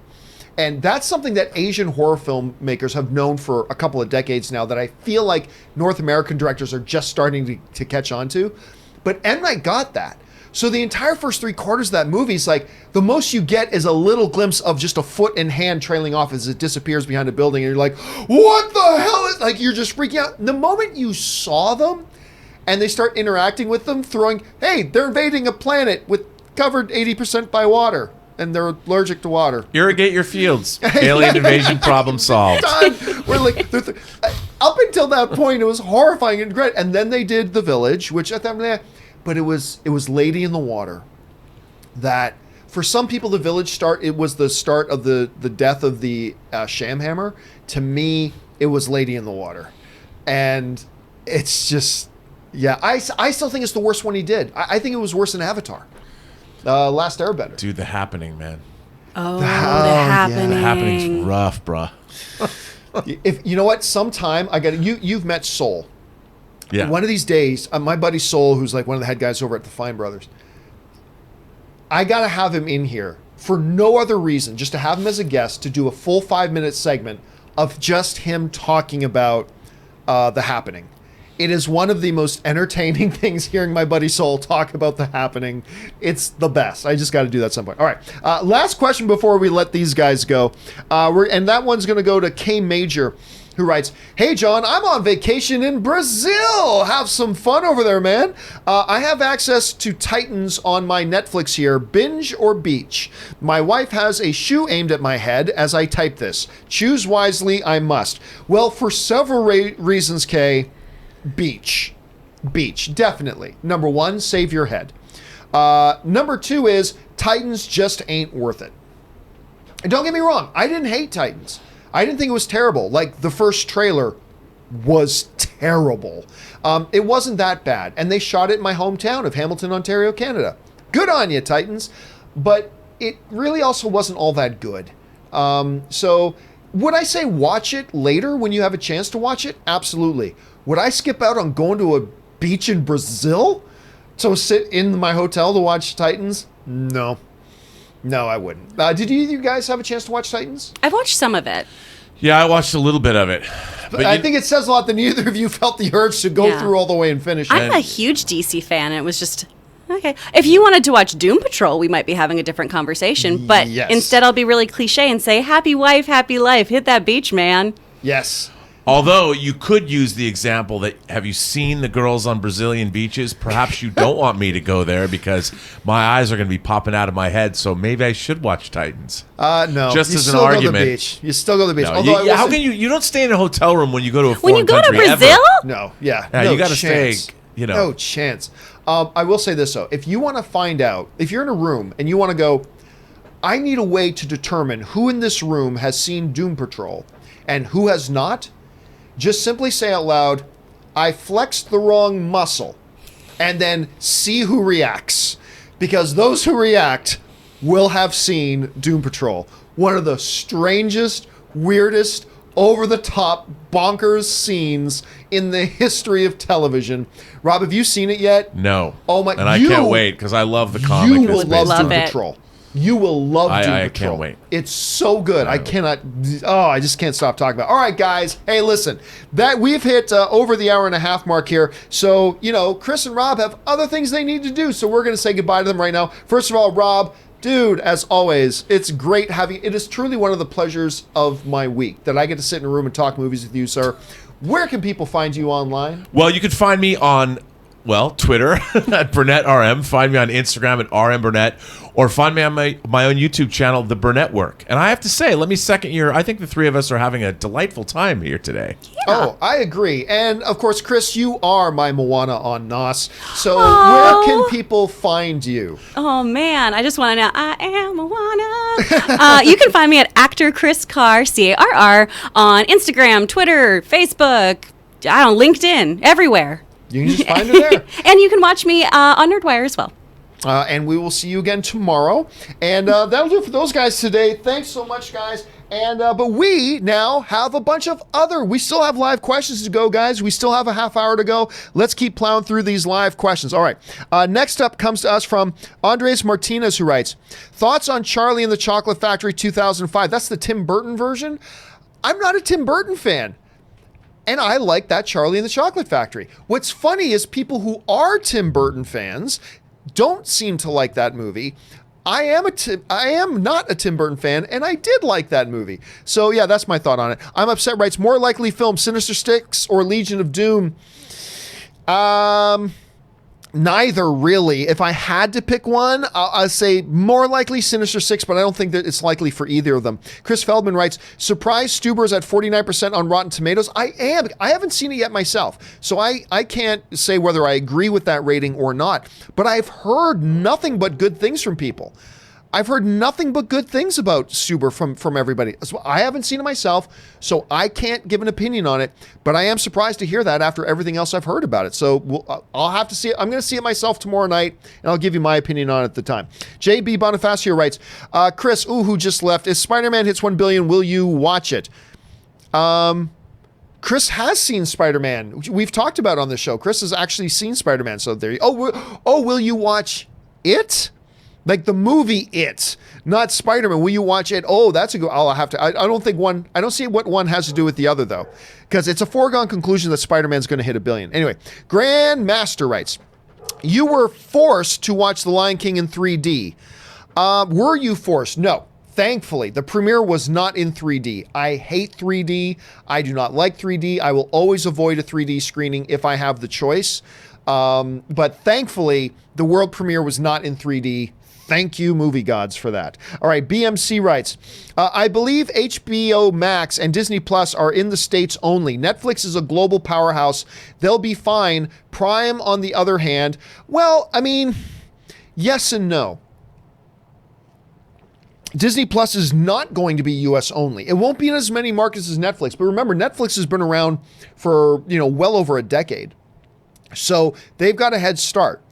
And that's something that Asian horror filmmakers have known for a couple of decades now that I feel like North American directors are just starting to catch on to. But M. Night got that. So the entire first 3/4 of that movie is like, the most you get is a little glimpse of just a foot and hand trailing off as it disappears behind a building. And you're like, what the hell is, like, you're just freaking out. The moment you saw them and they start interacting with them, throwing, hey, they're invading a planet covered 80% by water. And they're allergic to water. Irrigate your fields. Alien invasion problem solved. Done. We're like, up until that point, it was horrifying and great. And then they did The Village, which I thought, but it was Lady in the Water. That for some people, The Village it was the start of the death of the Shamhammer. To me, it was Lady in the Water, and it's just, yeah. I still think it's the worst one he did. I think it was worse than Avatar. Last Airbender. Dude, The Happening, man. Oh, The The Happening. The Happening. Happening's rough, bruh. If you know what, sometime I got you've met Soul. Yeah. One of these days, my buddy Soul, who's like one of the head guys over at the Fine Brothers, I gotta have him in here for no other reason, just to have him as a guest to do a full 5-minute segment of just him talking about The Happening. It is one of the most entertaining things hearing my buddy Soul talk about The Happening. It's the best. I just got to do that at some point. All right. Last question before we let these guys go. And that one's going to go to K Major, who writes, hey, John, I'm on vacation in Brazil. Have some fun over there, man. I have access to Titans on my Netflix here. Binge or beach? My wife has a shoe aimed at my head as I type this. Choose wisely, I must. Well, for several reasons, Kay, beach, definitely. Number one, save your head. Number two is Titans just ain't worth it. And don't get me wrong, I didn't hate Titans. I didn't think it was terrible. Like, the first trailer was terrible. It wasn't that bad. And they shot it in my hometown of Hamilton, Ontario, Canada. Good on you, Titans. But it really also wasn't all that good. So would I say watch it later when you have a chance to watch it? Absolutely. Would I skip out on going to a beach in Brazil to sit in my hotel to watch Titans? No. No, I wouldn't. Did you guys have a chance to watch Titans? I've watched some of it. Yeah, I watched a little bit of it. But I think it says a lot that neither of you felt the urge to go Yeah. through all the way and finish it. I'm a huge DC fan. It was just, okay. If you wanted to watch Doom Patrol, we might be having a different conversation. But Yes. instead, I'll be really cliche and say, happy wife, happy life. Hit that beach, man. Yes. Although you could use the example that, have you seen the girls on Brazilian beaches? Perhaps you don't want me to go there because my eyes are going to be popping out of my head. So maybe I should watch Titans. No. Just you as an still go to argument. the beach. You still go to the beach. No, Although how can you don't stay in a hotel room when you go to a When you foreign go to country Brazil? ever? No. Yeah. Yeah, no you gotta stay, chance. you know. No chance. I will say this, though. If you want to find out, if you're in a room and you want to go, I need a way to determine who in this room has seen Doom Patrol and who has not. Just simply say out loud, I flexed the wrong muscle, and then see who reacts. Because those who react will have seen Doom Patrol. One of the strangest, weirdest, over-the-top, bonkers scenes in the history of television. Rob, have you seen it yet? No. Oh my! And I can't wait because I love the comic. You will love Doom it. Patrol. You will love Doom Patrol. I can't wait. It's so good. I cannot. Oh, I just can't stop talking about it. All right, guys. Hey, listen. That we've hit over the hour and a half mark here. So, Kris and Rob have other things they need to do. So we're going to say goodbye to them right now. First of all, Rob, dude, as always, it's great having. It is truly one of the pleasures of my week that I get to sit in a room and talk movies with you, sir. Where can people find you online? Well, you can find me on, Twitter at BurnettRM. Find me on Instagram at RMBurnett. Or find me on my own YouTube channel, The Burnett Work. And I have to say, let me second I think the three of us are having a delightful time here today. Yeah. Oh, I agree. And, of course, Kris, you are my Moana on NOS. So where can people find you? Oh, man. I just want to know, I am Moana. You can find me at actor Kris Carr, Carr, on Instagram, Twitter, Facebook, LinkedIn, everywhere. You can just find her there. And you can watch me on Nerdwire as well. And we will see you again tomorrow. And that'll do it for those guys today. Thanks so much, guys. And but we now have a bunch of we still have live questions to go, guys. We still have a half hour to go. Let's keep plowing through these live questions. All right. Next up comes to us from Andres Martinez, who writes, thoughts on Charlie and the Chocolate Factory 2005. That's the Tim Burton version. I'm not a Tim Burton fan. And I like that Charlie and the Chocolate Factory. What's funny is people who are Tim Burton fans don't seem to like that movie. I am not a Tim Burton fan, and I did like that movie. So yeah, that's my thought on it. I'm Upset writes, more likely film, Sinister Six or Legion of Doom? Neither, really. If I had to pick one, I'd say more likely Sinister Six, but I don't think that it's likely for either of them. Chris Feldman writes, surprise Stuber's at 49% on Rotten Tomatoes. I haven't seen it yet myself, so I can't say whether I agree with that rating or not, but I've heard nothing but good things from people. I've heard nothing but good things about Stuber from everybody. So I haven't seen it myself, so I can't give an opinion on it, but I am surprised to hear that after everything else I've heard about it. So I'll have to see it. I'm going to see it myself tomorrow night, and I'll give you my opinion on it at the time. JB Bonifacio writes, Kris, who just left, if SpiderMan hits 1 billion, will you watch it? Kris has seen SpiderMan. We've talked about it on the show. Kris has actually seen SpiderMan, so there you will you watch it? Like the movie It, not Spider-Man. Will you watch it? Oh, that's a good. I'll have to. I don't see what one has to do with the other though, because it's a foregone conclusion that Spider-Man's going to hit 1 billion. Anyway, Grandmaster writes, you were forced to watch The Lion King in 3D. Were you forced? No. Thankfully, the premiere was not in 3D. I hate 3D. I do not like 3D. I will always avoid a 3D screening if I have the choice. But thankfully, the world premiere was not in 3D. Thank you, movie gods, for that. All right, BMC writes, I believe HBO Max and Disney Plus are in the States only. Netflix is a global powerhouse. They'll be fine. Prime, on the other hand, well, I mean, yes and no. Disney Plus is not going to be US only. It won't be in as many markets as Netflix. But remember, Netflix has been around for, well over a decade. So they've got a head start.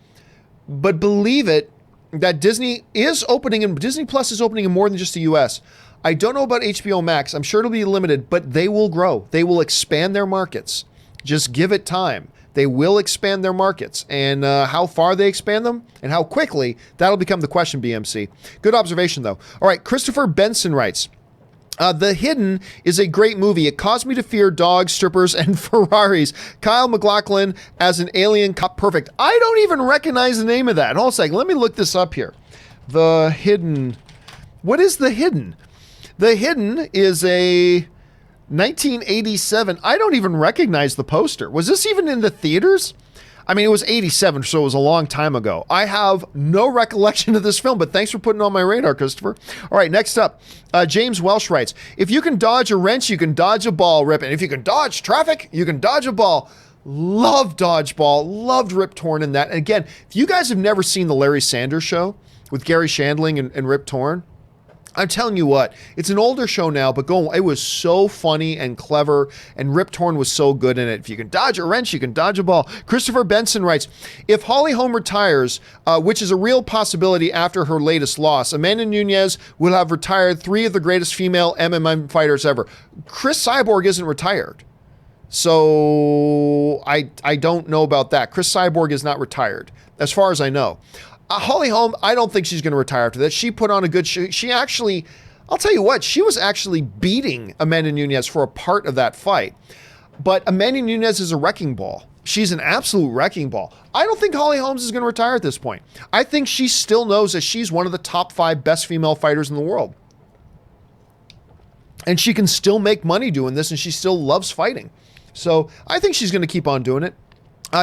But believe it, that Disney Plus is opening in more than just the US. I don't know about HBO Max. I'm sure it'll be limited, but they will grow. They will expand their markets. Just give it time. They will expand their markets. And how far they expand them and how quickly, that'll become the question, BMC. Good observation, though. All right, Christopher Benson writes, The Hidden is a great movie. It caused me to fear dogs, strippers, and Ferraris. Kyle MacLachlan as an alien cop. Perfect. I don't even recognize the name of that. Hold on a second. Let me look this up here. The Hidden. What is The Hidden? The Hidden is a 1987. I don't even recognize the poster. Was this even in the theaters? I mean, it was 87, so it was a long time ago. I have no recollection of this film, but thanks for putting it on my radar, Christopher. All right, next up, James Welsh writes, if you can dodge a wrench, you can dodge a ball, Rip. And if you can dodge traffic, you can dodge a ball. Loved Dodgeball, loved Rip Torn in that. And again, if you guys have never seen the Larry Sanders Show with Gary Shandling and Rip Torn, I'm telling you what, it's an older show now, but it was so funny and clever, and Rip Torn was so good in it. If you can dodge a wrench, you can dodge a ball. Christopher Benson writes, if Holly Holm retires, which is a real possibility after her latest loss, Amanda Nunes will have retired 3 of the greatest female MMA fighters ever. Chris Cyborg isn't retired. So I don't know about that. Chris Cyborg is not retired, as far as I know. Holly Holm, I don't think she's going to retire after that. She put on a good show. She actually, I'll tell you what, she was actually beating Amanda Nunes for a part of that fight. But Amanda Nunes is a wrecking ball. She's an absolute wrecking ball. I don't think Holly Holmes is going to retire at this point. I think she still knows that she's one of the top 5 best female fighters in the world. And she can still make money doing this, and she still loves fighting. So I think she's going to keep on doing it.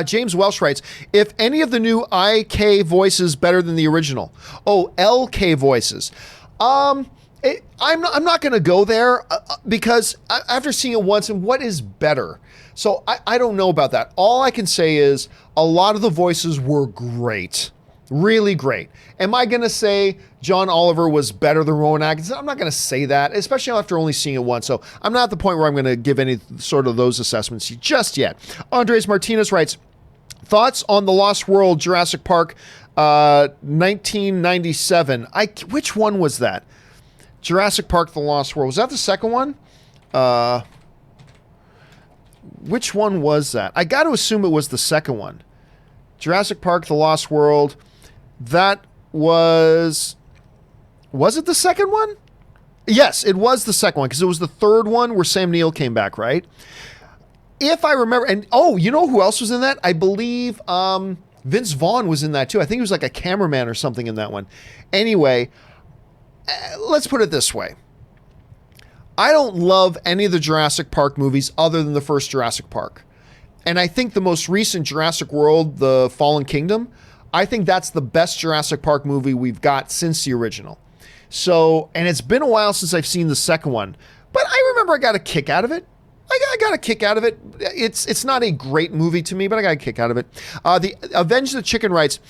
James Welsh writes, if any of the new IK voices better than the original? Oh, LK voices. I'm not going to go there because after seeing it once, and what is better? So I don't know about that. All I can say is a lot of the voices were great. Really great. Am I going to say John Oliver was better than Rowan Atkinson? I'm not going to say that, especially after only seeing it once. So I'm not at the point where I'm going to give any sort of those assessments just yet. Andres Martinez writes, thoughts on The Lost World, Jurassic Park, 1997. Which one was that? Jurassic Park, The Lost World. Was that the second one? Which one was that? I got to assume it was the second one. Jurassic Park, The Lost World. That was it the second one? Yes, it was the second one because it was the third one where Sam Neill came back, right? If I remember, and you know who else was in that? I believe Vince Vaughn was in that too. I think he was like a cameraman or something in that one. Anyway, let's put it this way. I don't love any of the Jurassic Park movies other than the first Jurassic Park. And I think the most recent Jurassic World, The Fallen Kingdom, I think that's the best Jurassic Park movie we've got since the original. So, and it's been a while since I've seen the second one, but I remember I got a kick out of it. I got a kick out of it. It's not a great movie to me, but I got a kick out of it. The Avenge the Chicken writes,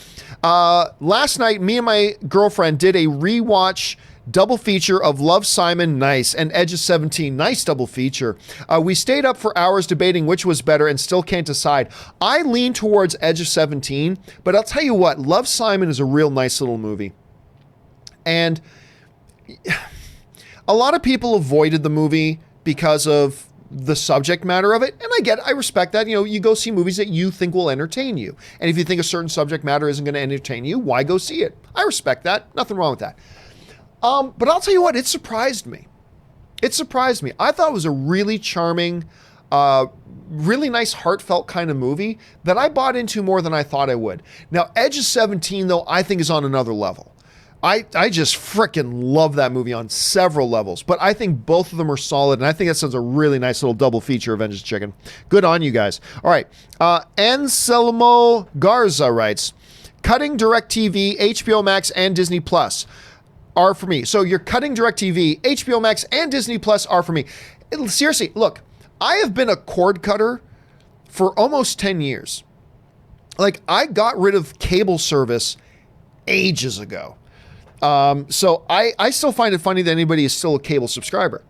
last night, me and my girlfriend did a rewatch double feature of Love, Simon, nice, and Edge of 17, nice double feature. We stayed up for hours debating which was better and still can't decide. I lean towards Edge of 17, but I'll tell you what, Love, Simon is a real nice little movie. And a lot of people avoided the movie because of the subject matter of it, and I respect that. You know, you go see movies that you think will entertain you, and if you think a certain subject matter isn't going to entertain you, why go see it? I respect that. Nothing wrong with that. But I'll tell you what, it surprised me. It surprised me. I thought it was a really charming, really nice, heartfelt kind of movie that I bought into more than I thought I would. Now, Edge of 17, though, I think is on another level. I just frickin' love that movie on several levels, but I think both of them are solid, and I think that sounds a really nice little double feature, Avengers Chicken. Good on you guys. All right. Anselmo Garza writes, cutting DirecTV, HBO Max, and Disney Plus are for me. So you're cutting DirecTV, HBO Max, and Disney Plus are for me. Seriously, look, I have been a cord cutter for almost 10 years. Like, I got rid of cable service ages ago. So I still find it funny that anybody is still a cable subscriber.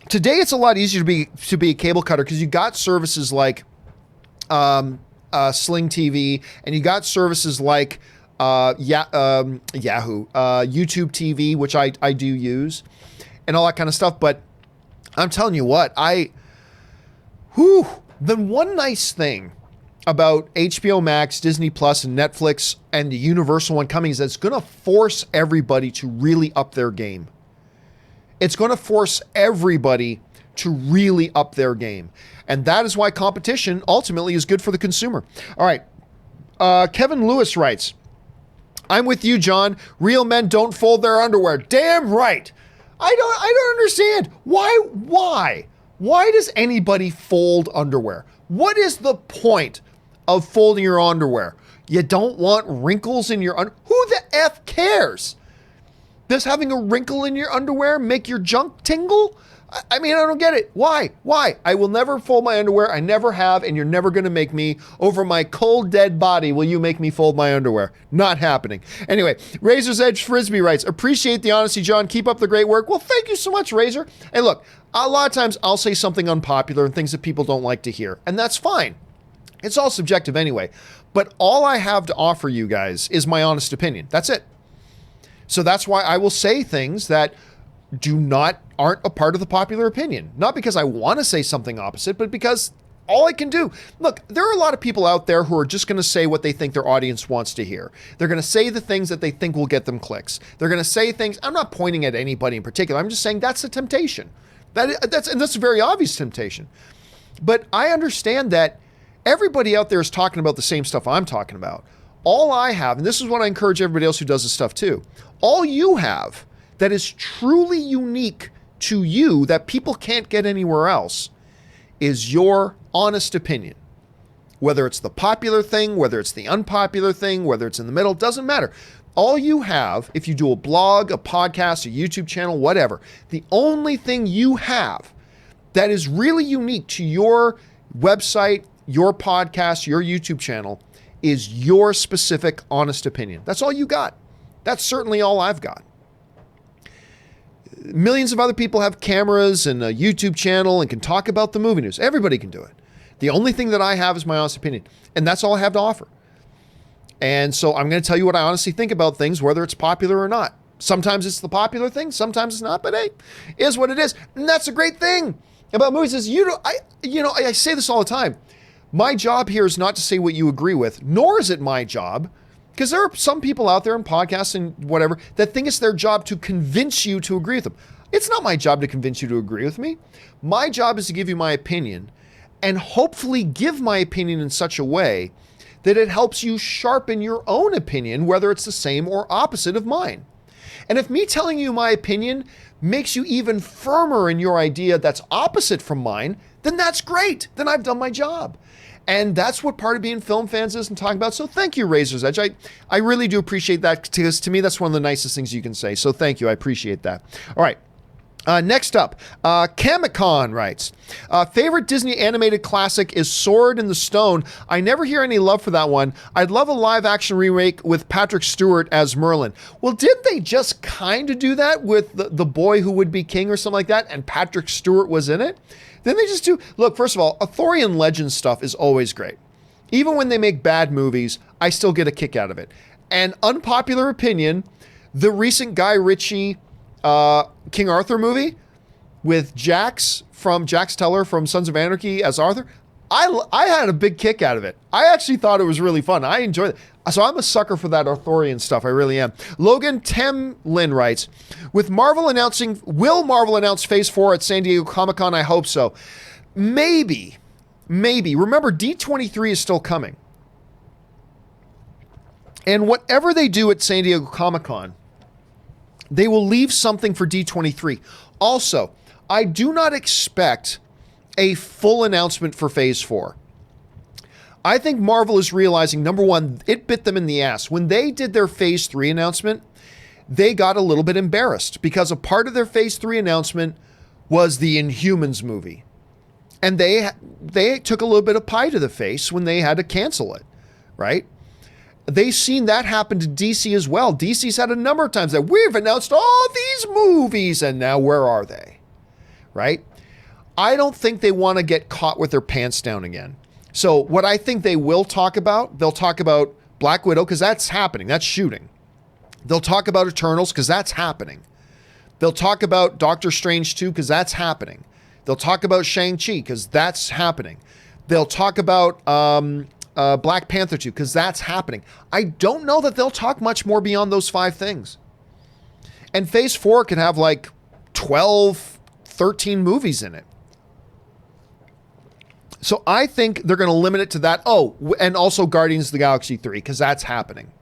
Today, it's a lot easier to be a cable cutter because you got services like Sling TV, and you got services like Yahoo, YouTube TV, which I do use, and all that kind of stuff. But I'm telling you what, the one nice thing about HBO Max, Disney Plus, and Netflix, and the Universal one coming is that it's going to force everybody to really up their game. It's going to force everybody to really up their game. And that is why competition ultimately is good for the consumer. All right. Kevin Lewis writes, I'm with you, John. Real men don't fold their underwear. Damn right. I don't understand. Why? Why does anybody fold underwear? What is the point of folding your underwear? You don't want wrinkles in your who the F cares? Does having a wrinkle in your underwear make your junk tingle? I mean, I don't get it. Why? I will never fold my underwear. I never have, and you're never going to make me, over my cold, dead body, will you make me fold my underwear? Not happening. Anyway, Razor's Edge Frisbee writes, appreciate the honesty, John. Keep up the great work. Well, thank you so much, Razor. And look, a lot of times I'll say something unpopular and things that people don't like to hear, and that's fine. It's all subjective anyway. But all I have to offer you guys is my honest opinion. That's it. So that's why I will say things that aren't a part of the popular opinion. Not because I want to say something opposite, but because all I can do. Look, there are a lot of people out there who are just going to say what they think their audience wants to hear. They're going to say the things that they think will get them clicks. They're going to say things. I'm not pointing at anybody in particular. I'm just saying that's a temptation. That's a very obvious temptation. But I understand that everybody out there is talking about the same stuff I'm talking about. All I have, and this is what I encourage everybody else who does this stuff too, all you have that is truly unique to you that people can't get anywhere else is your honest opinion. Whether it's the popular thing, whether it's the unpopular thing, whether it's in the middle, doesn't matter. All you have, if you do a blog, a podcast, a YouTube channel, whatever, the only thing you have that is really unique to your website, your podcast, your YouTube channel is your specific honest opinion. That's all you got. That's certainly all I've got. Millions of other people have cameras and a YouTube channel and can talk about the movie news. Everybody can do it. The only thing that I have is my honest opinion, and that's all I have to offer. And so I'm going to tell you what I honestly think about things, whether it's popular or not. Sometimes it's the popular thing, sometimes it's not, but hey, it is what it is. And that's a great thing about movies is I say this all the time. My job here is not to say what you agree with, nor is it my job, because there are some people out there in podcasts and whatever that think it's their job to convince you to agree with them. It's not my job to convince you to agree with me. My job is to give you my opinion and hopefully give my opinion in such a way that it helps you sharpen your own opinion, whether it's the same or opposite of mine. And if me telling you my opinion makes you even firmer in your idea that's opposite from mine, then that's great. Then I've done my job. And that's what part of being film fans is and talking about. So thank you, Razor's Edge. I really do appreciate that, because to me, that's one of the nicest things you can say. So thank you. I appreciate that. All right. Next up, Kamikon writes, favorite Disney animated classic is Sword in the Stone. I never hear any love for that one. I'd love a live action remake with Patrick Stewart as Merlin. Well, didn't they just kind of do that with the Boy Who Would Be King or something like that? And Patrick Stewart was in it? Then they just do, look, first of all, Arthurian legend stuff is always great. Even when they make bad movies, I still get a kick out of it. And unpopular opinion, the recent Guy Ritchie King Arthur movie with Jax Teller from Sons of Anarchy as Arthur, I had a big kick out of it. I actually thought it was really fun. I enjoyed it. So I'm a sucker for that Arthurian stuff. I really am. Logan Temlin writes, will Marvel announce Phase 4 at San Diego Comic-Con? I hope so. Maybe. Remember, D23 is still coming. And whatever they do at San Diego Comic-Con, they will leave something for D23. Also, I do not expect a full announcement for Phase 4. I think Marvel is realizing, number one, it bit them in the ass. When they did their Phase 3 announcement, they got a little bit embarrassed because a part of their Phase 3 announcement was the Inhumans movie. And they took a little bit of pie to the face when they had to cancel it, right? They've seen that happen to DC as well. DC's had a number of times that we've announced all these movies, and now where are they, right? I don't think they want to get caught with their pants down again. So what I think they will talk about, they'll talk about Black Widow, because that's happening. That's shooting. They'll talk about Eternals, because that's happening. They'll talk about Doctor Strange 2, because that's happening. They'll talk about Shang-Chi, because that's happening. They'll talk about Black Panther 2, because that's happening. I don't know that they'll talk much more beyond those 5 things. And Phase 4 could have like 12, 13 movies in it. So I think they're going to limit it to that. Oh, and also Guardians of the Galaxy 3, because that's happening.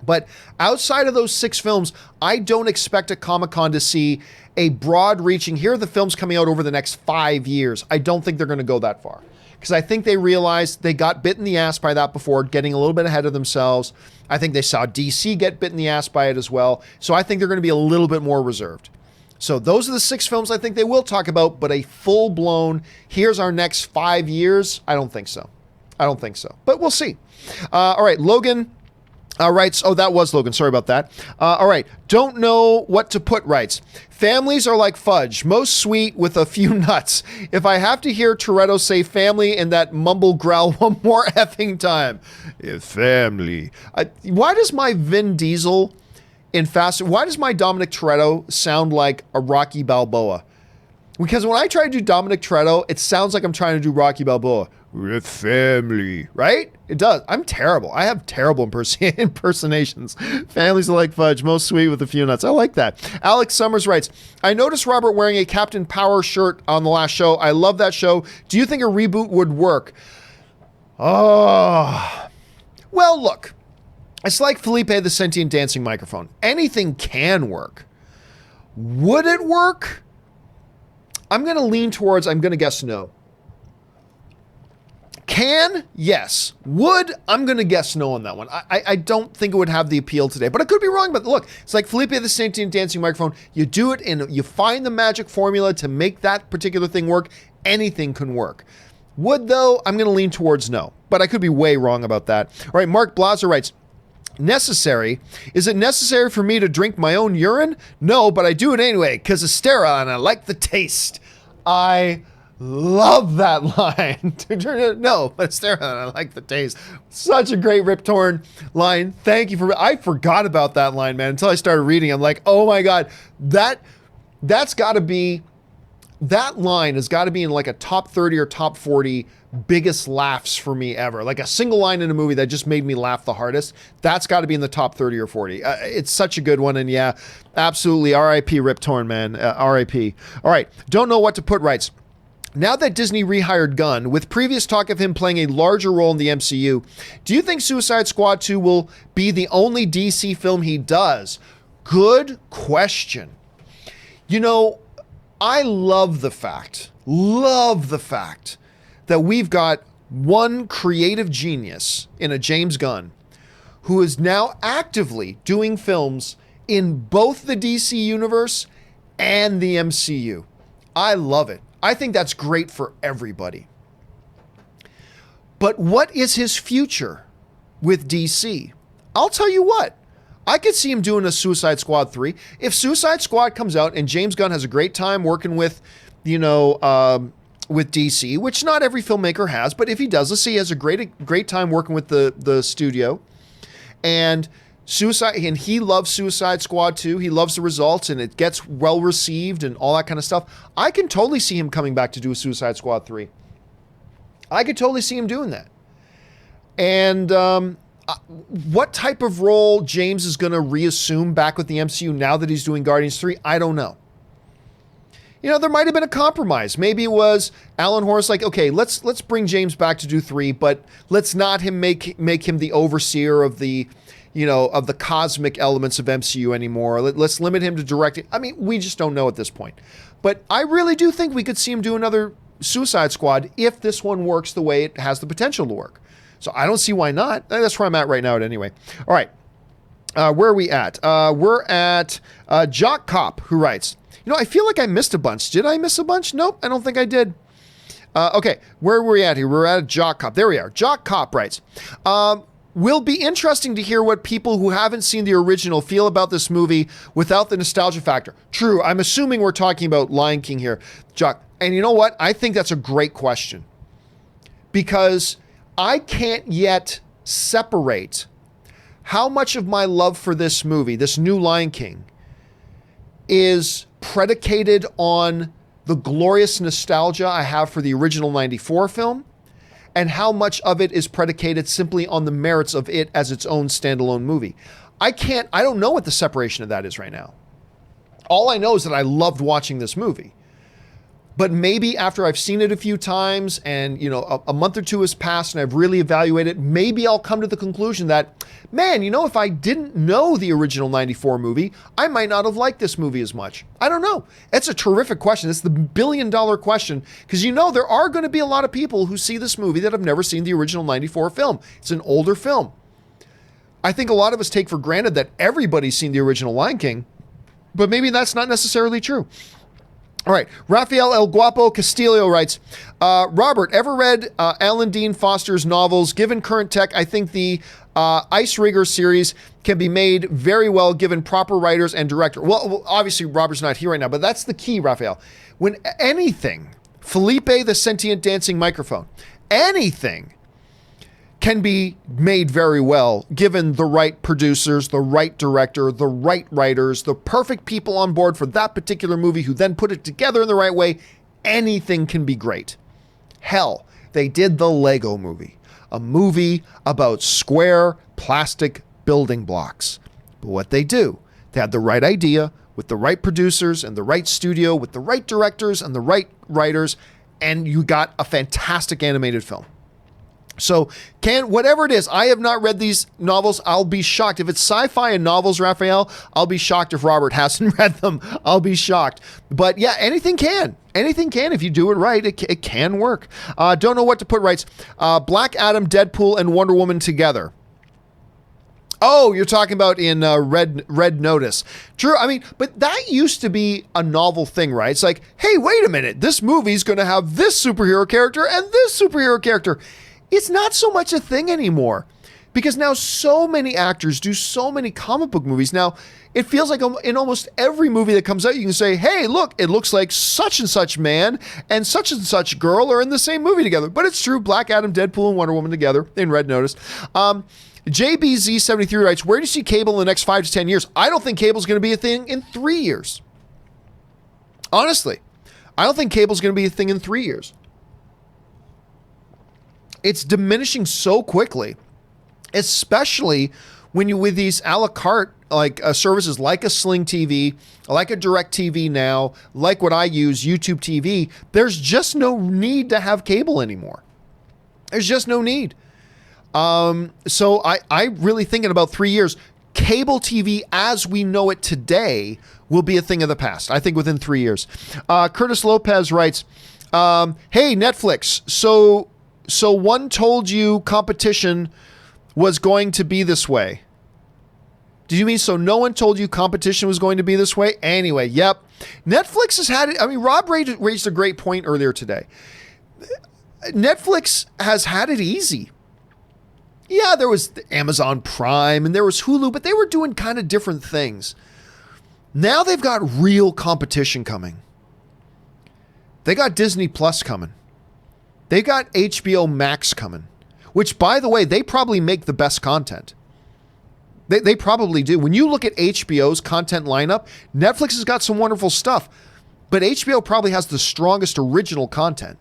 But outside of those 6 films, I don't expect at Comic-Con to see a broad-reaching, here are the films coming out over the next 5 years. I don't think they're going to go that far. Because I think they realized they got bit in the ass by that before, getting a little bit ahead of themselves. I think they saw DC get bit in the ass by it as well. So I think they're going to be a little bit more reserved. So those are the 6 films I think they will talk about, but a full-blown, here's our next 5 years, I don't think so. But we'll see. All right, Logan writes, oh, that was Logan. Sorry about that. All right, don't know what to put writes. Families are like fudge, most sweet with a few nuts. If I have to hear Toretto say family in that mumble growl one more effing time. Family. Why does my Vin Diesel why does my Dominic Toretto sound like a Rocky Balboa? Because when I try to do Dominic Toretto, it sounds like I'm trying to do Rocky Balboa. With family, right? It does. I'm terrible. I have terrible impersonations. Families are like fudge, most sweet with a few nuts. I like that. Alex Summers writes, I noticed Robert wearing a Captain Power shirt on the last show. I love that show. Do you think a reboot would work? Oh, well, look. It's like Felipe the Sentient Dancing Microphone. Anything can work. Would it work? I'm going to guess no. Can? Yes. Would? I'm going to guess no on that one. I don't think it would have the appeal today, but I could be wrong. But look, it's like Felipe the Sentient Dancing Microphone. You do it and you find the magic formula to make that particular thing work. Anything can work. Would, though? I'm going to lean towards no, but I could be way wrong about that. All right, Mark Blaser writes, necessary? Is it necessary for me to drink my own urine? No, but I do it anyway because it's sterile and I like the taste. I love that line. No, but it's sterile and I like the taste. Such a great Rip Torn line. Thank you I forgot about that line, man, until I started reading. I'm like, oh my God, that line has got to be in like a top 30 or top 40 biggest laughs for me ever. Like a single line in a movie that just made me laugh the hardest. That's got to be in the top 30 or 40. It's such a good one. And yeah, absolutely. R.I.P. Rip Torn, man. R.I.P. All right. Don't know what to put writes. Now that Disney rehired Gunn, with previous talk of him playing a larger role in the MCU, do you think Suicide Squad 2 will be the only DC film he does? Good question. You know, I love the fact that we've got one creative genius in a James Gunn who is now actively doing films in both the DC universe and the MCU. I love it. I think that's great for everybody. But what is his future with DC? I'll tell you what. I could see him doing a Suicide Squad 3. If Suicide Squad comes out and James Gunn has a great time working with, with DC, which not every filmmaker has, but if he does, let's say he has a great time working with the studio, and he loves Suicide Squad 2. He loves the results, and it gets well received and all that kind of stuff. I can totally see him coming back to do a Suicide Squad 3. I could totally see him doing that. And what type of role James is going to reassume back with the MCU now that he's doing Guardians 3, I don't know. You know, there might have been a compromise. Maybe it was Alan Horace like, okay, let's bring James back to do 3, but let's not make him the overseer of the, of the cosmic elements of MCU anymore. Let's limit him to directing. I mean, we just don't know at this point. But I really do think we could see him do another Suicide Squad if this one works the way it has the potential to work. So I don't see why not. That's where I'm at right now anyway. All right. Where are we at? We're at Jock Cop, who writes, I feel like I missed a bunch. Did I miss a bunch? Nope, I don't think I did. Okay, where were we at here? We're at Jock Cop. There we are. Jock Cop writes, will be interesting to hear what people who haven't seen the original feel about this movie without the nostalgia factor. True, I'm assuming we're talking about Lion King here, Jock. And you know what? I think that's a great question. Because I can't yet separate how much of my love for this movie, this new Lion King, is predicated on the glorious nostalgia I have for the original 94 film, and how much of it is predicated simply on the merits of it as its own standalone movie. I don't know what the separation of that is right now. All I know is that I loved watching this movie. But maybe after I've seen it a few times and, a month or two has passed and I've really evaluated it, maybe I'll come to the conclusion that, man, if I didn't know the original 94 movie, I might not have liked this movie as much. I don't know. It's a terrific question. It's the billion-dollar question because, there are going to be a lot of people who see this movie that have never seen the original 94 film. It's an older film. I think a lot of us take for granted that everybody's seen the original Lion King, but maybe that's not necessarily true. All right, Rafael El Guapo Castillo writes, Robert, ever read Alan Dean Foster's novels? Given current tech, I think the Ice Rigger series can be made very well given proper writers and director. Well, obviously, Robert's not here right now, but that's the key, Rafael. When anything, Felipe the Sentient Dancing Microphone, anything can be made very well given the right producers, the right director, the right writers, the perfect people on board for that particular movie who then put it together in the right way. Anything can be great. Hell, they did the Lego Movie, a movie about square plastic building blocks. But what they do, they had the right idea with the right producers and the right studio with the right directors and the right writers, and you got a fantastic animated film. So whatever it is, I have not read these novels. I'll be shocked. If it's sci-fi and novels, Raphael, I'll be shocked if Robert hasn't read them. I'll be shocked. But yeah, anything can. Anything can. If you do it right, it can work. Don't know what to put writes. Black Adam, Deadpool, and Wonder Woman together. Oh, you're talking about in Red Notice. True. I mean, but that used to be a novel thing, right? It's like, hey, wait a minute. This movie's going to have this superhero character and this superhero character. It's not so much a thing anymore because now so many actors do so many comic book movies. Now, it feels like in almost every movie that comes out, you can say, hey, look, it looks like such and such man and such girl are in the same movie together. But it's true. Black Adam, Deadpool, and Wonder Woman together in Red Notice. JBZ73 writes, where do you see cable in the next 5 to 10 years? I don't think cable's going to be a thing in 3 years. Honestly, I don't think cable's going to be a thing in 3 years. It's diminishing so quickly, especially when you with these a la carte like services like a Sling TV, like a Direct TV now, like what I use, YouTube TV. There's just no need to have cable anymore. There's just no need. So I really think in about 3 years, cable TV as we know it today will be a thing of the past. I think within 3 years. Curtis Lopez writes, hey, Netflix, so one told you competition was going to be this way. Did you mean so no one told you competition was going to be this way? Anyway, yep. Netflix has had it. I mean, Rob raised a great point earlier today. Netflix has had it easy. Yeah, there was Amazon Prime and there was Hulu, but they were doing kind of different things. Now they've got real competition coming. They got Disney Plus coming. They got HBO Max coming, which, by the way, they probably make the best content. They probably do. When you look at HBO's content lineup, Netflix has got some wonderful stuff, but HBO probably has the strongest original content.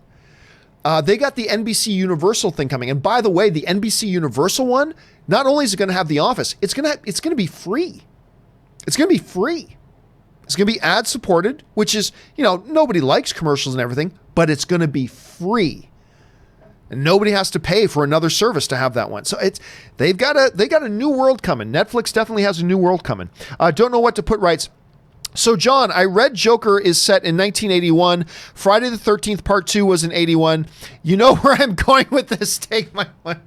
They got the NBC Universal thing coming. And by the way, the NBC Universal one, not only is it going to have The Office, it's going to be free. It's going to be free. It's going to be ad supported, which is, nobody likes commercials and everything, but it's going to be free. And nobody has to pay for another service to have that one. So they got a new world coming. Netflix definitely has a new world coming. Don't know what to put writes. So John, I read Joker is set in 1981. Friday the 13th Part 2 was in 81. You know where I'm going with this? Take my money.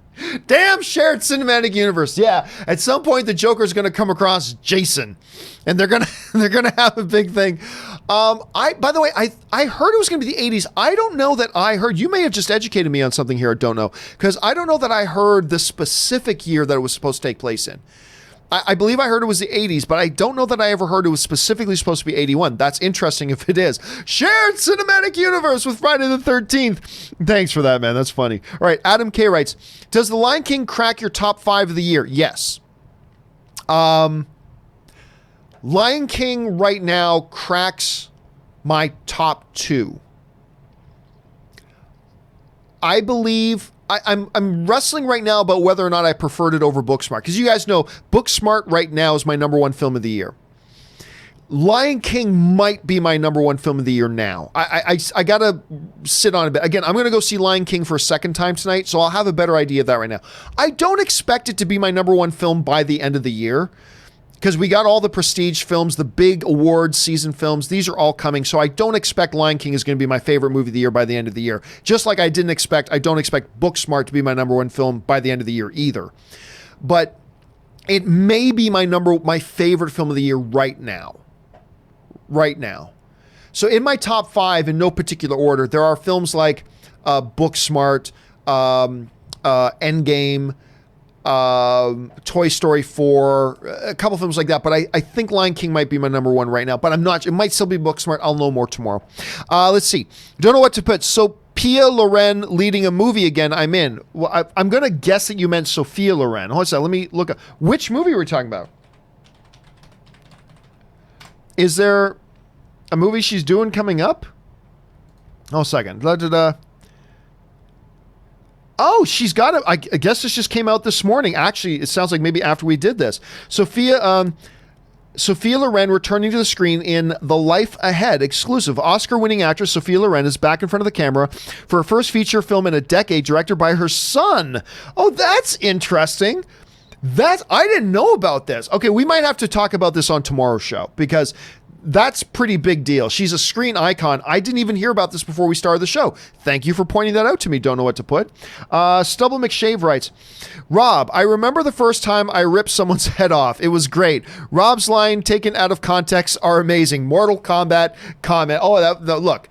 Damn shared cinematic universe. Yeah, at some point the Joker is going to come across Jason, and they're gonna have a big thing. By the way, I heard it was going to be the 80s. I don't know that I heard. You may have just educated me on something here. I don't know, because I don't know that I heard the specific year that it was supposed to take place in. I believe I heard it was the 80s, but I don't know that I ever heard it was specifically supposed to be 81. That's interesting if it is. Shared cinematic universe with Friday the 13th. Thanks for that, man. That's funny. All right, Adam K. writes, does The Lion King crack your top 5 of the year? Yes. Lion King right now cracks my top 2. I believe... I'm wrestling right now about whether or not I preferred it over Booksmart, because you guys know Booksmart right now is my number 1 film of the year. Lion King might be my number 1 film of the year now. I gotta sit on it a bit. Again, I'm gonna go see Lion King for a second time tonight, so I'll have a better idea of that right now. I don't expect it to be my number 1 film by the end of the year, because we got all the prestige films, the big award season films. These are all coming. So I don't expect Lion King is going to be my favorite movie of the year by the end of the year. Just like I don't expect Booksmart to be my number 1 film by the end of the year either. But it may be my favorite film of the year right now. right now. So in my top 5, in no particular order, there are films like Booksmart, Endgame, Toy Story 4, a couple films like that. But I think Lion King might be my number 1 right now. But I'm not. It might still be Booksmart. I'll know more tomorrow. Let's see. Don't know what to put. Sophia Loren leading a movie again. I'm in. Well, I'm going to guess that you meant Sophia Loren. Hold on a second. Let me look up. Which movie were we talking about? Is there a movie she's doing coming up? Oh, second. Oh, she's got it. I guess this just came out this morning. Actually, it sounds like maybe after we did this. Sophia Loren returning to the screen in The Life Ahead exclusive. Oscar-winning actress Sophia Loren is back in front of the camera for her first feature film in a decade, directed by her son. Oh, that's interesting. I didn't know about this. Okay, we might have to talk about this on tomorrow's show because that's pretty big deal. She's a screen icon. I didn't even hear about this before we started the show. Thank you for pointing that out to me. Don't know what to put. Stubble McShave writes, Rob, I remember the first time I ripped someone's head off. It was great. Rob's line taken out of context are amazing. Mortal Kombat comment. Oh, look.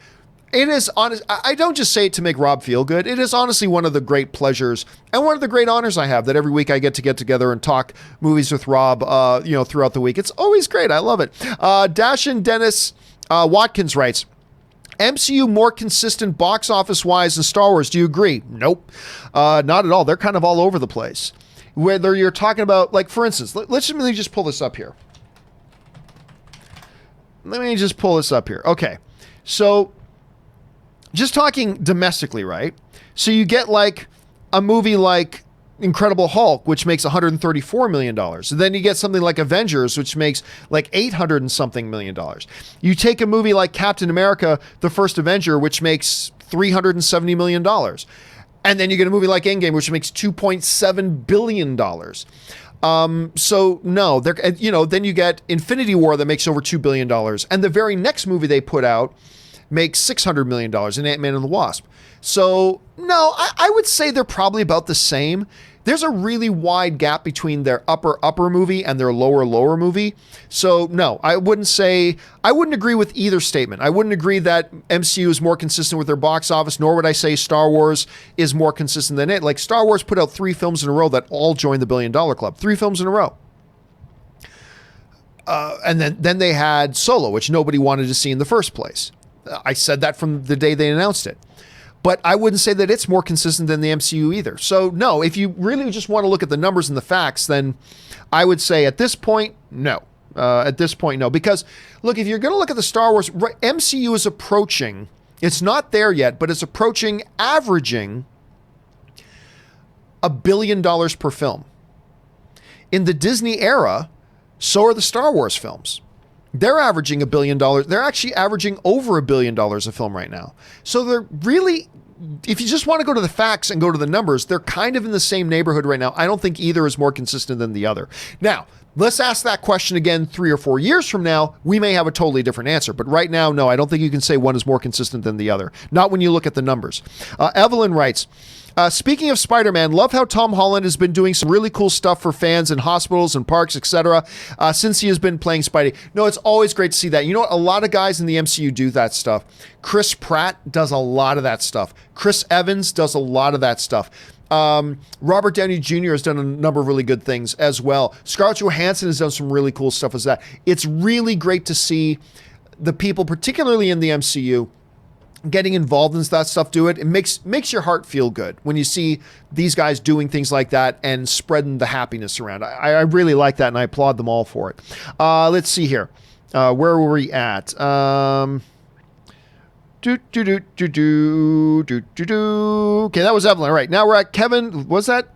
It is honest. I don't just say it to make Rob feel good. It is honestly one of the great pleasures and one of the great honors I have that every week I get together and talk movies with Rob, throughout the week. It's always great. I love it. Dashin Dennis Watkins writes, MCU more consistent box office wise than Star Wars. Do you agree? Nope. Not at all. They're kind of all over the place. Whether you're talking about, like, for instance, let me just pull this up here. Okay. So, just talking domestically, right? So you get like a movie like Incredible Hulk, which makes $134 million. And then you get something like Avengers, which makes like $800 and something million. You take a movie like Captain America, the First Avenger, which makes $370 million. And then you get a movie like Endgame, which makes $2.7 billion. So no, then you get Infinity War that makes over $2 billion. And the very next movie they put out makes $600 million in Ant-Man and the Wasp. So, no, I would say they're probably about the same. There's a really wide gap between their upper movie and their lower movie. So, no, I wouldn't agree with either statement. I wouldn't agree that MCU is more consistent with their box office, nor would I say Star Wars is more consistent than it. Like, Star Wars put out 3 films in a row that all joined the $1 billion club. 3 films in a row. And then they had Solo, which nobody wanted to see in the first place. I said that from the day they announced it. But I wouldn't say that it's more consistent than the MCU either. So, no, if you really just want to look at the numbers and the facts, then I would say at this point, no. Because, look, if you're going to look at the Star Wars, MCU is approaching, it's not there yet, but it's approaching, averaging $1 billion per film. In the Disney era, so are the Star Wars films. They're averaging $1 billion. They're actually averaging over $1 billion a film right now. So they're really, if you just want to go to the facts and go to the numbers, they're kind of in the same neighborhood right now. I don't think either is more consistent than the other. Now, let's ask that question again 3 or 4 years from now. We may have a totally different answer. But right now, no, I don't think you can say one is more consistent than the other. Not when you look at the numbers. Evelyn writes, speaking of Spider-Man, love how Tom Holland has been doing some really cool stuff for fans in hospitals and parks, etc. Since he has been playing Spidey. No, it's always great to see that. You know what? A lot of guys in the MCU do that stuff. Chris Pratt does a lot of that stuff. Chris Evans does a lot of that stuff. Robert Downey Jr. has done a number of really good things as well. Scarlett Johansson has done some really cool stuff as that. It's really great to see the people, particularly in the MCU, getting involved in that stuff, do it. It makes your heart feel good when you see these guys doing things like that and spreading the happiness around. I really like that, and I applaud them all for it. Let's see here. Where were we at? Okay, that was Evelyn. All right, now we're at Kevin. Was that?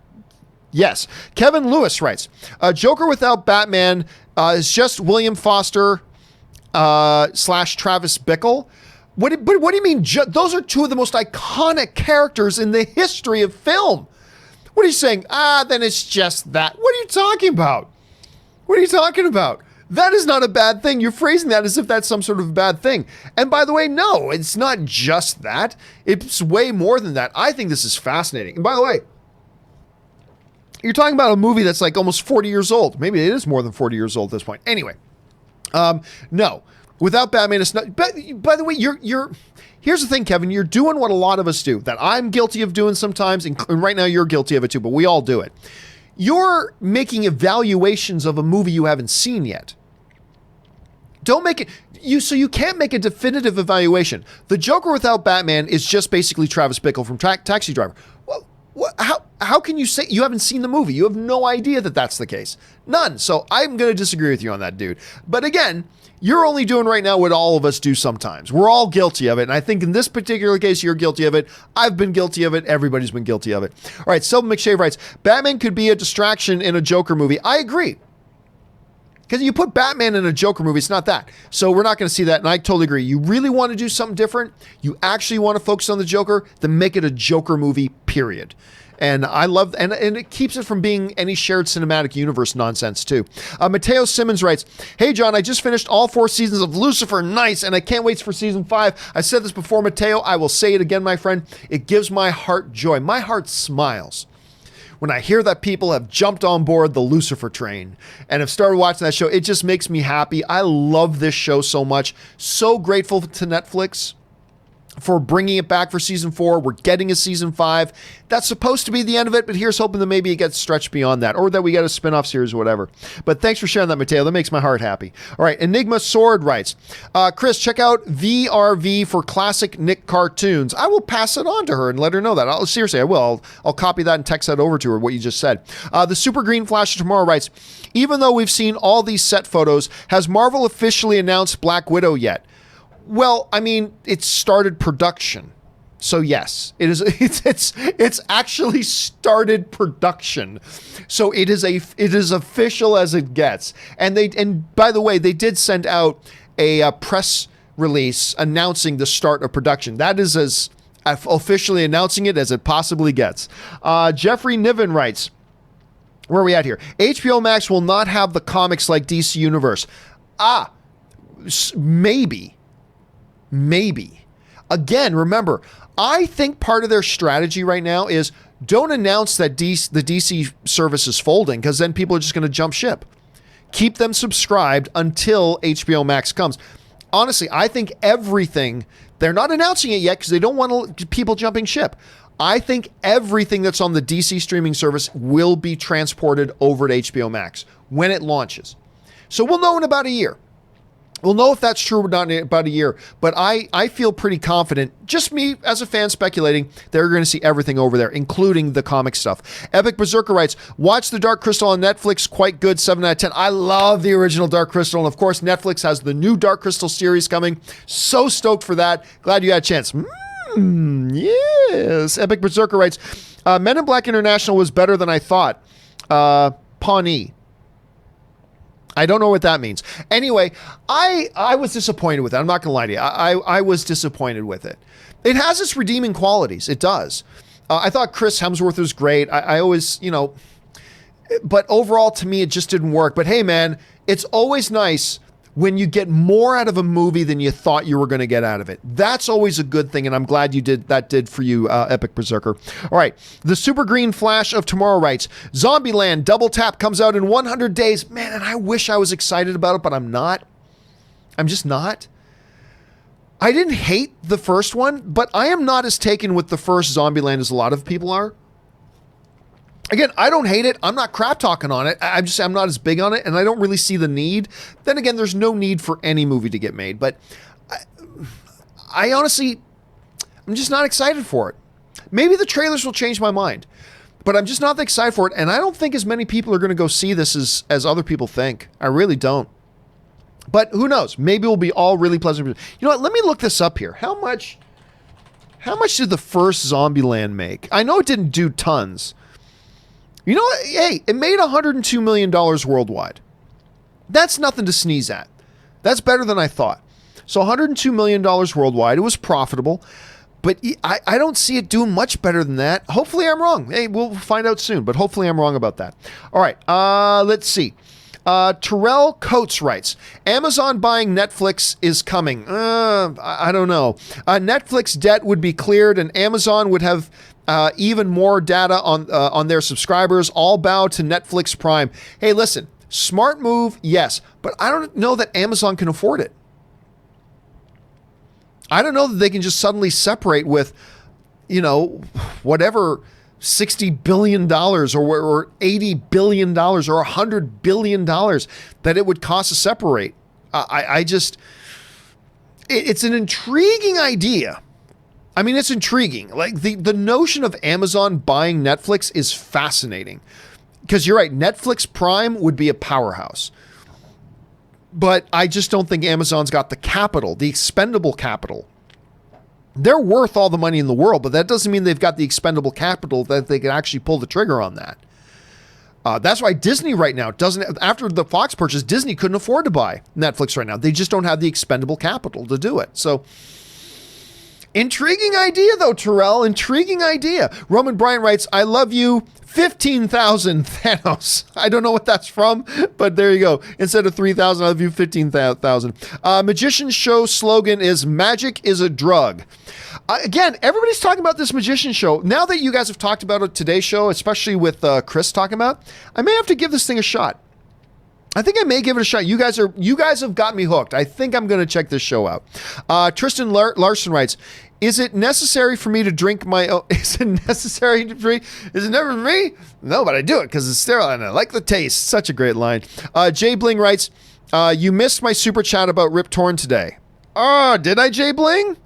Yes. Kevin Lewis writes, Joker without Batman is just William Foster / Travis Bickle. What do you mean? Those are 2 of the most iconic characters in the history of film. What are you saying? Then it's just that. What are you talking about? That is not a bad thing. You're phrasing that as if that's some sort of bad thing. And by the way, no, it's not just that. It's way more than that. I think this is fascinating. And by the way, you're talking about a movie that's like almost 40 years old. Maybe it is more than 40 years old at this point. Anyway, no. Without Batman, it's not. But by the way, you're. Here's the thing, Kevin. You're doing what a lot of us do. That I'm guilty of doing sometimes, and right now you're guilty of it too. But we all do it. You're making evaluations of a movie you haven't seen yet. Don't make it. You can't make a definitive evaluation. The Joker without Batman is just basically Travis Bickle from Taxi Driver. How can you say you haven't seen the movie? You have no idea that that's the case. None. So I'm going to disagree with you on that, dude. But again, you're only doing right now what all of us do sometimes. We're all guilty of it. And I think in this particular case, you're guilty of it. I've been guilty of it. Everybody's been guilty of it. All right. Sylvan McShave writes, Batman could be a distraction in a Joker movie. I agree. Because you put Batman in a Joker movie, it's not that. So we're not going to see that. And I totally agree. You really want to do something different. You actually want to focus on the Joker, then make it a Joker movie, period. And I love, and it keeps it from being any shared cinematic universe nonsense too. Mateo Simmons writes, hey John, I just finished all 4 seasons of Lucifer, nice, and I can't wait for season 5. I said this before, Mateo, I will say it again, my friend. It gives my heart joy. My heart smiles when I hear that people have jumped on board the Lucifer train and have started watching that show. It just makes me happy. I love this show so much. So grateful to Netflix for bringing it back for season 4. We're getting a season 5. That's supposed to be the end of it, but here's hoping that maybe it gets stretched beyond that, or that we get a spin-off series or whatever. But thanks for sharing that, Mateo. That makes my heart happy. All right, Enigma Sword writes, Kris, check out VRV for classic Nick cartoons. I will pass it on to her and let her know that. Seriously, I will. I'll copy that and text that over to her, what you just said. The Super Green Flash of Tomorrow writes, even though we've seen all these set photos, has Marvel officially announced Black Widow yet? Well, I mean, it started production. So yes, it is. It's actually started production. So it is official as it gets. And by the way, they did send out a press release announcing the start of production. That is as officially announcing it as it possibly gets. Jeffrey Niven writes, where are we at here? HBO Max will not have the comics like DC Universe. Maybe. Again, remember, I think part of their strategy right now is don't announce that the DC service is folding, because then people are just going to jump ship. Keep them subscribed until HBO Max comes. Honestly, I think everything, they're not announcing it yet because they don't want people jumping ship. I think everything that's on the DC streaming service will be transported over to HBO Max when it launches. So we'll know in about a year. We'll know if that's true or not in about a year, but I feel pretty confident, just me as a fan speculating, they're going to see everything over there, including the comic stuff. Epic Berserker writes, watch The Dark Crystal on Netflix, quite good, 7 out of 10. I love the original Dark Crystal, and of course, Netflix has the new Dark Crystal series coming. So stoked for that. Glad you had a chance. Yes. Epic Berserker writes, Men in Black International was better than I thought. Pawnee. I don't know what that means. Anyway, I was disappointed with it. I'm not going to lie to you. I was disappointed with it. It has its redeeming qualities. It does. I thought Chris Hemsworth was great. I always, but overall to me, it just didn't work. But hey, man, it's always nice when you get more out of a movie than you thought you were going to get out of it. That's always a good thing, and I'm glad you did for you, Epic Berserker. All right, the Super Green Flash of Tomorrow writes, Zombieland Double Tap comes out in 100 days. Man, and I wish I was excited about it, but I'm not. I'm just not. I didn't hate the first one, but I am not as taken with the first Zombieland as a lot of people are. Again, I don't hate it. I'm not crap talking on it. I'm not as big on it, and I don't really see the need. Then again, there's no need for any movie to get made, but I honestly, I'm just not excited for it. Maybe the trailers will change my mind, but I'm just not that excited for it, and I don't think as many people are going to go see this as other people think. I really don't. But who knows? Maybe it will be all really pleasant. You know what? Let me look this up here. How much did the first Zombieland make? I know it didn't do tons. You know what? Hey, it made $102 million worldwide. That's nothing to sneeze at. That's better than I thought. So $102 million worldwide. It was profitable, but I don't see it doing much better than that. Hopefully I'm wrong. Hey, we'll find out soon, but hopefully I'm wrong about that. All right, let's see. Terrell Coates writes, Amazon buying Netflix is coming. I don't know. Netflix debt would be cleared and Amazon would have even more data on their subscribers. All bow to Netflix Prime. Hey, listen, smart move, yes, but I don't know that Amazon can afford it. I don't know that they can just suddenly separate with, whatever $60 billion or $80 billion or $100 billion that it would cost to separate. It's an intriguing idea. I mean, it's intriguing. Like the notion of Amazon buying Netflix is fascinating because you're right. Netflix Prime would be a powerhouse, but I just don't think Amazon's got the capital, the expendable capital. They're worth all the money in the world, but that doesn't mean they've got the expendable capital that they can actually pull the trigger on that. That's why Disney right now doesn't, after the Fox purchase, Disney couldn't afford to buy Netflix right now. They just don't have the expendable capital to do it. So intriguing idea though, Terrell, intriguing idea. Roman Bryant writes, I love you 15,000 Thanos. I don't know what that's from, but there you go. Instead of 3,000, I love you 15,000. Magician Show slogan is magic is a drug. Again, everybody's talking about this Magician Show. Now that you guys have talked about it today's show, especially with Kris talking about, I may have to give this thing a shot. I think I may give it a shot. You guys have got me hooked. I think I'm going to check this show out. Tristan Larson writes, is it necessary for me to drink my own? Is it necessary to drink? Is it never for me? No, but I do it because it's sterile and I like the taste. Such a great line. Jay Bling writes, you missed my super chat about Rip Torn today. Oh, did I, Jay Bling?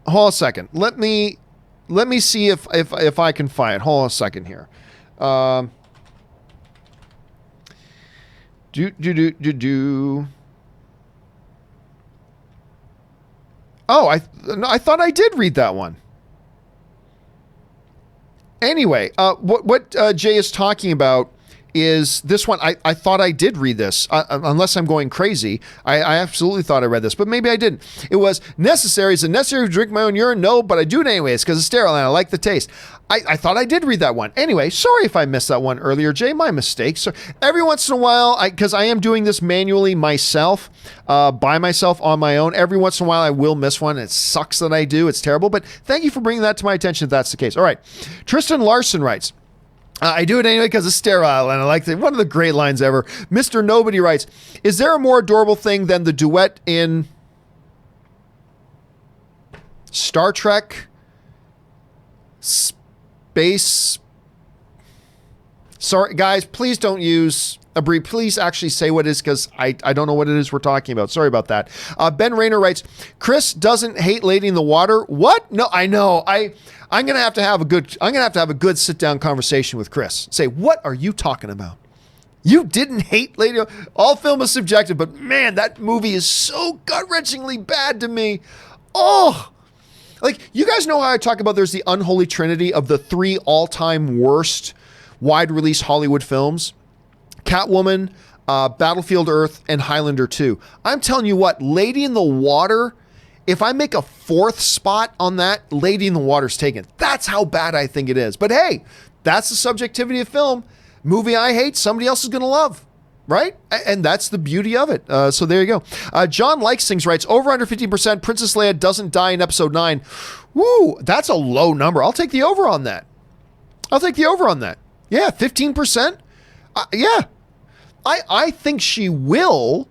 Hold on a second. Let me see if I can find it. Hold on a second here. Oh, I thought I did read that one. Anyway, what Jay is talking about is this one. I thought I did read this, unless I'm going crazy. I absolutely thought I read this, but maybe I didn't. It was necessary. Is it necessary to drink my own urine? No, but I do it anyways because it's sterile and I like the taste. I thought I did read that one. Anyway, sorry if I missed that one earlier, Jay. My mistake. So every once in a while, because I am doing this manually myself, by myself on my own, every once in a while I will miss one. It sucks that I do. It's terrible, but thank you for bringing that to my attention if that's the case. All right. Tristan Larson writes, I do it anyway because it's sterile, and I like it. One of the great lines ever. Mr. Nobody writes, is there a more adorable thing than the duet in Star Trek Space? Sorry, guys, please don't use a brief. Please actually say what it is because I don't know what it is we're talking about. Sorry about that. Ben Rayner writes, Kris doesn't hate Lady in the Water. What? No, I know. I'm gonna have to have a good sit down conversation with Kris. Say, what are you talking about? You didn't hate Lady. All film is subjective, but man, that movie is so gut wrenchingly bad to me. Oh, like you guys know how I talk about there's the unholy trinity of the 3 all-time worst wide release Hollywood films: Catwoman, Battlefield Earth, and Highlander 2. I'm telling you what, Lady in the Water. If I make a 4th spot on that, Lady in the Water's taken. That's how bad I think it is. But hey, that's the subjectivity of film. Movie I hate, somebody else is going to love, right? And that's the beauty of it. So there you go. John Likes Things writes, over under 15%, Princess Leia doesn't die in episode 9. Woo, that's a low number. I'll take the over on that. Yeah, 15%. Yeah, I think she will,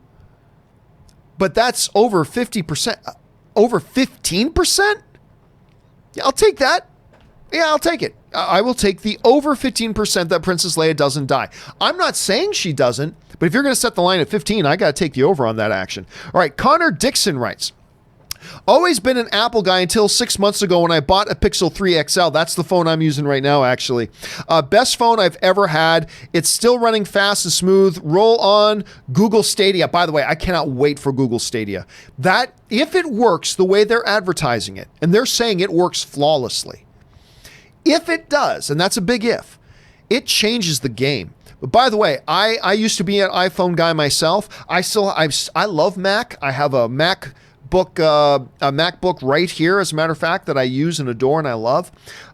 but that's over 50%. Over 15%? Yeah, I'll take that. Yeah, I'll take it. I will take the over 15% that Princess Leia doesn't die. I'm not saying she doesn't, but if you're going to set the line at 15, I got to take the over on that action. All right, Connor Dixon writes, always been an Apple guy until 6 months ago when I bought a Pixel 3 XL. That's the phone I'm using right now, actually. Best phone I've ever had. It's still running fast and smooth. Roll on Google Stadia. By the way, I cannot wait for Google Stadia. That, if it works the way they're advertising it, and they're saying it works flawlessly, if it does, and that's a big if, it changes the game. But by the way, I used to be an iPhone guy myself. I love Mac. I have a MacBook right here, as a matter of fact, that I use and adore and I love.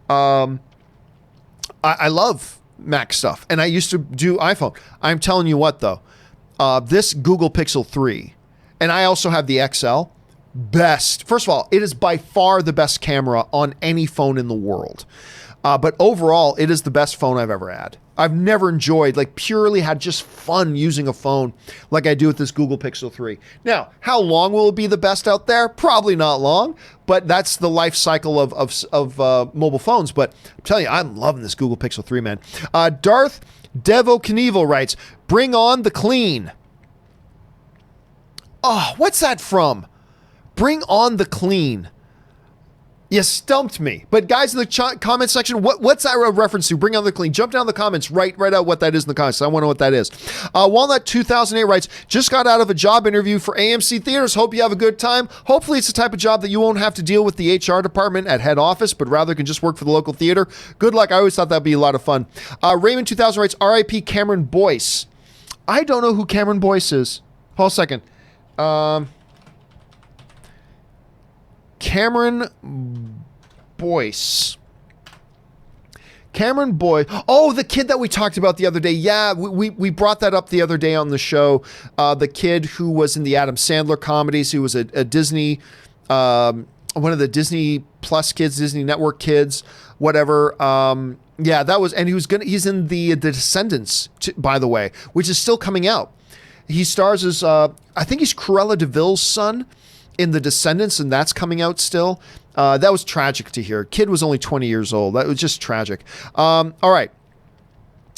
I love Mac stuff, and I used to do iPhone. I'm telling you what, though, this Google Pixel 3, and I also have the XL, best. First of all, it is by far the best camera on any phone in the world. But overall, it is the best phone I've ever had. I've never enjoyed, like purely had just fun using a phone like I do with this Google Pixel 3. Now, how long will it be the best out there? Probably not long, but that's the life cycle of mobile phones. But I'm telling you, I'm loving this Google Pixel 3, man. Darth Devo Knievel writes, bring on the clean. Oh, what's that from? Bring on the clean. You stumped me. But guys in the comment section, what's that a reference to? Bring on the clean. Jump down in the comments. Write out what that is in the comments. I want to know what that is. Walnut 2008 writes, just got out of a job interview for AMC Theaters. Hope you have a good time. Hopefully it's the type of job that you won't have to deal with the HR department at head office, but rather can just work for the local theater. Good luck. I always thought that'd be a lot of fun. Raymond 2000 writes, RIP Cameron Boyce. I don't know who Cameron Boyce is. Hold a second. Cameron Boyce. Cameron Boyce. Oh, the kid that we talked about the other day. Yeah, we brought that up the other day on the show. The kid who was in the Adam Sandler comedies, who was a Disney, one of the Disney Plus kids, Disney Network kids, whatever. Yeah, that was, and he's in the Descendants, by the way, which is still coming out. He stars as, I think he's Cruella de Vil's son in The Descendants, and that's coming out still. That was tragic to hear. Kid was only 20 years old. That was just tragic. All right.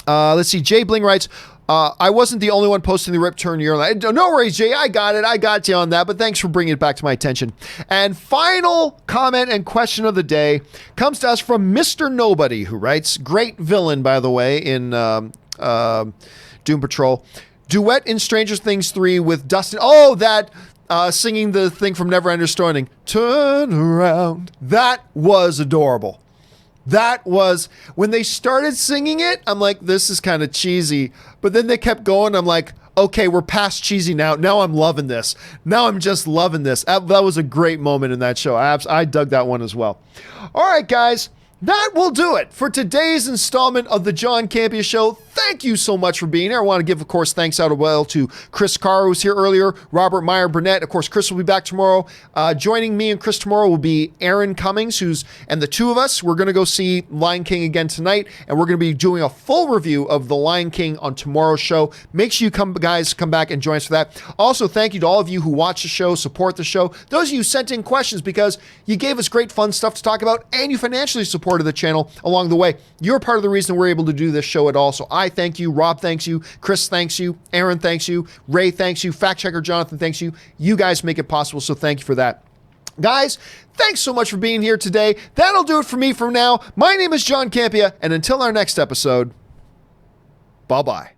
Let's see. Jay Bling writes, I wasn't the only one posting the Rip Turn urinal. No worries, Jay. I got it. I got you on that, but thanks for bringing it back to my attention. And final comment and question of the day comes to us from Mr. Nobody, who writes, great villain, by the way, in Doom Patrol. Duet in Stranger Things 3 with Dustin. Oh, that... singing the thing from Neverending Story, turn around. That was adorable. That was, when they started singing it, I'm like, this is kind of cheesy. But then they kept going. I'm like, okay, we're past cheesy now. Now I'm loving this. Now I'm just loving this. That was a great moment in that show. I dug that one as well. All right, guys. That will do it for today's installment of the John Campea Show. Thank you so much for being here. I want to give, of course, thanks out as well to Kris Carr, who was here earlier, Robert Meyer Burnett. Of course, Kris will be back tomorrow. Joining me and Kris tomorrow will be Aaron Cummings, and the two of us, we're going to go see Lion King again tonight, and we're going to be doing a full review of The Lion King on tomorrow's show. Make sure you come back and join us for that. Also, thank you to all of you who watch the show, support the show. Those of you who sent in questions because you gave us great fun stuff to talk about, and you financially supported the channel along the way. You're part of the reason we're able to do this show at all. So I thank you. Rob thanks you. Kris thanks you. Aaron thanks you. Ray thanks you. Fact checker Jonathan thanks you. You guys make it possible. So thank you for that. Guys, thanks so much for being here today. That'll do it for me for now. My name is John Campea, and until our next episode, bye-bye.